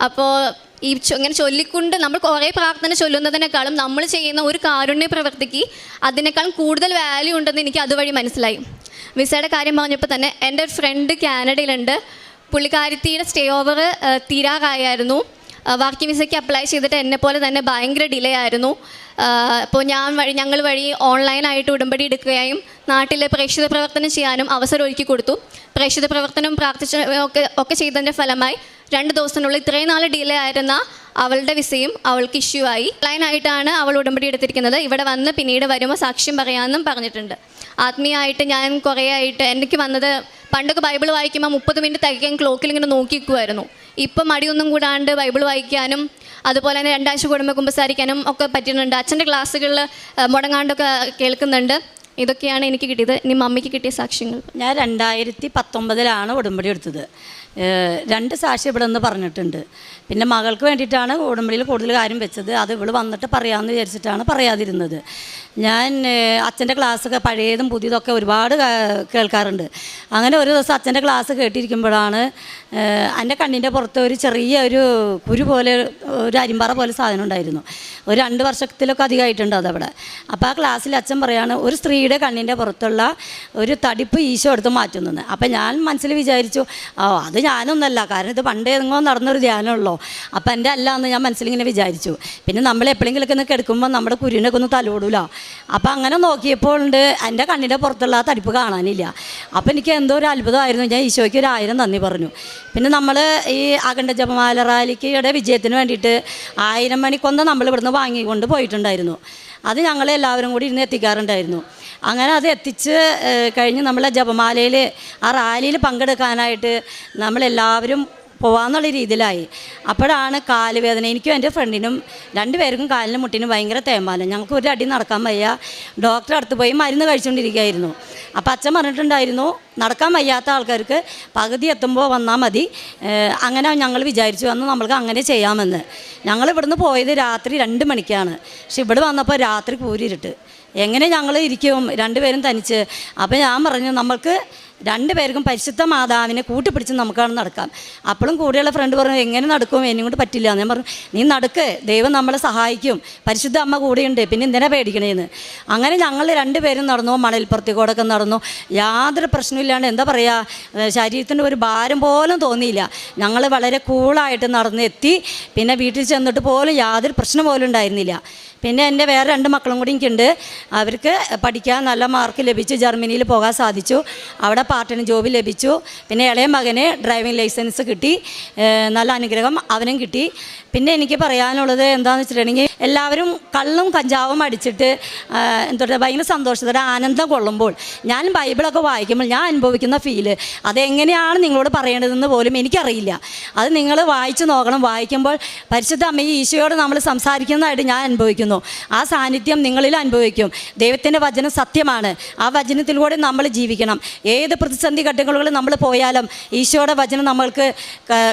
അപ്പോൾ ഇങ്ങനെ ചൊല്ലിക്കൊണ്ട് നമ്മൾ കുറേ പ്രാർത്ഥന ചൊല്ലുന്നതിനേക്കാളും നമ്മൾ ചെയ്യുന്ന ഒരു കാരുണ്യ പ്രവൃത്തിക്ക് അതിനേക്കാളും കൂടുതൽ വാല്യൂ ഉണ്ടെന്ന് എനിക്ക് അതുവഴി മനസ്സിലായി. വിസയുടെ കാര്യം പറഞ്ഞപ്പോൾ തന്നെ എൻ്റെ ഒരു ഫ്രണ്ട് കാനഡയിലുണ്ട്. പുള്ളിക്കാരത്തിയുടെ സ്റ്റേ ഓവർ തീരാറായിരുന്നു. വർക്കിംഗ് വിസയ്ക്ക് അപ്ലൈ ചെയ്തിട്ട് എന്നെപ്പോലെ തന്നെ ഭയങ്കര ഡിലേ ആയിരുന്നു. അപ്പോൾ ഞങ്ങൾ വഴി ഓൺലൈനായിട്ട് ഉടമ്പടി എടുക്കുകയും നാട്ടിലെ പ്രേക്ഷിത പ്രവർത്തനം ചെയ്യാനും അവസരം ഒരുക്കി കൊടുത്തു. പ്രേക്ഷിത പ്രവർത്തനം ഒക്കെ ചെയ്തതിൻ്റെ ഫലമായി 2 ദിവസത്തിനുള്ളിൽ ഇത്രയും നാൾ ഡിലേ ആയിരുന്ന അവളുടെ വിസയും അവൾക്ക് ഇഷ്യൂ ആയി. ഓൺലൈനായിട്ടാണ് അവൾ ഉടമ്പടി എടുത്തിരിക്കുന്നത്. ഇവിടെ വന്ന് പിന്നീട് വരുമ്പോൾ സാക്ഷ്യം പറയാമെന്നും പറഞ്ഞിട്ടുണ്ട്. ആത്മീയമായിട്ട് ഞാൻ കുറേ ആയിട്ട് എനിക്ക് വന്നത്, പണ്ടൊക്കെ ബൈബിൾ വായിക്കുമ്പോൾ 30 മിനിറ്റ് തികയ്ക്കാൻ ക്ലോക്കിൽ ഇങ്ങനെ നോക്കി നിൽക്കുമായിരുന്നു. ഇപ്പം മടിയൊന്നും കൂടാണ്ട് ബൈബിൾ വായിക്കാനും അതുപോലെ തന്നെ 2 ആഴ്ച കൂടുമ്പോൾ കുമ്പസാരിക്കാനും ഒക്കെ പറ്റുന്നുണ്ട്. അച്ഛൻ്റെ ക്ലാസ്സുകളിൽ മുടങ്ങാണ്ടൊക്കെ കേൾക്കുന്നുണ്ട്. ഇതൊക്കെയാണ് എനിക്ക് കിട്ടിയത്. ഇനി മമ്മിക്ക് കിട്ടിയ സാക്ഷ്യങ്ങൾ. ഞാൻ 2019 ഉടമ്പടി എടുത്തത്. 2 സാക്ഷ്യം ഇവിടെ നിന്ന് പറഞ്ഞിട്ടുണ്ട്. പിന്നെ മകൾക്ക് വേണ്ടിയിട്ടാണ് ഉടമ്പടിയിൽ കൂടുതൽ കാര്യം വെച്ചത്. അത് ഇവൾ വന്നിട്ട് പറയാമെന്ന് വിചാരിച്ചിട്ടാണ് പറയാതിരുന്നത്. ഞാൻ അച്ഛൻ്റെ ക്ലാസ്സൊക്കെ പഴയതും പുതിയതൊക്കെ ഒരുപാട് കേൾക്കാറുണ്ട്. അങ്ങനെ ഒരു ദിവസം അച്ഛൻ്റെ ക്ലാസ് കേട്ടിരിക്കുമ്പോഴാണ് എൻ്റെ കണ്ണിൻ്റെ പുറത്ത് ഒരു ചെറിയ ഒരു കുരു പോലെ, ഒരു അരിമ്പാറ പോലെ സാധനം ഉണ്ടായിരുന്നു. ഒരു 2 വർഷത്തിലൊക്കെ അധികമായിട്ടുണ്ട് അതവിടെ. അപ്പോൾ ആ ക്ലാസ്സിൽ അച്ഛൻ പറയാണ്, ഒരു സ്ത്രീയുടെ കണ്ണിൻ്റെ പുറത്തുള്ള ഒരു തടിപ്പ് ഈശോ എടുത്ത് മാറ്റുന്നത്. അപ്പം ഞാൻ മനസ്സിൽ വിചാരിച്ചു, അത് ഞാനൊന്നല്ല, കാരണം ഇത് പണ്ടേ എങ്ങോ നടന്നൊരു ധ്യാനമുള്ളൂ, അപ്പം എൻ്റെ അല്ല എന്ന് ഞാൻ മനസ്സിലിങ്ങനെ വിചാരിച്ചു. പിന്നെ നമ്മൾ എപ്പോഴെങ്കിലൊക്കെ ഒന്ന് കിടക്കുമ്പോൾ നമ്മുടെ കുരുവിനൊക്കെ ഒന്ന് തലോടൂല. അപ്പം അങ്ങനെ നോക്കിയപ്പോൾ ഉണ്ട് എൻ്റെ കണ്ണിൻ്റെ പുറത്തുള്ള ആ തടിപ്പ് കാണാനില്ല. അപ്പം എനിക്ക് എന്തോ ഒരു അത്ഭുതമായിരുന്നു. ഞാൻ ഈശോയ്ക്ക് 1000 നന്ദി പറഞ്ഞു. പിന്നെ നമ്മൾ ഈ അഖണ്ഡ ജപമാല റാലിക്കയുടെ വിജയത്തിന് വേണ്ടിയിട്ട് 1000 മണിക്കൊന്ന നമ്മൾ ഇവിടുന്ന് വാങ്ങിക്കൊണ്ട് പോയിട്ടുണ്ടായിരുന്നു. അത് ഞങ്ങളെല്ലാവരും കൂടി ഇരുന്ന് എത്തിക്കാറുണ്ടായിരുന്നു. അങ്ങനെ അത് എത്തിച്ച് കഴിഞ്ഞ് നമ്മളെ ജപമാലയിൽ ആ റാലിയിൽ പങ്കെടുക്കാനായിട്ട് നമ്മളെല്ലാവരും പോവാന്നുള്ള രീതിയിലായി. അപ്പോഴാണ് കാലുവേദന. എനിക്കും എൻ്റെ ഫ്രണ്ടിനും 2 പേർക്കും കാലിനും മുട്ടിനും ഭയങ്കര തേയ്മാനം. ഞങ്ങൾക്ക് ഒരു അടി നടക്കാൻ വയ്യ. ഡോക്ടറെ അടുത്ത് പോയി മരുന്ന് കഴിച്ചുകൊണ്ടിരിക്കുകയായിരുന്നു. അപ്പോൾ അച്ഛൻ പറഞ്ഞിട്ടുണ്ടായിരുന്നു, നടക്കാൻ വയ്യാത്ത ആൾക്കാർക്ക് പകുതി എത്തുമ്പോൾ വന്നാൽ മതി. അങ്ങനെ ഞങ്ങൾ വിചാരിച്ചു അന്ന് നമ്മൾക്ക് അങ്ങനെ ചെയ്യാമെന്ന്. ഞങ്ങൾ ഇവിടുന്ന് പോയത് രാത്രി 2 മണിക്കാണ്. പക്ഷെ ഇവിടെ വന്നപ്പോൾ രാത്രി കൂരിരുട്ട്. എങ്ങനെ ഞങ്ങൾ ഇരിക്കും 2 പേരും തനിച്ച്? അപ്പോൾ ഞാൻ പറഞ്ഞു, നമ്മൾക്ക് 2 പേർക്കും പരിശുദ്ധ മാതാവിനെ കൂട്ടിപ്പിടിച്ച് നമുക്കാണ് നടക്കാം. അപ്പോഴും കൂടെയുള്ള ഫ്രണ്ട് പറഞ്ഞു, എങ്ങനെ നടക്കും, എന്നെ കൊണ്ട് പറ്റില്ല. ഞാൻ പറഞ്ഞു, നീ നടക്ക്, ദൈവം നമ്മളെ സഹായിക്കും, പരിശുദ്ധ അമ്മ കൂടെയുണ്ട്, പിന്നെ എന്തിനാ പേടിക്കണേന്ന്. അങ്ങനെ ഞങ്ങൾ 2 പേരും നടന്നു. മണൽപ്പുറത്തേക്കൂടൊക്കെ നടന്നു. യാതൊരു പ്രശ്നമില്ലാണ്ട്, എന്താ പറയുക, ശരീരത്തിൻ്റെ ഒരു ഭാരം പോലും തോന്നിയില്ല. ഞങ്ങൾ വളരെ കൂളായിട്ട് നടന്ന് എത്തി. പിന്നെ വീട്ടിൽ ചെന്നിട്ട് പോലും യാതൊരു പ്രശ്നം പോലും ഉണ്ടായിരുന്നില്ല. പിന്നെ എൻ്റെ വേറെ 2 മക്കളും കൂടി എനിക്കുണ്ട്. അവർക്ക് പഠിക്കാൻ നല്ല മാർക്ക് ലഭിച്ചു, ജർമ്മനിയിൽ പോകാൻ സാധിച്ചു, അവിടെ പാർട്ട് ടൈം ജോബ് ലഭിച്ചു. പിന്നെ ഇളയ മകന് ഡ്രൈവിംഗ് ലൈസൻസ് കിട്ടി, നല്ല അനുഗ്രഹം അവനും കിട്ടി. പിന്നെ എനിക്ക് പറയാനുള്ളത് എന്താണെന്ന് വെച്ചിട്ടുണ്ടെങ്കിൽ, എല്ലാവരും കള്ളും കഞ്ചാവും അടിച്ചിട്ട് എന്താ പറയുക, ഭയങ്കര സന്തോഷത്തോടെ ആനന്ദം കൊള്ളുമ്പോൾ ഞാൻ ബൈബിളൊക്കെ വായിക്കുമ്പോൾ ഞാൻ അനുഭവിക്കുന്ന ഫീല് അതെങ്ങനെയാണ് നിങ്ങളോട് പറയേണ്ടതെന്ന് പോലും എനിക്കറിയില്ല. അത് നിങ്ങൾ വായിച്ച് നോക്കണം. വായിക്കുമ്പോൾ പരിശുദ്ധ അമ്മയെ ഈശോയോട് നമ്മൾ സംസാരിക്കുന്നതായിട്ട് ഞാൻ അനുഭവിക്കുന്നു. ആ സാന്നിധ്യം നിങ്ങളിൽ അനുഭവിക്കും. ദൈവത്തിൻ്റെ വചനം സത്യമാണ്. ആ വചനത്തിലൂടെ നമ്മൾ ജീവിക്കണം. ഏത് പ്രതിസന്ധി ഘട്ടങ്ങളിൽ നമ്മൾ പോയാലും ഈശോയുടെ വചനം നമ്മൾക്ക്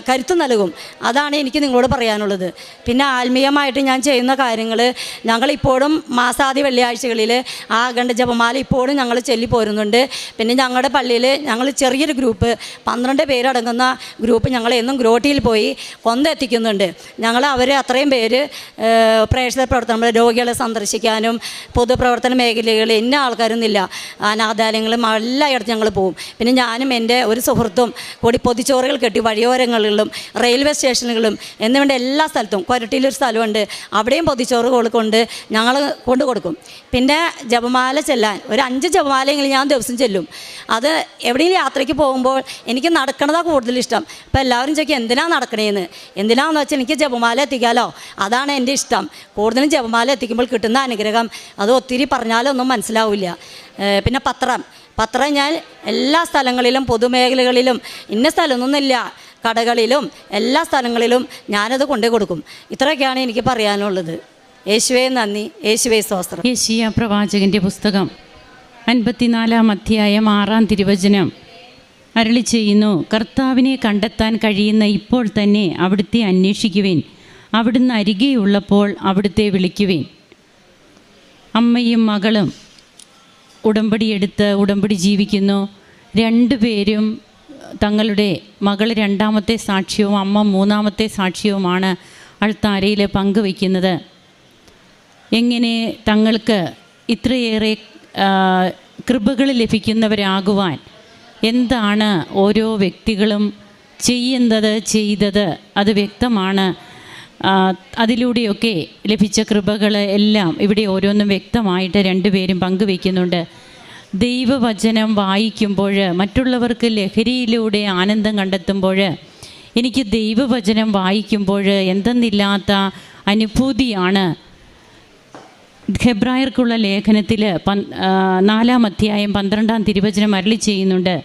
കരുത്ത് നൽകും. അതാണ് എനിക്ക് നിങ്ങളോട് പറയാനുള്ളത്. പിന്നെ ആത്മീയമായിട്ട് ഞാൻ ചെയ്യുന്ന കാര്യങ്ങൾ, ഞങ്ങളിപ്പോഴും മാസാദി വെള്ളിയാഴ്ചകളിൽ ആ അഖണ്ഡ ജപമാല ഇപ്പോഴും ഞങ്ങൾ ചൊല്ലി പോരുന്നുണ്ട്. പിന്നെ ഞങ്ങളുടെ പള്ളിയിൽ ഞങ്ങൾ ചെറിയൊരു ഗ്രൂപ്പ് 12 പേരടങ്ങുന്ന ഗ്രൂപ്പ് ഞങ്ങൾ എന്നും ഗ്രോട്ടിയിൽ പോയി കൊന്തെത്തിക്കുന്നുണ്ട്. ഞങ്ങൾ അവർ അത്രയും പേര് പ്രേക്ഷിത പ്രവർത്തനം, രോഗികളെ സന്ദർശിക്കാനും പൊതുപ്രവർത്തന മേഖലകളിൽ ഇന്ന ആൾക്കാരൊന്നുമില്ല, അനാഥാലയങ്ങളും എല്ലായിടത്തും ഞങ്ങൾ പോകും. പിന്നെ ഞാനും എൻ്റെ ഒരു സുഹൃത്തും കൂടി പൊതിച്ചോറുകൾ കെട്ടി വഴിയോരങ്ങളിലും റെയിൽവേ സ്റ്റേഷനുകളും എന്നിവൻ്റെ എല്ലാ സ്ഥലത്തും, കൊരട്ടിയിലൊരു സ്ഥലമുണ്ട്, അവിടെയും പൊതിച്ചോറുകൾ കൊണ്ട് ഞങ്ങൾ കൊണ്ടു കൊടുക്കും. പിന്നെ ജപമാല ചെല്ലാൻ ഒരു 5 ജപമാലയെങ്കിലും ഞാൻ ദിവസം ചെല്ലും. അത് എവിടെയെങ്കിലും യാത്രയ്ക്ക് പോകുമ്പോൾ എനിക്ക് നടക്കണതാണ് കൂടുതലിഷ്ടം. ഇപ്പോൾ എല്ലാവരും ചോദിക്കും എന്തിനാണ് നടക്കണേന്ന്. എന്തിനാണെന്ന് വെച്ചാൽ എനിക്ക് ജപമാല എത്തിക്കാമല്ലോ, അതാണ് എൻ്റെ ഇഷ്ടം. കൂടുതലും ജപമാല എത്തിക്കുമ്പോൾ കിട്ടുന്ന അനുഗ്രഹം അത് ഒത്തിരി പറഞ്ഞാലൊന്നും മനസ്സിലാവില്ല. പിന്നെ പത്രം ഞാൻ എല്ലാ സ്ഥലങ്ങളിലും പൊതുമേഖലകളിലും ഇന്ന സ്ഥലമൊന്നുമില്ല, കടകളിലും എല്ലാ സ്ഥലങ്ങളിലും ഞാനത് കൊണ്ടു കൊടുക്കും. ഇത്രയൊക്കെയാണ് എനിക്ക് പറയാനുള്ളത്. യേശുവേ നന്ദി, യേശുവേ സ്തോത്രം. യെശയ്യാ പ്രവാചകൻ്റെ പുസ്തകം 54-ാം അധ്യായം 6-ാം തിരുവചനം അരുളി ചെയ്യുന്നു, കർത്താവിനെ കണ്ടെത്താൻ കഴിയുന്ന ഇപ്പോൾ തന്നെ അവിടുത്തെ അന്വേഷിക്കുവിൻ, അവിടുന്ന് അരികെയുള്ളപ്പോൾ അവിടുത്തെ വിളിക്കുവിൻ. അമ്മയും മകളും ഉടമ്പടി ജീവിക്കുന്നു. 2 പേരും തങ്ങളുടെ മകൾ 2ാമത്തെ സാക്ഷ്യവും അമ്മ 3ാമത്തെ സാക്ഷ്യവുമാണ് അൾത്താരയിൽ പങ്കുവയ്ക്കുന്നത്. എങ്ങനെ തങ്ങൾക്ക് ഇത്രയേറെ കൃപകൾ ലഭിക്കുന്നവരാകുവാൻ എന്താണ് ഓരോ വ്യക്തികളും ചെയ്തത് അത് വ്യക്തമാണ്. അതിലൂടെയൊക്കെ ലഭിച്ച കൃപകൾ എല്ലാം ഇവിടെ ഓരോന്നും വ്യക്തമായിട്ട് 2 പേരും പങ്കുവയ്ക്കുന്നുണ്ട്. ദൈവവചനം വായിക്കുമ്പോൾ മറ്റുള്ളവർക്ക് ലഹരിയിലൂടെ ആനന്ദം കണ്ടെത്തുമ്പോൾ എനിക്ക് ദൈവവചനം വായിക്കുമ്പോൾ എന്തെന്നില്ലാത്ത അനുഭൂതിയാണ്. ഹെബ്രായർക്കുള്ള ലേഖനത്തിൽ 4-ാം അധ്യായം 12-ാം തിരുവചനം അരുളി ചെയ്യുന്നുണ്ട്,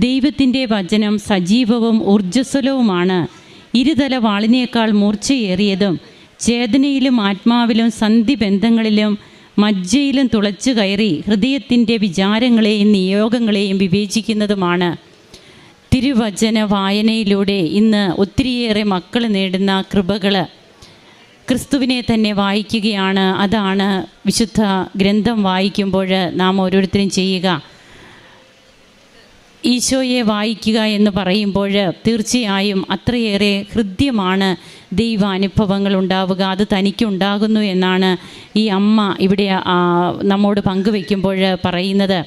ദൈവത്തിൻ്റെ വചനം സജീവവും ഊർജ്ജസ്വലവുമാണ്, ഇരുതല വാളിനേക്കാൾ മൂർച്ചയേറിയതും ചേതനയിലും ആത്മാവിലും സന്ധിബന്ധങ്ങളിലും മജ്ജയിലും തുളച്ചു കയറി ഹൃദയത്തിൻ്റെ വിചാരങ്ങളെയും നിയോഗങ്ങളെയും വിവേചിക്കുന്നതുമാണ്. തിരുവചന വായനയിലൂടെ ഇന്ന് ഒത്തിരിയേറെ മക്കൾ നേടുന്ന കൃപകൾ ക്രിസ്തുവിനെ തന്നെ വായിക്കുകയാണ്. അതാണ് വിശുദ്ധ ഗ്രന്ഥം വായിക്കുമ്പോൾ നാം ഓരോരുത്തരും ചെയ്യുക. ഈശോയെ വായിക്കുക എന്ന് പറയുമ്പോൾ തീർച്ചയായും അത്രയേറെ ഹൃദ്യമാണ് ദൈവാനുഭവങ്ങൾ ഉണ്ടാവുക. അത് തനിക്കുണ്ടാകുന്നു എന്നാണ് ഈ അമ്മ ഇവിടെ നമ്മോട് പങ്കുവയ്ക്കുമ്പോൾ പറയുന്നത്.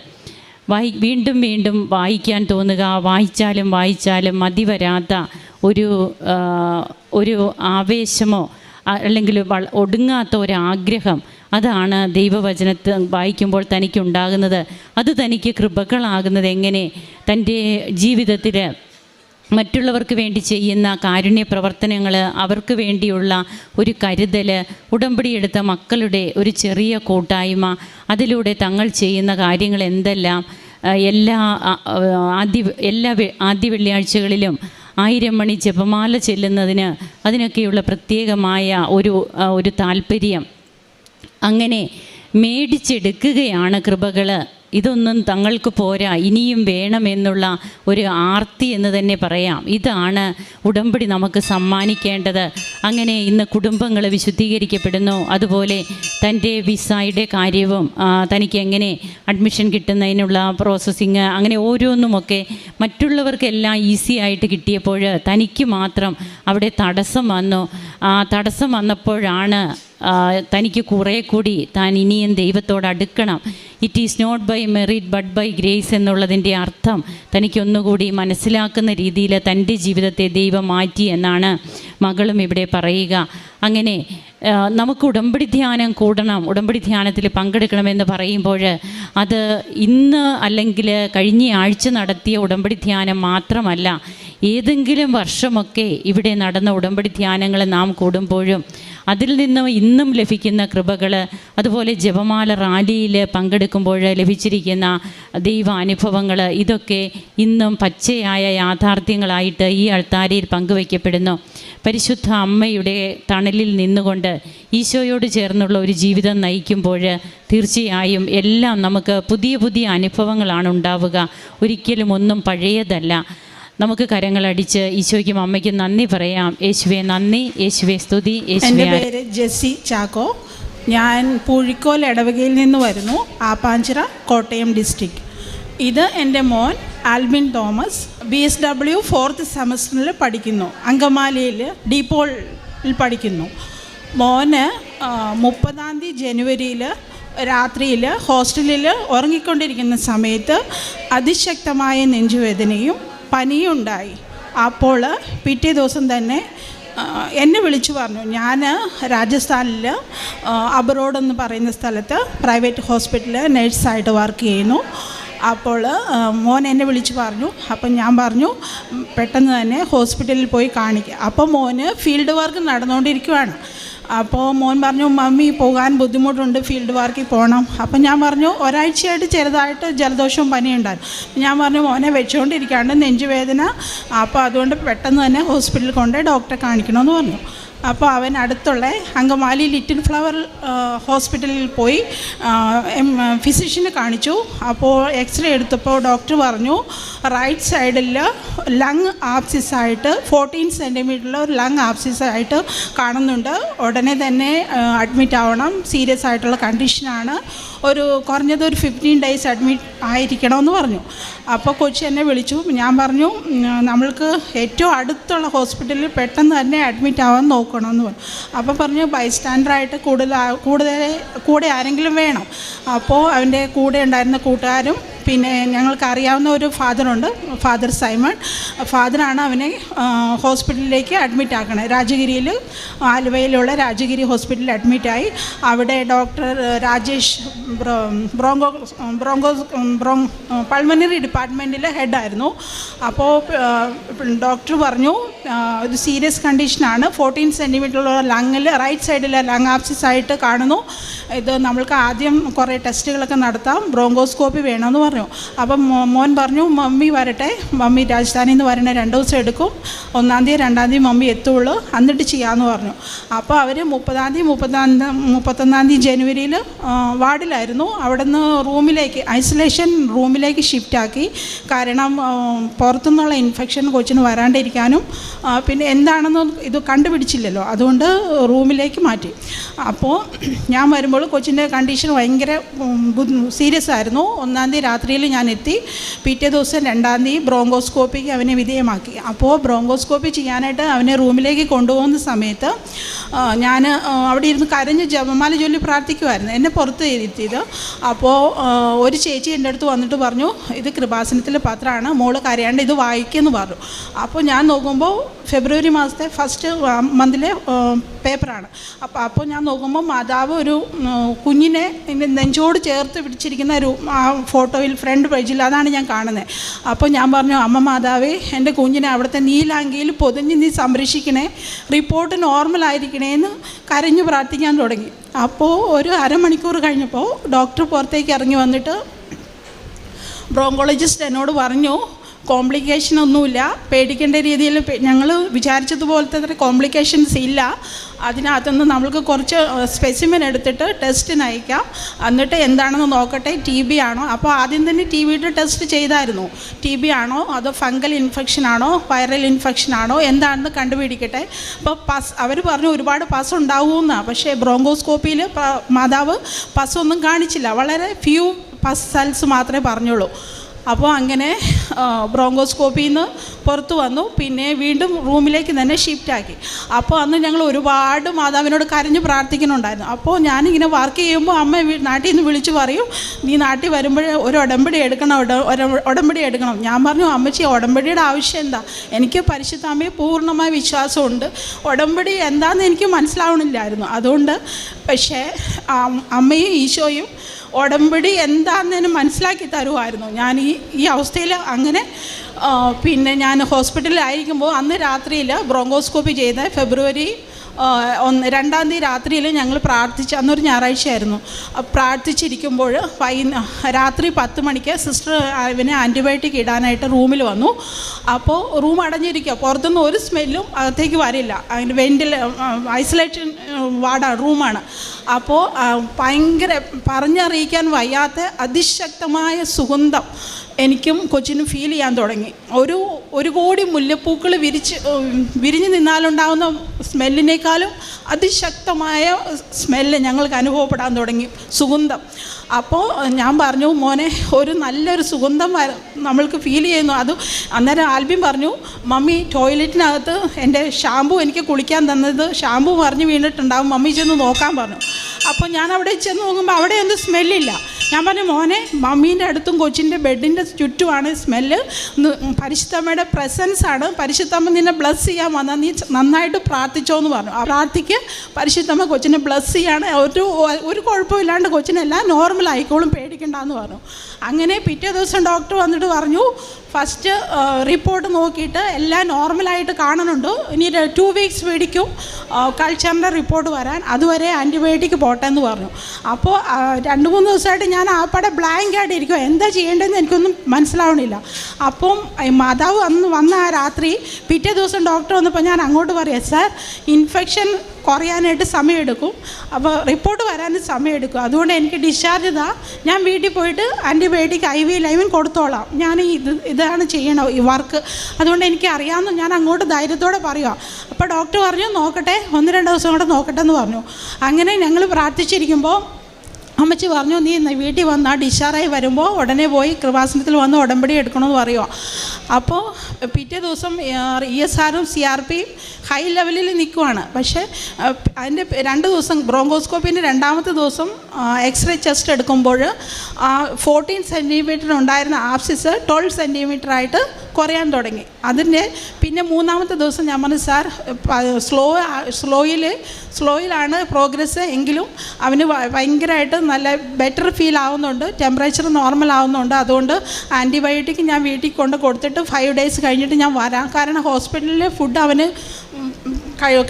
വീണ്ടും വീണ്ടും വായിക്കാൻ തോന്നുക, വായിച്ചാലും മതി വരാത്ത ഒരു ആവേശമോ അല്ലെങ്കിൽ ഒടുങ്ങാത്ത ഒരാഗ്രഹം, അതാണ് ദൈവവചനത്തെ വായിക്കുമ്പോൾ തനിക്കുണ്ടാകുന്നത്. അത് തനിക്ക് കൃപകളാകുന്നത് എങ്ങനെ? തൻ്റെ ജീവിതത്തിൽ മറ്റുള്ളവർക്ക് വേണ്ടി ചെയ്യുന്ന കാരുണ്യ പ്രവർത്തനങ്ങൾ, അവർക്ക് വേണ്ടിയുള്ള ഒരു കരുതൽ, ഉടമ്പടിയെടുത്ത മക്കളുടെ ഒരു ചെറിയ കൂട്ടായ്മ, അതിലൂടെ തങ്ങൾ ചെയ്യുന്ന കാര്യങ്ങൾ എന്തെല്ലാം. എല്ലാ ആദ്യ വെള്ളിയാഴ്ചകളിലും 1000 മണി ജപമാല ചെല്ലുന്നതിന് അതിനൊക്കെയുള്ള പ്രത്യേകമായ ഒരു താല്പര്യം, അങ്ങനെ മേടിച്ചെടുക്കുകയാണ് കൃപകൾ. ഇതൊന്നും തങ്ങൾക്ക് പോരാ, ഇനിയും വേണമെന്നുള്ള ഒരു ആർത്തി എന്ന് തന്നെ പറയാം. ഇതാണ് ഉടമ്പടി നമുക്ക് സമ്മാനിക്കേണ്ടത്. അങ്ങനെ ഇന്ന് കുടുംബങ്ങൾ വിശുദ്ധീകരിക്കപ്പെടുന്നു. അതുപോലെ തൻ്റെ വിസയുടെ കാര്യവും തനിക്ക് എങ്ങനെ അഡ്മിഷൻ കിട്ടുന്നതിനുള്ള പ്രോസസ്സിങ്, അങ്ങനെ ഓരോന്നുമൊക്കെ മറ്റുള്ളവർക്കെല്ലാം ഈസി ആയിട്ട് കിട്ടിയപ്പോൾ തനിക്ക് മാത്രം അവിടെ തടസ്സം വന്നു. ആ തടസ്സം വന്നപ്പോഴാണ് തനിക്ക് കുറേ കൂടി താൻ ഇനിയും ദൈവത്തോട് അടുക്കണം. It is not by merit but by grace എന്നുള്ളതിൻ്റെ അർത്ഥം തനിക്കൊന്നുകൂടി മനസ്സിലാക്കുന്ന രീതിയിൽ തൻ്റെ ജീവിതത്തെ ദൈവം മാറ്റി എന്നാണ് മകളും ഇവിടെ പറയുക. അങ്ങനെ നമുക്ക് ഉടമ്പടി ധ്യാനം കൂടണം, ഉടമ്പടി ധ്യാനത്തിൽ പങ്കെടുക്കണമെന്ന് പറയുമ്പോൾ അത് ഇന്ന് അല്ലെങ്കിൽ കഴിഞ്ഞ ആഴ്ച നടത്തിയ ഉടമ്പടി ധ്യാനം മാത്രമല്ല, ഏതെങ്കിലും വർഷമൊക്കെ ഇവിടെ നടന്ന ഉടമ്പടി ധ്യാനങ്ങൾ നാം കൂടുമ്പോഴും അതിൽ നിന്നും ഇന്നും ലഭിക്കുന്ന കൃപകൾ, അതുപോലെ ജപമാല റാലിയിൽ പങ്കെടുക്കുമ്പോൾ ലഭിച്ചിരിക്കുന്ന ദൈവാനുഭവങ്ങൾ, ഇതൊക്കെ ഇന്നും പച്ചയായ യാഥാർത്ഥ്യങ്ങളായിട്ട് ഈ അൾത്താരയിൽ പങ്കുവയ്ക്കപ്പെടുന്നു. പരിശുദ്ധ അമ്മയുടെ തണലിൽ നിന്നുകൊണ്ട് ഈശോയോട് ചേർന്നുള്ള ഒരു ജീവിതം നയിക്കുമ്പോൾ തീർച്ചയായും എല്ലാം നമുക്ക് പുതിയ പുതിയ അനുഭവങ്ങളാണ് ഉണ്ടാവുക. ഒരിക്കലും ഒന്നും പഴയതല്ല. നമുക്ക് കരങ്ങളടിച്ച് ഈശോയ്ക്കും അമ്മയ്ക്കും നന്ദി പറയാം. യേശുവേ നന്ദി, യേശുവേ സ്തുതി. എൻ്റെ പേര് ജെസ്സി ചാക്കോ. ഞാൻ പൂഴിക്കോൽ ഇടവകയിൽ നിന്ന് വരുന്നു, ആപ്പാഞ്ചിറ, കോട്ടയം ഡിസ്ട്രിക്ട്. ഇത് എൻ്റെ മോൻ ആൽബിൻ തോമസ്, BSW 4th സെമസ്റ്ററിൽ പഠിക്കുന്നു, അങ്കമാലിയിൽ ഡീപോളിൽ പഠിക്കുന്നു. മോന് 30 ജനുവരിയിൽ രാത്രിയിൽ ഹോസ്റ്റലിൽ ഉറങ്ങിക്കൊണ്ടിരിക്കുന്ന സമയത്ത് അതിശക്തമായ നെഞ്ചുവേദനയും പനിയും ഉണ്ടായി. അപ്പോൾ പിറ്റേ ദിവസം തന്നെ എന്നെ വിളിച്ചു പറഞ്ഞു. ഞാൻ രാജസ്ഥാനിൽ അബ്രോഡ് എന്ന് പറയുന്ന സ്ഥലത്ത് പ്രൈവറ്റ് ഹോസ്പിറ്റലിൽ നഴ്സായിട്ട് വർക്ക് ചെയ്യുന്നു. അപ്പോൾ മോൻ എന്നെ വിളിച്ച് പറഞ്ഞു. അപ്പം ഞാൻ പറഞ്ഞു പെട്ടെന്ന് തന്നെ ഹോസ്പിറ്റലിൽ പോയി കാണിക്കുക. അപ്പോൾ മോന് ഫീൽഡ് വർക്ക് നടന്നുകൊണ്ടിരിക്കുകയാണ്. അപ്പോൾ മോൻ പറഞ്ഞു, മമ്മി പോകാൻ ബുദ്ധിമുട്ടുണ്ട്, ഫീൽഡ് വർക്കിൽ പോകണം. അപ്പം ഞാൻ പറഞ്ഞു, ഒരാഴ്ചയായിട്ട് ചെറുതായിട്ട് ജലദോഷവും പനിയുണ്ടായിരുന്നു. ഞാൻ പറഞ്ഞു മോനെ വെച്ചുകൊണ്ടിരിക്കാണ്ട് നെഞ്ചുവേദന, അപ്പോൾ അതുകൊണ്ട് പെട്ടെന്ന് തന്നെ ഹോസ്പിറ്റലിൽ കൊണ്ട് ഡോക്ടറെ കാണിക്കണമെന്ന് പറഞ്ഞു. അപ്പോൾ അവൻ അടുത്തുള്ള അങ്കമാലി ലിറ്റിൽ ഫ്ലവർ ഹോസ്പിറ്റലിൽ പോയി ഫിസിഷ്യനെ കാണിച്ചു. അപ്പോൾ എക്സ്റേ എടുത്തപ്പോൾ ഡോക്ടർ പറഞ്ഞു റൈറ്റ് സൈഡിൽ ലങ് ആപ്സിസായിട്ട് 14 സെൻറ്റിമീറ്ററിൽ ഒരു ലങ് ആപ്സിസായിട്ട് കാണുന്നുണ്ട്. ഉടനെ തന്നെ അഡ്മിറ്റ് ആവണം, സീരിയസ് ആയിട്ടുള്ള കണ്ടീഷനാണ്, കുറഞ്ഞത് ഒരു 15 days അഡ്മിറ്റ് ആയിരിക്കണമെന്ന് പറഞ്ഞു. അപ്പോൾ കൊച്ചി എന്നെ വിളിച്ചു. ഞാൻ പറഞ്ഞു നമ്മൾക്ക് ഏറ്റവും അടുത്തുള്ള ഹോസ്പിറ്റലിൽ പെട്ടെന്ന് തന്നെ അഡ്മിറ്റ് ആവാൻ നോക്കണമെന്ന് പറഞ്ഞു. അപ്പോൾ പറഞ്ഞു ബൈസ്റ്റാൻഡറായിട്ട് കൂടെ ആരെങ്കിലും വേണം. അപ്പോൾ അവൻ്റെ കൂടെ ഉണ്ടായിരുന്ന കൂട്ടുകാരും പിന്നെ ഞങ്ങൾക്ക് അറിയാവുന്ന ഒരു ഫാദറുണ്ട്, ഫാദർ സൈമൺ. ഫാദറാണ് അവനെ ഹോസ്പിറ്റലിലേക്ക് അഡ്മിറ്റ് ആക്കണത്. രാജഗിരിയിൽ, ആലുവയിലുള്ള രാജഗിരി ഹോസ്പിറ്റലിൽ അഡ്മിറ്റായി. അവിടെ ഡോക്ടർ രാജേഷ് പൾമണറി ഡിപ്പാർട്ട്മെൻറ്റിലെ ഹെഡായിരുന്നു. അപ്പോൾ ഡോക്ടർ പറഞ്ഞു ഒരു സീരിയസ് കണ്ടീഷനാണ്, 14 സെൻറ്റിമീറ്ററുള്ള ലങ്ങിൽ റൈറ്റ് സൈഡിൽ ലങ് ആപ്സിസ് ആയിട്ട് കാണുന്നു. ഇത് നമ്മൾക്ക് ആദ്യം കുറേ ടെസ്റ്റുകളൊക്കെ നടത്താം, ബ്രോങ്കോസ്കോപ്പി വേണമെന്ന് പറഞ്ഞു. അപ്പം മോൻ പറഞ്ഞു മമ്മി വരട്ടെ, മമ്മി രാജധാനിയിൽ നിന്ന് വരണേ 2 ദിവസം എടുക്കും, 1-ാം തീയതി 2-ാം തീയതി മമ്മി എത്തുള്ളൂ, എന്നിട്ട് ചെയ്യാമെന്ന് പറഞ്ഞു. അപ്പോൾ അവർ 30-ാം തീയതി 31-ാം തീയതി ജനുവരിയിൽ വാർഡിലായിരുന്നു. അവിടെ നിന്ന് റൂമിലേക്ക്, ഐസൊലേഷൻ റൂമിലേക്ക് ഷിഫ്റ്റാക്കി. കാരണം പുറത്തുനിന്നുള്ള ഇൻഫെക്ഷൻ കൊച്ചിന് വരാണ്ടിരിക്കാനും പിന്നെ എന്താണെന്ന് ഇത് കണ്ടുപിടിച്ചില്ലല്ലോ, അതുകൊണ്ട് റൂമിലേക്ക് മാറ്റി. അപ്പോൾ ഞാൻ വരുമ്പോൾ കൊച്ചിൻ്റെ കണ്ടീഷൻ ഭയങ്കര സീരിയസ് ആയിരുന്നു. 1-ാം തീയതി രാത്രിയിൽ ഞാൻ എത്തി. പിറ്റേ ദിവസം 2-ാം തീയതി ബ്രോങ്കോസ്കോപ്പിക്ക് അവനെ വിധേയമാക്കി. അപ്പോൾ ബ്രോങ്കോസ്കോപ്പി ചെയ്യാനായിട്ട് അവനെ റൂമിലേക്ക് കൊണ്ടുപോകുന്ന സമയത്ത് ഞാൻ അവിടെ ഇരുന്ന് കരഞ്ഞ് ജപമാല ചൊല്ലി പ്രാർത്ഥിക്കുമായിരുന്നു, എന്നെ പുറത്ത് ഇരുത്തിയത്. അപ്പോൾ ഒരു ചേച്ചി എൻ്റെ അടുത്ത് വന്നിട്ട് പറഞ്ഞു ഇത് കൃപാസനത്തിലെ പത്രമാണ്, മോള് കരയാണ്ട് ഇത് വായിക്കുമെന്ന് പറഞ്ഞു. അപ്പോൾ ഞാൻ നോക്കുമ്പോൾ ഫെബ്രുവരി മാസത്തെ ഫസ്റ്റ് മന്തിലെ പേപ്പറാണ്. അപ്പോൾ ഞാൻ നോക്കുമ്പോൾ മാതാവ് ഒരു കുഞ്ഞിനെ നെഞ്ചോട് ചേർത്ത് പിടിച്ചിരിക്കുന്ന ഒരു ഫോട്ടോയിൽ ഫ്രണ്ട് പേജിൽ അതാണ് ഞാൻ കാണുന്നത്. അപ്പോൾ ഞാൻ പറഞ്ഞു അമ്മ മാതാവേ, എൻ്റെ കുഞ്ഞിനെ അവിടുത്തെ നീലാങ്കിയിൽ പൊതിഞ്ഞ് നീ സംരക്ഷിക്കണേ, റിപ്പോർട്ട് നോർമൽ ആയിരിക്കണേന്ന് കരഞ്ഞു പ്രാർത്ഥിക്കാൻ തുടങ്ങി. അപ്പോൾ ഒരു അരമണിക്കൂർ കഴിഞ്ഞപ്പോൾ ഡോക്ടർ പുറത്തേക്ക് ഇറങ്ങി വന്നിട്ട് ബ്രോങ്കോളജിസ്റ്റ് എന്നോട് പറഞ്ഞു കോംപ്ലിക്കേഷനൊന്നുമില്ല, പേടിക്കേണ്ട രീതിയിൽ ഞങ്ങൾ വിചാരിച്ചതുപോലത്തെ കോംപ്ലിക്കേഷൻസ് ഇല്ല. അതിനകത്തുനിന്ന് നമ്മൾക്ക് കുറച്ച് സ്പെസിമെൻ എടുത്തിട്ട് ടെസ്റ്റിന് അയക്കാം, എന്നിട്ട് എന്താണെന്ന് നോക്കട്ടെ, ടി ബി ആണോ. അപ്പോൾ ആദ്യം തന്നെ ടി ബിയുടെ ടെസ്റ്റ് ചെയ്തായിരുന്നു. ടി ബി ആണോ അതോ ഫംഗൽ ഇൻഫെക്ഷൻ ആണോ വൈറൽ ഇൻഫെക്ഷൻ ആണോ എന്താണെന്ന് കണ്ടുപിടിക്കട്ടെ. അപ്പോൾ അവർ പറഞ്ഞു ഒരുപാട് പസ് ഉണ്ടാവുമെന്നാണ്. പക്ഷേ ബ്രോങ്കോസ്കോപ്പിയിൽ മാതാവ് പസ്സൊന്നും കാണിച്ചില്ല, വളരെ ഫ്യൂ പസ് സെൽസ് മാത്രമേ പറഞ്ഞുള്ളൂ. അപ്പോൾ അങ്ങനെ ബ്രോങ്കോസ്കോപ്പിയിൽ നിന്ന് പുറത്തു വന്നു. പിന്നെ വീണ്ടും റൂമിലേക്ക് തന്നെ ഷിഫ്റ്റാക്കി. അപ്പോൾ അന്ന് ഞങ്ങൾ ഒരുപാട് മാതാവിനോട് കരഞ്ഞ് പ്രാർത്ഥിക്കുന്നുണ്ടായിരുന്നു. അപ്പോൾ ഞാനിങ്ങനെ വർക്ക് ചെയ്യുമ്പോൾ അമ്മ നാട്ടിൽ നിന്ന് വിളിച്ച് പറയും, നീ നാട്ടിൽ വരുമ്പോൾ ഒരു ഉടമ്പടി എടുക്കണം, ഉടമ്പടി എടുക്കണം. ഞാൻ പറഞ്ഞു, അമ്മച്ചി ഉടമ്പടിയുടെ ആവശ്യം എന്താ? എനിക്ക് പരിശുദ്ധ അമ്മയെ പൂർണ്ണമായ വിശ്വാസമുണ്ട്, ഉടമ്പടി എന്താണെന്ന് എനിക്ക് മനസ്സിലാവണില്ലായിരുന്നു. അതുകൊണ്ട് പക്ഷേ അമ്മയും ഈശോയും ഉടമ്പടി എന്താണെന്ന് മനസ്സിലാക്കി തരുമായിരുന്നു. ഞാൻ ഈ അവസ്ഥയിൽ അങ്ങനെ പിന്നെ ഞാൻ ഹോസ്പിറ്റലിലായിരിക്കുമ്പോൾ അന്ന് രാത്രിയിൽ ബ്രോങ്കോസ്കോപ്പി ചെയ്ത ഫെബ്രുവരി 2 തീയതി രാത്രിയിൽ ഞങ്ങൾ പ്രാർത്ഥിച്ച്, അന്നൊരു ഞായറാഴ്ചയായിരുന്നു, പ്രാർത്ഥിച്ചിരിക്കുമ്പോൾ രാത്രി 10 മണിക്ക് സിസ്റ്റർ ഇവനെ ആൻറ്റിബയോട്ടിക് ഇടാനായിട്ട് റൂമിൽ വന്നു. അപ്പോൾ റൂം അടഞ്ഞിരിക്കുക, പുറത്തുനിന്ന് ഒരു സ്മെല്ലും അകത്തേക്ക് വരില്ല. അതിൻ്റെ ഐസൊലേഷൻ വാർഡാണ്, റൂമാണ്. അപ്പോൾ ഭയങ്കര പറഞ്ഞറിയിക്കാൻ വയ്യാത്ത അതിശക്തമായ സുഗന്ധം എനിക്കും കൊച്ചിനും ഫീൽ ചെയ്യാൻ തുടങ്ങി. ഒരു കോടി മുല്ലപ്പൂക്കൾ വിരിഞ്ഞ് നിന്നാലുണ്ടാകുന്ന സ്മെല്ലിനേക്കാളും അതിശക്തമായ സ്മെല്ല് ഞങ്ങൾക്ക് അനുഭവപ്പെടാൻ തുടങ്ങി, സുഗന്ധം. അപ്പോൾ ഞാൻ പറഞ്ഞു, മോനെ ഒരു നല്ലൊരു സുഗന്ധം നമ്മൾക്ക് ഫീൽ ചെയ്യുന്നു. അത് അന്നേരം ആൽബിൻ പറഞ്ഞു, മമ്മി ടോയ്ലറ്റിനകത്ത് എൻ്റെ ഷാമ്പു എനിക്ക് കുളിക്കാൻ തന്നത് ഷാമ്പു മറിഞ്ഞ് വീണിട്ടുണ്ടാകും, മമ്മി ചെന്ന് നോക്കാൻ പറഞ്ഞു. അപ്പോൾ ഞാൻ അവിടെ ചെന്ന് നോക്കുമ്പോൾ അവിടെയൊന്നും സ്മെല്ലില്ല. ഞാൻ പറഞ്ഞു, മോനെ മമ്മീൻ്റെ അടുത്തും കൊച്ചിൻ്റെ ബെഡിൻ്റെ ചുറ്റുമാണ് സ്മെല്ല്, പരിശുദ്ധമ്മയുടെ പ്രസൻസാണ്, പരിശുദ്ധമ്മ നിന്നെ ബ്ലസ് ചെയ്യാൻ വന്നാൽ നീ നന്നായിട്ട് പ്രാർത്ഥിച്ചോ എന്ന് പറഞ്ഞു. ആ പ്രാർത്ഥിക്ക്, പരിശുദ്ധമ്മ കൊച്ചിനെ ബ്ലസ് ചെയ്യാണ്, ഒരു കുഴപ്പമില്ലാണ്ട് കൊച്ചിനെല്ലാം നോർമൽ ആയിക്കോളും, പേടിക്കണ്ടെന്ന് പറഞ്ഞു. അങ്ങനെ പിറ്റേ ദിവസം ഡോക്ടർ വന്നിട്ട് പറഞ്ഞു, ഫസ്റ്റ് റിപ്പോർട്ട് നോക്കിയിട്ട് എല്ലാം നോർമലായിട്ട് കാണുന്നുണ്ട്, ഇനി 2 വീക്സ് പിടിക്കും കൾച്ചറിൻ്റെ റിപ്പോർട്ട് വരാൻ, അതുവരെ ആൻറ്റിബയോട്ടിക് പോട്ടെ എന്ന് പറഞ്ഞു. അപ്പോൾ 2-3 ദിവസമായിട്ട് ഞാൻ ആപ്പാടെ ബ്ലാങ്ക് ആയിട്ട് ഇരിക്കുക, എന്താ ചെയ്യേണ്ടതെന്ന് എനിക്കൊന്നും മനസ്സിലാവണില്ല. അപ്പം മാതാവ് വന്ന ആ രാത്രി പിറ്റേ ദിവസം ഡോക്ടർ വന്നപ്പോൾ ഞാൻ അങ്ങോട്ട് പറയാം, സാർ ഇൻഫെക്ഷൻ കുറയാനായിട്ട് സമയമെടുക്കും, അപ്പോൾ റിപ്പോർട്ട് വരാനും സമയമെടുക്കും, അതുകൊണ്ട് എനിക്ക് ഡിസ്ചാർജ് ഞാൻ വീട്ടിൽ പോയിട്ട് ആൻറ്റിബയോട്ടിക് IV ലൈവിൻ കൊടുത്തോളാം, ഞാൻ ഇതാണ് ചെയ്യണം ഈ വർക്ക്, അതുകൊണ്ട് എനിക്ക് അറിയാമെന്ന് ഞാൻ അങ്ങോട്ട് ധൈര്യത്തോടെ പറയുക. അപ്പോൾ ഡോക്ടർ പറഞ്ഞു, നോക്കട്ടെ 1-2 ദിവസം കൂടെ നോക്കട്ടെ എന്ന് പറഞ്ഞു. അങ്ങനെ ഞങ്ങൾ പ്രാർത്ഥിച്ചിരിക്കുമ്പോൾ അമ്മച്ചി പറഞ്ഞു, നീ വീട്ടിൽ വന്നാൽ ഡിസ്ചാർജായി വരുമ്പോൾ ഉടനെ പോയി കൃപാസനത്തിൽ വന്ന് ഉടമ്പടി എടുക്കണമെന്ന് പറയുക. അപ്പോൾ പിറ്റേ ദിവസം ESRും CRPയും ഹൈ ലെവലിൽ നിൽക്കുവാണ്. പക്ഷേ അതിൻ്റെ 2 ദിവസം ബ്രോങ്കോസ്കോപ്പിൻ്റെ 2ാമത്തെ ദിവസം എക്സ്റേ ചെസ്റ്റ് എടുക്കുമ്പോൾ 14 സെൻറ്റിമീറ്റർ ഉണ്ടായിരുന്ന ആപ്സിസ് 12 സെൻറ്റിമീറ്ററായിട്ട് കുറയാൻ തുടങ്ങി. അതിൻ്റെ പിന്നെ 3ാമത്തെ ദിവസം ഞാൻ പറഞ്ഞു, സാർ സ്ലോയിലാണ് പ്രോഗ്രസ്, എങ്കിലും അവന് ഭയങ്കരമായിട്ട് നല്ല ബെറ്റർ ഫീൽ ആവുന്നുണ്ട്, ടെമ്പറേച്ചർ നോർമൽ ആവുന്നുണ്ട്, അതുകൊണ്ട് ആൻറ്റിബയോട്ടിക് ഞാൻ വീട്ടിൽ കൊടുത്തിട്ട് 5 ഡേയ്സ് കഴിഞ്ഞിട്ട് ഞാൻ വരാം, കാരണം ഹോസ്പിറ്റലിലെ ഫുഡ് അവന്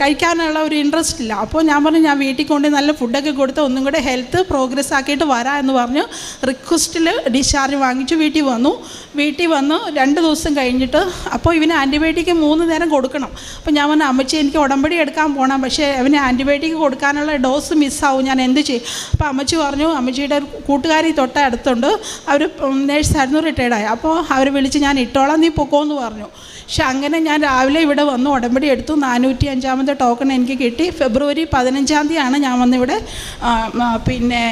കഴിക്കാനുള്ള ഒരു ഇൻട്രസ്റ്റ് ഇല്ല. അപ്പോൾ ഞാൻ പറഞ്ഞു, ഞാൻ വീട്ടിൽ കൊണ്ട് നല്ല ഫുഡൊക്കെ കൊടുത്ത് ഒന്നും കൂടെ ഹെൽത്ത് പ്രോഗ്രസ് ആക്കിയിട്ട് വരാം എന്ന് പറഞ്ഞു റിക്വസ്റ്റിൽ ഡിസ്ചാർജ് വാങ്ങിച്ചു വീട്ടിൽ വന്നു. വീട്ടിൽ വന്ന് 2 ദിവസം കഴിഞ്ഞിട്ട് അപ്പോൾ ഇവന് ആൻറ്റിബയോട്ടിക് 3 നേരം കൊടുക്കണം. അപ്പോൾ ഞാൻ പറഞ്ഞു, അമ്മച്ചി എനിക്ക് ഉടമ്പടി എടുക്കാൻ പോകണം, പക്ഷേ അവന് ആൻറ്റിബയോട്ടിക് കൊടുക്കാനുള്ള ഡോസ് മിസ്സാവും, ഞാൻ എന്ത് ചെയ്യും? അപ്പോൾ അമ്മച്ചി പറഞ്ഞു, അമ്മച്ചിയുടെ കൂട്ടുകാരി അടുത്തുണ്ട്, അവർ നേഴ്സായിരുന്നു, റിട്ടയർഡായി. അപ്പോൾ അവർ വിളിച്ച്, ഞാൻ ഇട്ടോളാം, നീ പൊക്കോന്ന് പറഞ്ഞു. പക്ഷെ അങ്ങനെ ഞാൻ രാവിലെ ഇവിടെ വന്ന് ഉടമ്പടി എടുത്തു. 405ാമത്തെ ടോക്കൺ എനിക്ക് കിട്ടി. ഫെബ്രുവരി 15-ാം തീയതിയാണ് ഞാൻ വന്നിവിടെ പിന്നെ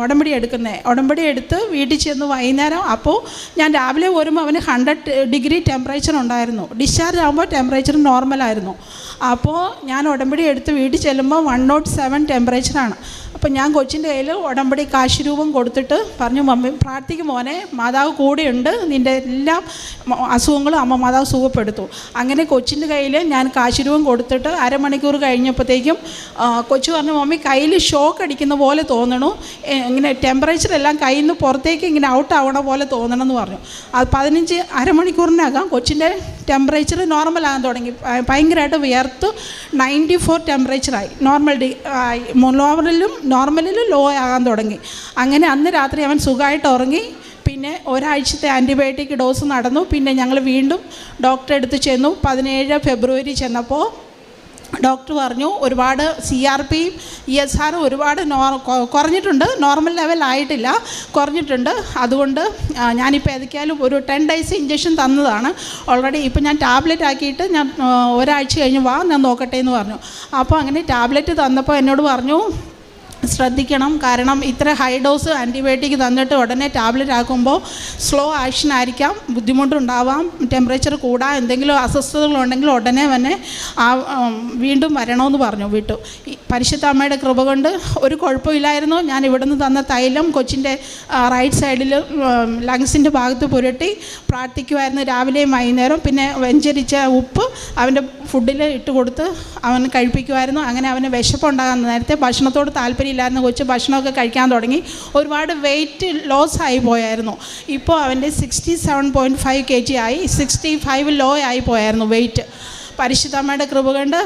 ഉടമ്പടി എടുക്കുന്നത്. ഉടമ്പടി എടുത്ത് വീട്ടിൽ ചെന്ന് വൈകുന്നേരം, അപ്പോൾ ഞാൻ രാവിലെ വരുമ്പോൾ അവന് 100 ഡിഗ്രി ടെമ്പറേച്ചർ ഉണ്ടായിരുന്നു, ഡിസ്ചാർജ് ആകുമ്പോൾ ടെമ്പറേച്ചർ നോർമലായിരുന്നു. അപ്പോൾ ഞാൻ ഉടമ്പടി എടുത്ത് വീട്ടിൽ ചെല്ലുമ്പോൾ 107 ടെമ്പറേച്ചറാണ്. അപ്പം ഞാൻ കൊച്ചിൻ്റെ കയ്യിൽ ഉടമ്പടി കാശുരൂപം കൊടുത്തിട്ട് പറഞ്ഞു, മമ്മി പ്രാർത്ഥിക്കും മോനെ, മാതാവ് കൂടെയുണ്ട്, നിൻ്റെ എല്ലാ അസുഖങ്ങളും അമ്മ മാതാവ് സുഖപ്പെടുത്തു. അങ്ങനെ കൊച്ചിൻ്റെ കയ്യിൽ ഞാൻ കാശുരൂപം കൊടുത്തിട്ട് അരമണിക്കൂർ കഴിഞ്ഞപ്പോഴത്തേക്കും കൊച്ചു പറഞ്ഞു, മമ്മി കയ്യിൽ ഷോക്ക് അടിക്കുന്ന പോലെ തോന്നണു, ഇങ്ങനെ ടെമ്പറേച്ചർ എല്ലാം കയ്യിൽ നിന്ന് പുറത്തേക്ക് ഇങ്ങനെ ഔട്ട് ആവണ പോലെ തോന്നണമെന്ന് പറഞ്ഞു. അത് അരമണിക്കൂറിനകം കൊച്ചിൻ്റെ ടെമ്പറേച്ചർ നോർമലാകാൻ തുടങ്ങി. ഭയങ്കരമായിട്ട് വിയർത്ത് 94 ടെമ്പറേച്ചറായി, നോർമലിലും ലോ ആകാൻ തുടങ്ങി. അങ്ങനെ അന്ന് രാത്രി അവൻ സുഖമായിട്ട് ഉറങ്ങി. പിന്നെ പിന്നെ ഒരാഴ്ചത്തെ ആൻറ്റിബയോട്ടിക് ഡോസ് നടന്നു. പിന്നെ ഞങ്ങൾ വീണ്ടും ഡോക്ടറെ അടുത്ത് ചെന്നു. 17 ഫെബ്രുവരി ചെന്നപ്പോൾ ഡോക്ടർ പറഞ്ഞു ഒരുപാട് CRP ESR ഒരുപാട് കുറഞ്ഞിട്ടുണ്ട്, നോർമൽ ലെവൽ ആയിട്ടില്ല, കുറഞ്ഞിട്ടുണ്ട്. അതുകൊണ്ട് ഞാനിപ്പോൾ ഏതൊക്കെയാലും ഒരു 10 ഡേയ്സ് ഇഞ്ചക്ഷൻ തന്നതാണ് ഓൾറെഡി. ഇപ്പോൾ ഞാൻ ടാബ്ലറ്റ് ആക്കിയിട്ട് ഞാൻ ഒരാഴ്ച കഴിഞ്ഞ് വാ ഞാൻ നോക്കട്ടെ എന്ന് പറഞ്ഞു. അപ്പോൾ അങ്ങനെ ടാബ്ലറ്റ് തന്നപ്പോൾ എന്നോട് പറഞ്ഞു ശ്രദ്ധിക്കണം, കാരണം ഇത്ര ഹൈ ഡോസ് ആൻറ്റിബയോട്ടിക് തന്നിട്ട് ഉടനെ ടാബ്ലറ്റ് ആക്കുമ്പോൾ സ്ലോ ആക്ഷൻ ആയിരിക്കാം, ബുദ്ധിമുട്ടുണ്ടാവാം, ടെമ്പറേച്ചർ കൂടാം, എന്തെങ്കിലും അസ്വസ്ഥതകളുണ്ടെങ്കിൽ ഉടനെ തന്നെ വീണ്ടും വരണമെന്ന് പറഞ്ഞു വിട്ടു. പരിശുദ്ധ അമ്മയുടെ കൃപ കൊണ്ട് ഒരു കുഴപ്പമില്ലായിരുന്നു. ഞാൻ ഇവിടുന്ന് തന്ന തൈലം കൊച്ചിൻ്റെ റൈറ്റ് സൈഡിൽ ലങ്സിൻ്റെ ഭാഗത്ത് പുരട്ടി പ്രാർത്ഥിക്കുമായിരുന്നു രാവിലെയും വൈകുന്നേരം. പിന്നെ വെഞ്ചരിച്ച ഉപ്പ് അവൻ്റെ ഫുഡിൽ ഇട്ട് കൊടുത്ത് അവൻ കഴിപ്പിക്കുമായിരുന്നു. അങ്ങനെ അവന് വിശപ്പുണ്ടാകാൻ നേരത്തെ ഭക്ഷണത്തോട് താല്പര്യമില്ലായിരുന്നു. കൊച്ച് ഭക്ഷണമൊക്കെ കഴിക്കാൻ തുടങ്ങി. ഒരുപാട് വെയിറ്റ് ലോസ് ആയി പോയായിരുന്നു. ഇപ്പോൾ അവൻ്റെ 67.5 kg ആയി, 65 ലോ ആയി പോയായിരുന്നു വെയിറ്റ്. പരിശുദ്ധമ്മയുടെ കൃപ കൊണ്ട്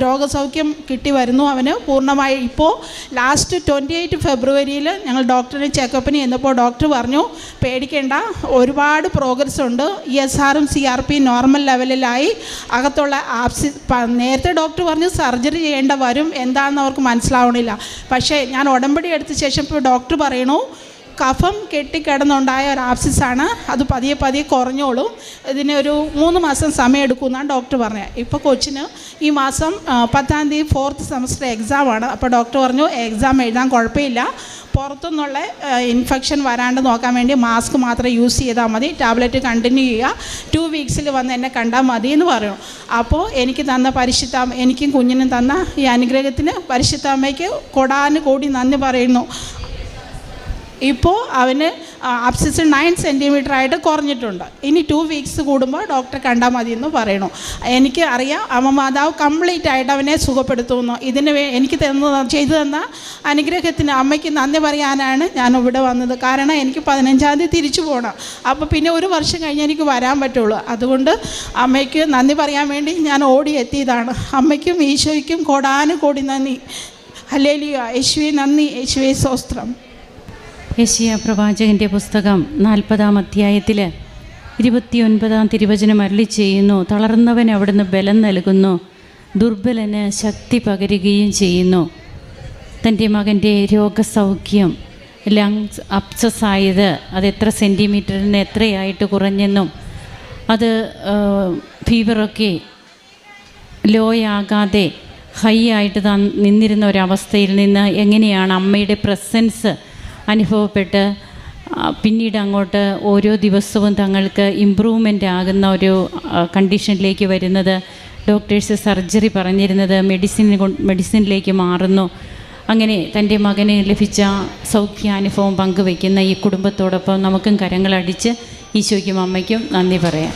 രോഗസൗഖ്യം കിട്ടി വരുന്നു അവന് പൂർണ്ണമായി. ഇപ്പോൾ ലാസ്റ്റ് 28 ഫെബ്രുവരിയിൽ ഞങ്ങൾ ഡോക്ടറിന് ചെക്കപ്പിന് ചെന്നപ്പോൾ ഡോക്ടർ പറഞ്ഞു പേടിക്കേണ്ട, ഒരുപാട് പ്രോഗ്രസ് ഉണ്ട്, ESRും CRP നോർമൽ ലെവലിലായി, അകത്തുള്ള നേരത്തെ ഡോക്ടർ പറഞ്ഞു സർജറി ചെയ്യേണ്ട വരും, എന്താണെന്ന് അവർക്ക് മനസ്സിലാവണില്ല. പക്ഷേ ഞാൻ ഉടമ്പടി എടുത്ത ശേഷം ഇപ്പോൾ ഡോക്ടർ പറയണു കഫം കെട്ടിക്കിടന്നുണ്ടായ ഒരു ആപ്സിസാണ്, അത് പതിയെ പതിയെ കുറഞ്ഞോളും, ഇതിന് ഒരു 3 മാസം സമയം എടുക്കുമെന്നാണ് ഡോക്ടർ പറഞ്ഞത്. ഇപ്പോൾ കൊച്ചിന് ഈ മാസം 10-ാം തീയതി 4th സെമസ്റ്റർ എക്സാമാണ്. അപ്പോൾ ഡോക്ടർ പറഞ്ഞു എക്സാം എഴുതാൻ കുഴപ്പമില്ല, പുറത്തുനിന്നുള്ള ഇൻഫെക്ഷൻ വരാണ്ട് നോക്കാൻ വേണ്ടി മാസ്ക് മാത്രം യൂസ് ചെയ്താൽ മതി, ടാബ്ലറ്റ് കണ്ടിന്യൂ ചെയ്യുക, 2 വീക്സിൽ വന്ന് എന്നെ കണ്ടാൽ മതി എന്ന് പറയണം. അപ്പോൾ എനിക്ക് തന്ന പരിശുദ്ധ എനിക്കും കുഞ്ഞിനും തന്ന ഈ അനുഗ്രഹത്തിന് പരിശുദ്ധ അമ്മയ്ക്ക് കോടാനുകോടി നന്ദി പറയുന്നു. ഇപ്പോൾ അവന് ആപ്സിസ് 9 സെൻറ്റിമീറ്റർ ആയിട്ട് കുറഞ്ഞിട്ടുണ്ട്. ഇനി 2 വീക്സ് കൂടുമ്പോൾ ഡോക്ടറെ കണ്ടാൽ മതി എന്ന് പറയണു. എനിക്ക് അറിയാം അമ്മ മാതാവ് കംപ്ലീറ്റ് ആയിട്ട് അവനെ സുഖപ്പെടുത്തുന്നു. എനിക്ക് ചെയ്തു തന്ന അനുഗ്രഹത്തിന് അമ്മയ്ക്ക് നന്ദി പറയാനാണ് ഞാൻ ഇവിടെ വന്നത്. കാരണം എനിക്ക് 15-ാം തീയതി തിരിച്ചു പോകണം. അപ്പോൾ പിന്നെ 1 വർഷം കഴിഞ്ഞ് എനിക്ക് വരാൻ പറ്റുള്ളൂ. അതുകൊണ്ട് അമ്മയ്ക്ക് നന്ദി പറയാൻ വേണ്ടി ഞാൻ ഓടി എത്തിയതാണ്. അമ്മയ്ക്കും ഈശോയ്ക്കും കോടാനുകോടി നന്ദി. ഹല്ലേലൂയ. യേശുവേ നന്ദി, യേശുവേ സ്തോത്രം. യെശയ്യാ പ്രവാചകൻ്റെ പുസ്തകം 40-ാം അധ്യായത്തിൽ 29-ാം തിരുവചനം അരുളി ചെയ്യുന്നു, തളർന്നവൻ അവിടുന്ന് ബലം നൽകുന്നു, ദുർബലന് ശക്തി പകരുകയും ചെയ്യുന്നു. തൻ്റെ മകൻ്റെ രോഗസൗഖ്യം, ലങ്സ് അപ്സസ് ആയത് അത് എത്ര സെൻറ്റിമീറ്ററിന് എത്രയായിട്ട് കുറഞ്ഞെന്നും അത് ഫീവറൊക്കെ ലോയാകാതെ ഹൈ ആയിട്ട് നിന്നിരുന്ന ഒരവസ്ഥയിൽ നിന്ന് എങ്ങനെയാണ് അമ്മയുടെ പ്രസൻസ് അനുഭവപ്പെട്ട് പിന്നീട് അങ്ങോട്ട് ഓരോ ദിവസവും തങ്ങൾക്ക് ഇമ്പ്രൂവ്മെൻ്റ് ആകുന്ന ഒരു കണ്ടീഷനിലേക്ക് വരുന്നത്, ഡോക്ടേഴ്സ് സർജറി പറഞ്ഞിരുന്നത് മെഡിസിനിലേക്ക് മാറുന്നു. അങ്ങനെ തൻ്റെ മകന് ലഭിച്ച സൗഖ്യാനുഭവം പങ്കുവയ്ക്കുന്ന ഈ കുടുംബത്തോടൊപ്പം നമുക്കും കരങ്ങളടിച്ച് ഈശോയ്ക്കും അമ്മയ്ക്കും നന്ദി പറയാം.